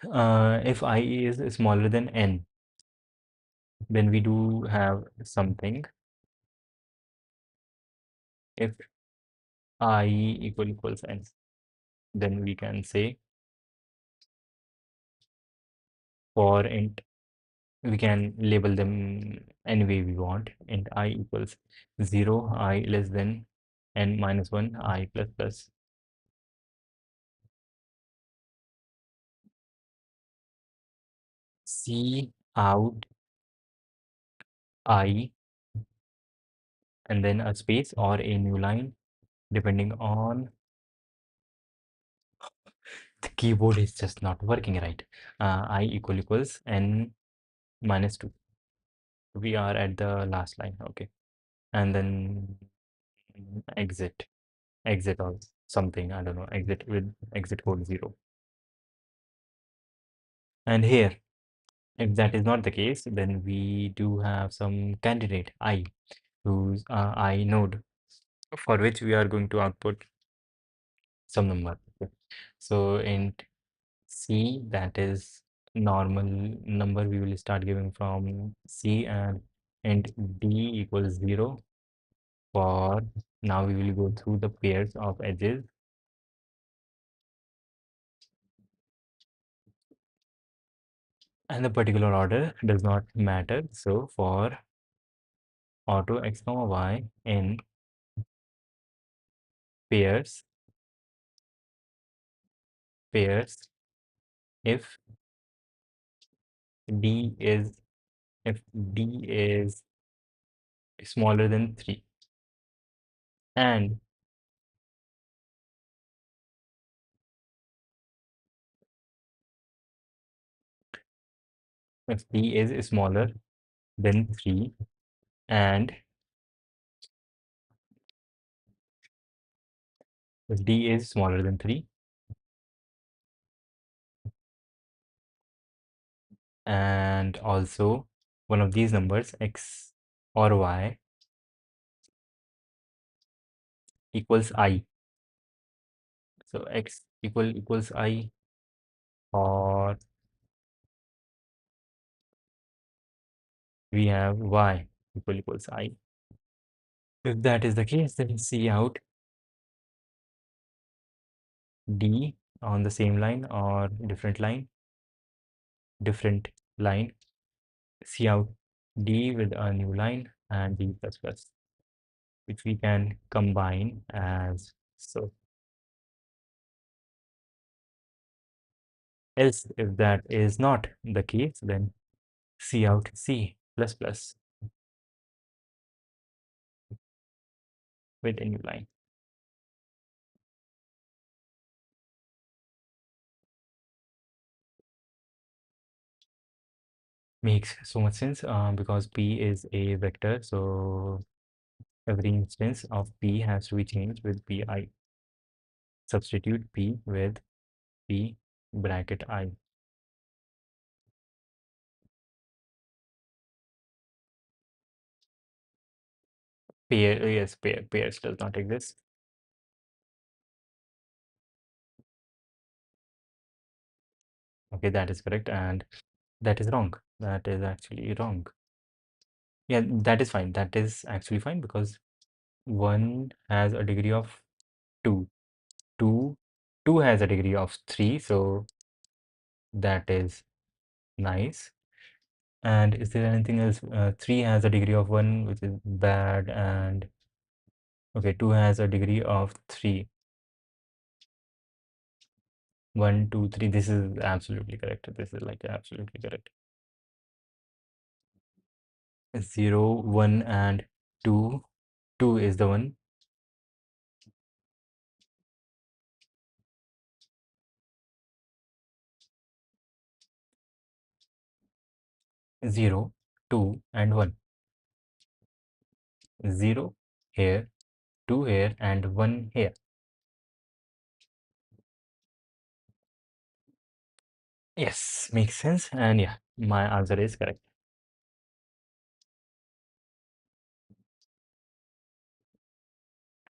if I is smaller than n, then we do have something. If I equals n, then we can say for int, we can label them any way we want. Int I equals 0, I less than n minus 1, I plus plus. C out I and then a space or a new line depending on the keyboard is just not working right. I equals n minus 2. We are at the last line, okay. And then exit or something, I don't know, exit with exit code 0. And here, if that is not the case, then we do have some candidate I, whose I node, for which we are going to output some number. Okay. So int C, that is normal number we will start giving from C, and int D equals 0 for now we will go through the pairs of edges. And the particular order does not matter. So for auto x comma y in pairs if d is if d is smaller than 3 and if d is smaller than 3 and if d is smaller than 3 and also one of these numbers x or y equals I. So x equals I or we have y equals I. If that is the case, then see out D on the same line or different line, see out D with a new line and D plus plus, which we can combine as so. Else, if that is not the case, then see out C plus plus with a new line. Makes so much sense because P is a vector, so every instance of P has to be changed with Pi. Substitute P with P bracket I. Yes, pairs does not exist. Okay, that is correct, and that is wrong. That is actually wrong. Yeah, that is fine. That is actually fine because 1 has a degree of 2. 2, 2 has a degree of 3, so that is nice. And is there anything else? 3 has a degree of 1, which is bad, and okay, 2 has a degree of 3. 1, 2, 3. This is absolutely correct. This is like absolutely correct. 0, 1, and 2. 2 is the one. 0, 2, and 1. 0 here, 2 here, and 1 here. Yes, makes sense. And yeah, my answer is correct.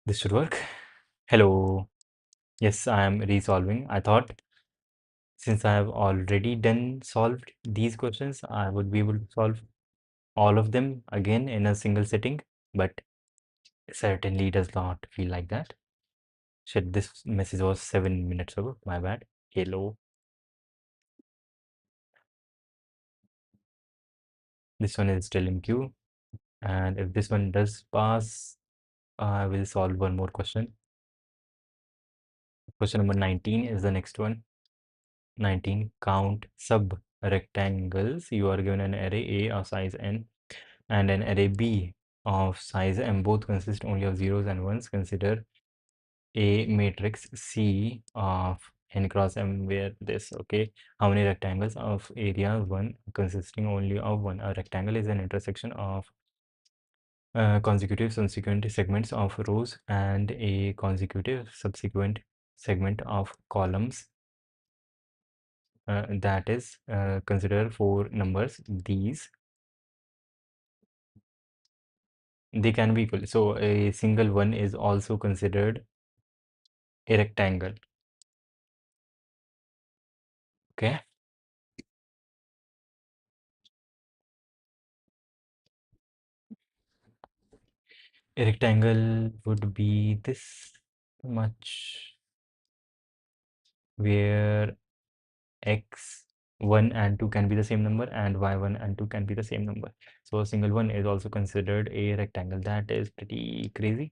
This should work. Hello. Yes, I am resolving. I thought since I have already solved these questions, I would be able to solve all of them again in a single sitting, but certainly does not feel like that. Shit, this message was 7 minutes ago. My bad. Hello. This one is still in queue. And if this one does pass, I will solve one more question. Question number 19 is the next one. 19. Count sub-rectangles. You are given an array A of size n and an array B of size m. Both consist only of zeros and ones. Consider a matrix C of n cross m where this, okay. How many rectangles of area 1 consisting only of one? A rectangle is an intersection of consecutive subsequent segments of rows and a consecutive subsequent segment of columns. That is, consider 4 numbers. These, they can be equal. So a single one is also considered a rectangle. Okay. A rectangle would be this much, where x 1 and 2 can be the same number, and y1 and 2 can be the same number. So a single one is also considered a rectangle. That is pretty crazy.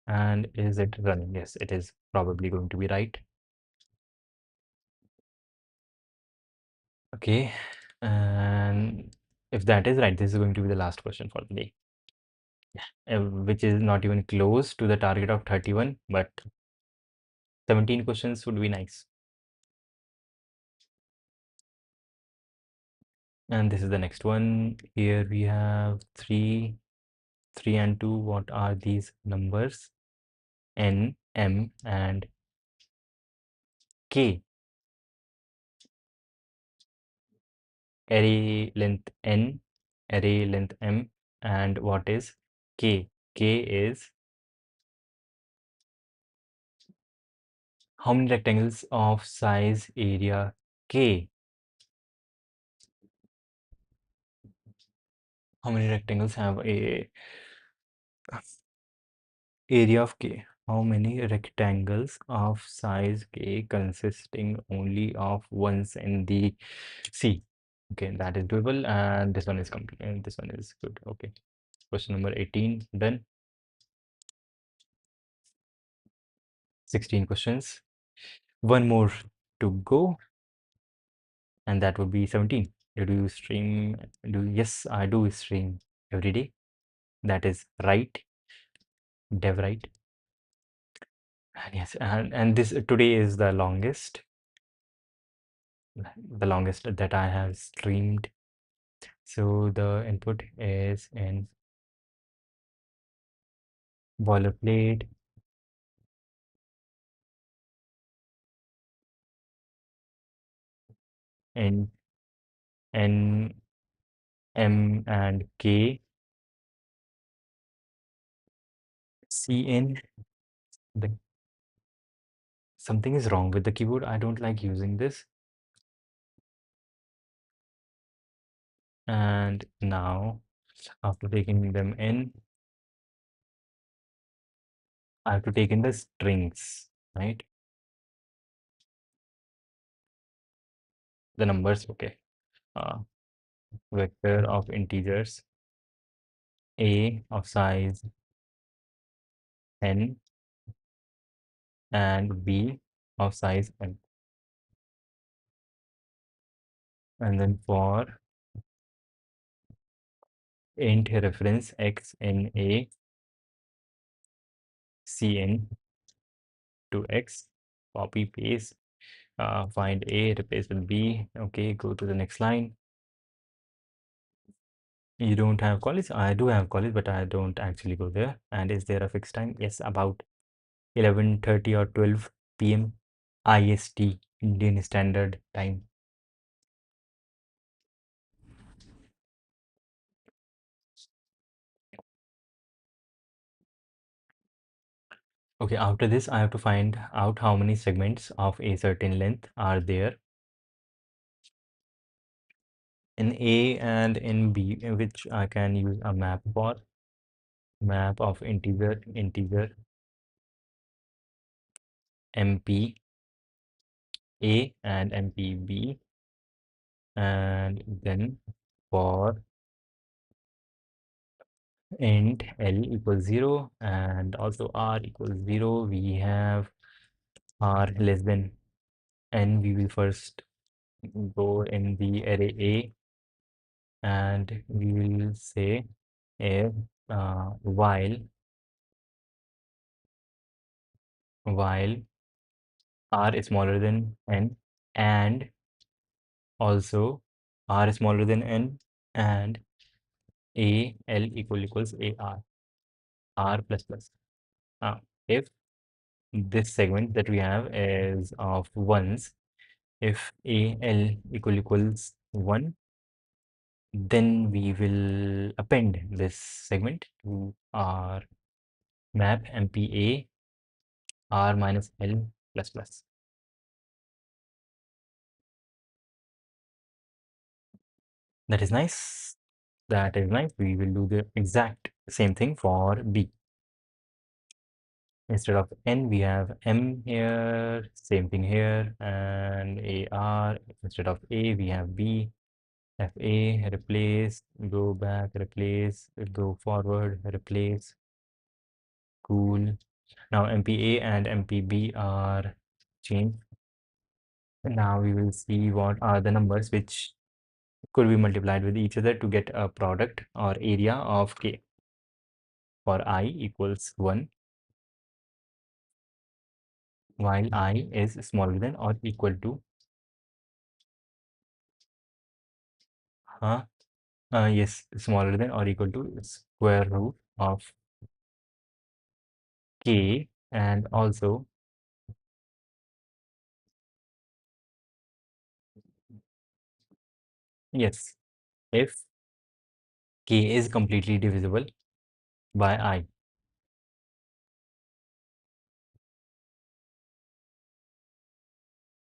And is it running? Yes, it is probably going to be right. Okay, and if that is right, this is going to be the last question for the day, which is not even close to the target of 31, but 17 questions would be nice. And this is the next one. Here we have 3, 3 and 2. What are these numbers? N, M, and K. Array length N, array length M, and what is K? K is how many rectangles of size area K? How many rectangles have a area of K? How many rectangles of size K consisting only of ones in the C? Okay, that is doable, and this one is complete, and this one is good. Okay, question number 18 done. 16 questions. One more to go, and that would be 17. Do you stream? Yes, I do stream every day. That is right, dev right. And yes, and this today is the longest that I have streamed. So the input is in boilerplate, in N, M, and K, CN. Something is wrong with the keyboard. I don't like using this. And now, after taking them in, I have to take in the strings, right? The numbers, okay. Uh, Vector of integers, A of size n and B of size m. And then for int reference x in A, cn to x, copy paste, find A, replace with B. Okay, go to the next line. You don't have college? I do have college, but I don't actually go there. And is there a fixed time? Yes, about 11:30 or 12 p.m. IST, Indian Standard Time. Okay, after this, I have to find out how many segments of a certain length are there in A and in B, which I can use a map for. Map of integer MP A and MP B, and then for int L equals 0 and also R equals 0, we have R less than N. We will first go in the array A, and we will say if while r is smaller than n, and also r is smaller than n, and a l equals a r plus plus. If this segment that we have is of ones, if a l equals 1, then we will append this segment to our map mpa r minus l plus plus. That is nice. That is nice. We will do the exact same thing for B. Instead of n, we have m here, same thing here, and ar. Instead of a, we have b, fa, replace, go back, replace, go forward, replace, cool. Now mpa and mpb are changed. Now we will see what are the numbers which could be multiplied with each other to get a product or area of K. For I equals 1, while I is smaller than or equal to, huh? Yes, smaller than or equal to square root of K, and also, yes, if K is completely divisible by I.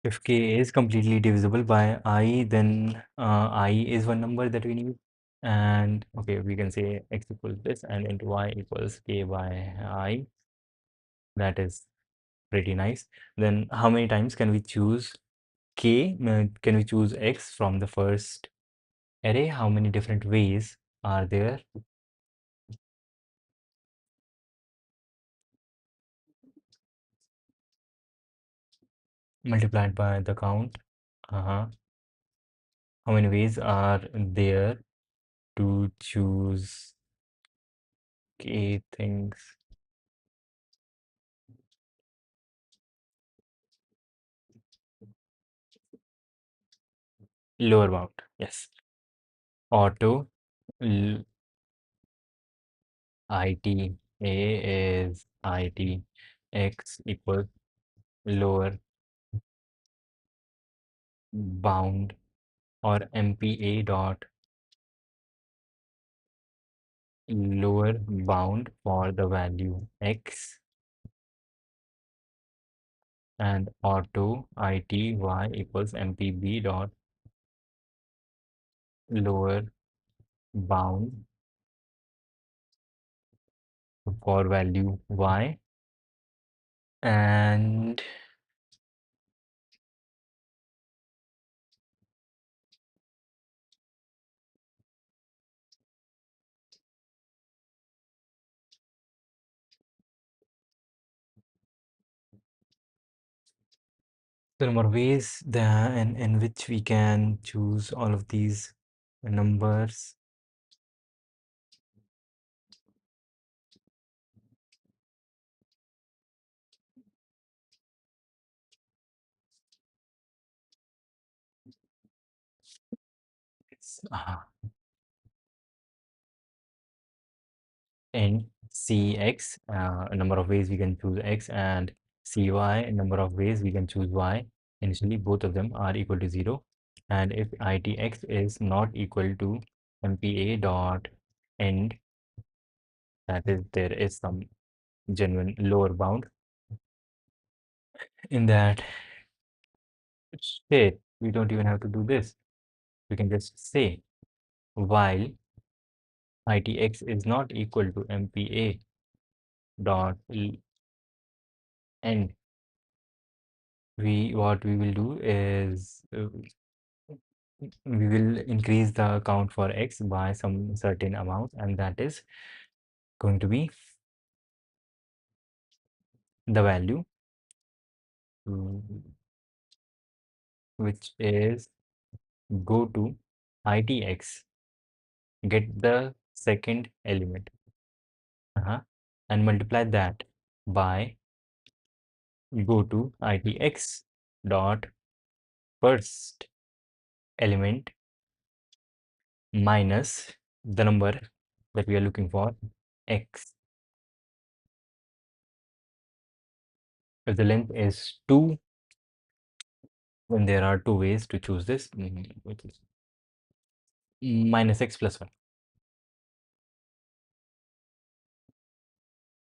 If K is completely divisible by I, then I is one number that we need. And okay, we can say x equals this and into y equals K by I. That is pretty nice. Then how many times can we choose K? Can we choose X from the first array? How many different ways are there? Multiplied by the count. Uh-huh. How many ways are there to choose K things? Lower bound. Yes. Auto IT. A is IT. X equals lower bound, or MPA dot lower bound for the value X, and auto ITY equals MPB dot lower bound for value Y. And the number of ways that in which we can choose all of these numbers. Uh, and Cx, a number of ways we can choose X, and Cy, a number of ways we can choose Y. Initially, both of them are equal to 0. And if ITX is not equal to MPA dot end, that is, there is some genuine lower bound in that, shit, we don't even have to do this. We can just say, while ITX is not equal to MPA dot end, what we will do is we will increase the count for X by some certain amount, and that is going to be the value, which is go to ITX, get the second element, and multiply that by go to ITX dot first element minus the number that we are looking for, X. If the length is 2, then there are two ways to choose this, which is minus X plus 1.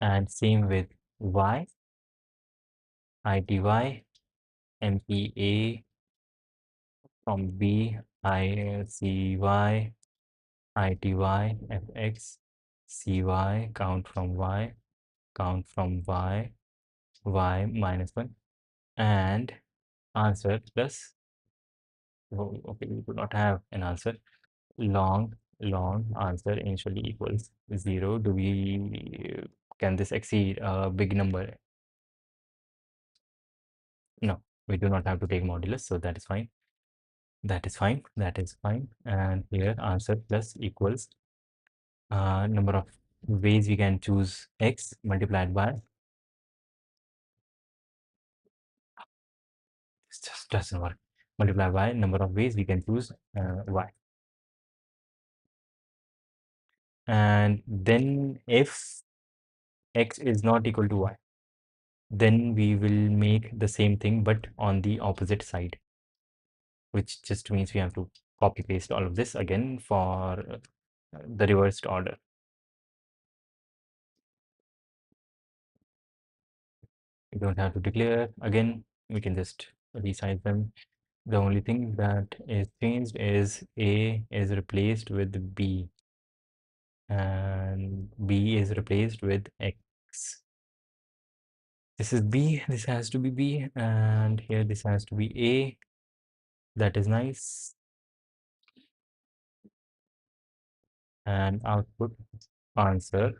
And same with Y, ITY, MPA from B, ICY, ITY, FX, CY, count from Y, count from y, y minus 1, and answer plus, oh, okay, we do not have an answer. Long answer initially equals 0. Can this exceed a big number? No, we do not have to take modulus, so that is fine. That is fine. That is fine. And here answer plus equals number of ways we can choose x multiplied by, this just doesn't work, multiply by number of ways we can choose y. And then if x is not equal to y, then we will make the same thing but on the opposite side, which just means we have to copy paste all of this again for the reversed order. We don't have to declare again, we can just resize them. The only thing that is changed is A is replaced with B and B is replaced with X. This is B, this has to be B, and here this has to be A. That is nice. And output answer.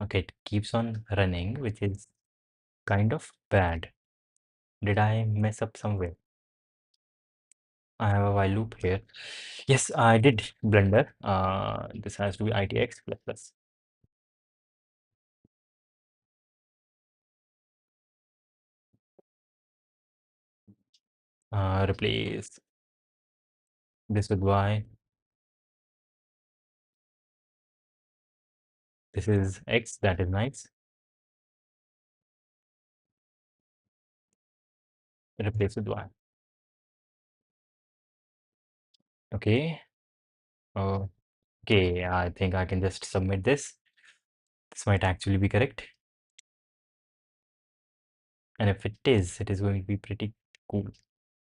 Okay, it keeps on running, which is kind of bad. Did I mess up somewhere? I have a while loop here. Yes, I did blunder. This has to be ITX plus plus. Replace this with Y. This is X, that is nice. Replace with Y. Okay. Okay, I think I can just submit this. This might actually be correct. And if it is going to be pretty cool.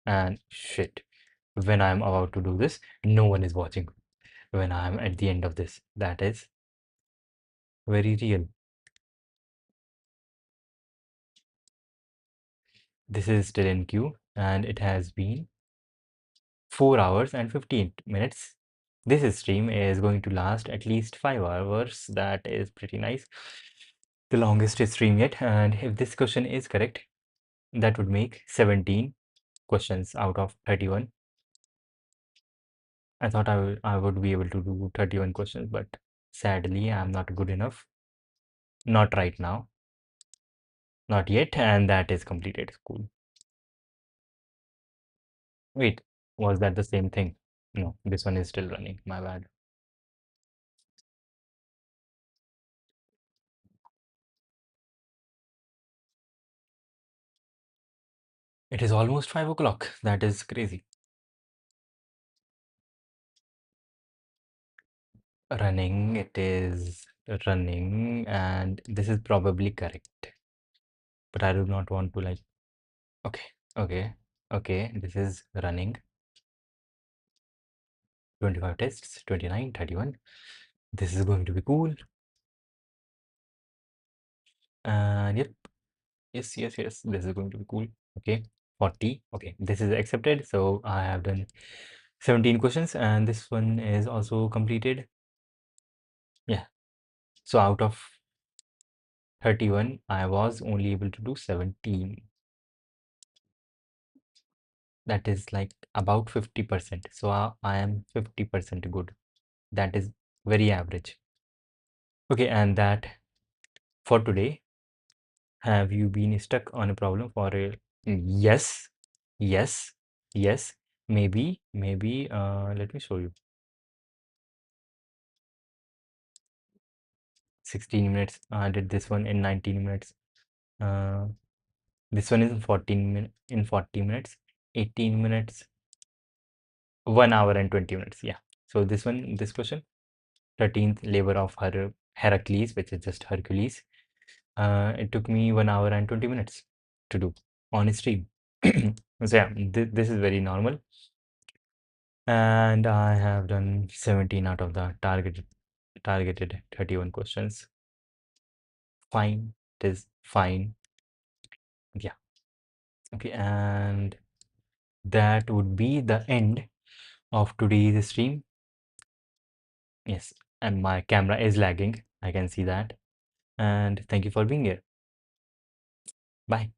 And shit, when I'm about to do this, no one is watching. When I'm at the end of this, that is very real. This is still in queue and it has been 4 hours and 15 minutes. This stream is going to last at least 5 hours. That is pretty nice. The longest stream yet. And if this question is correct, that would make 17 questions out of 31. I thought I would be able to do 31 questions, but sadly, I'm not good enough. Not right now. Not yet. And that is completed. Cool. Wait, was that the same thing? No, this one is still running. My bad. It is almost 5 o'clock. That is crazy. Running, it is running, and this is probably correct. But I do not want to like, okay, okay, okay, this is running. 25 tests, 29, 31. This is going to be cool. And yep, yes, yes, yes, this is going to be cool. Okay, 40. Okay, this is accepted. So I have done 17 questions, and this one is also completed. Yeah. So out of 31, I was only able to do 17. That is like about 50%. So I am 50% good. That is very average. Okay, and that for today, have you been stuck on a problem for a yes, yes, yes, maybe, let me show you. 16 minutes. I did this one in 19 minutes. Uh, this one is in 40 minutes, 18 minutes, 1 hour and 20 minutes. Yeah. So this question, 13th labor of Heracles, which is just Hercules. It took me 1 hour and 20 minutes to do on stream. So yeah, this is very normal. and I have done 17 out of the targeted 31 questions. Fine, it is fine. Yeah. Okay, and that would be the end of today's stream. Yes, and my camera is lagging. I can see that. And thank you for being here. Bye.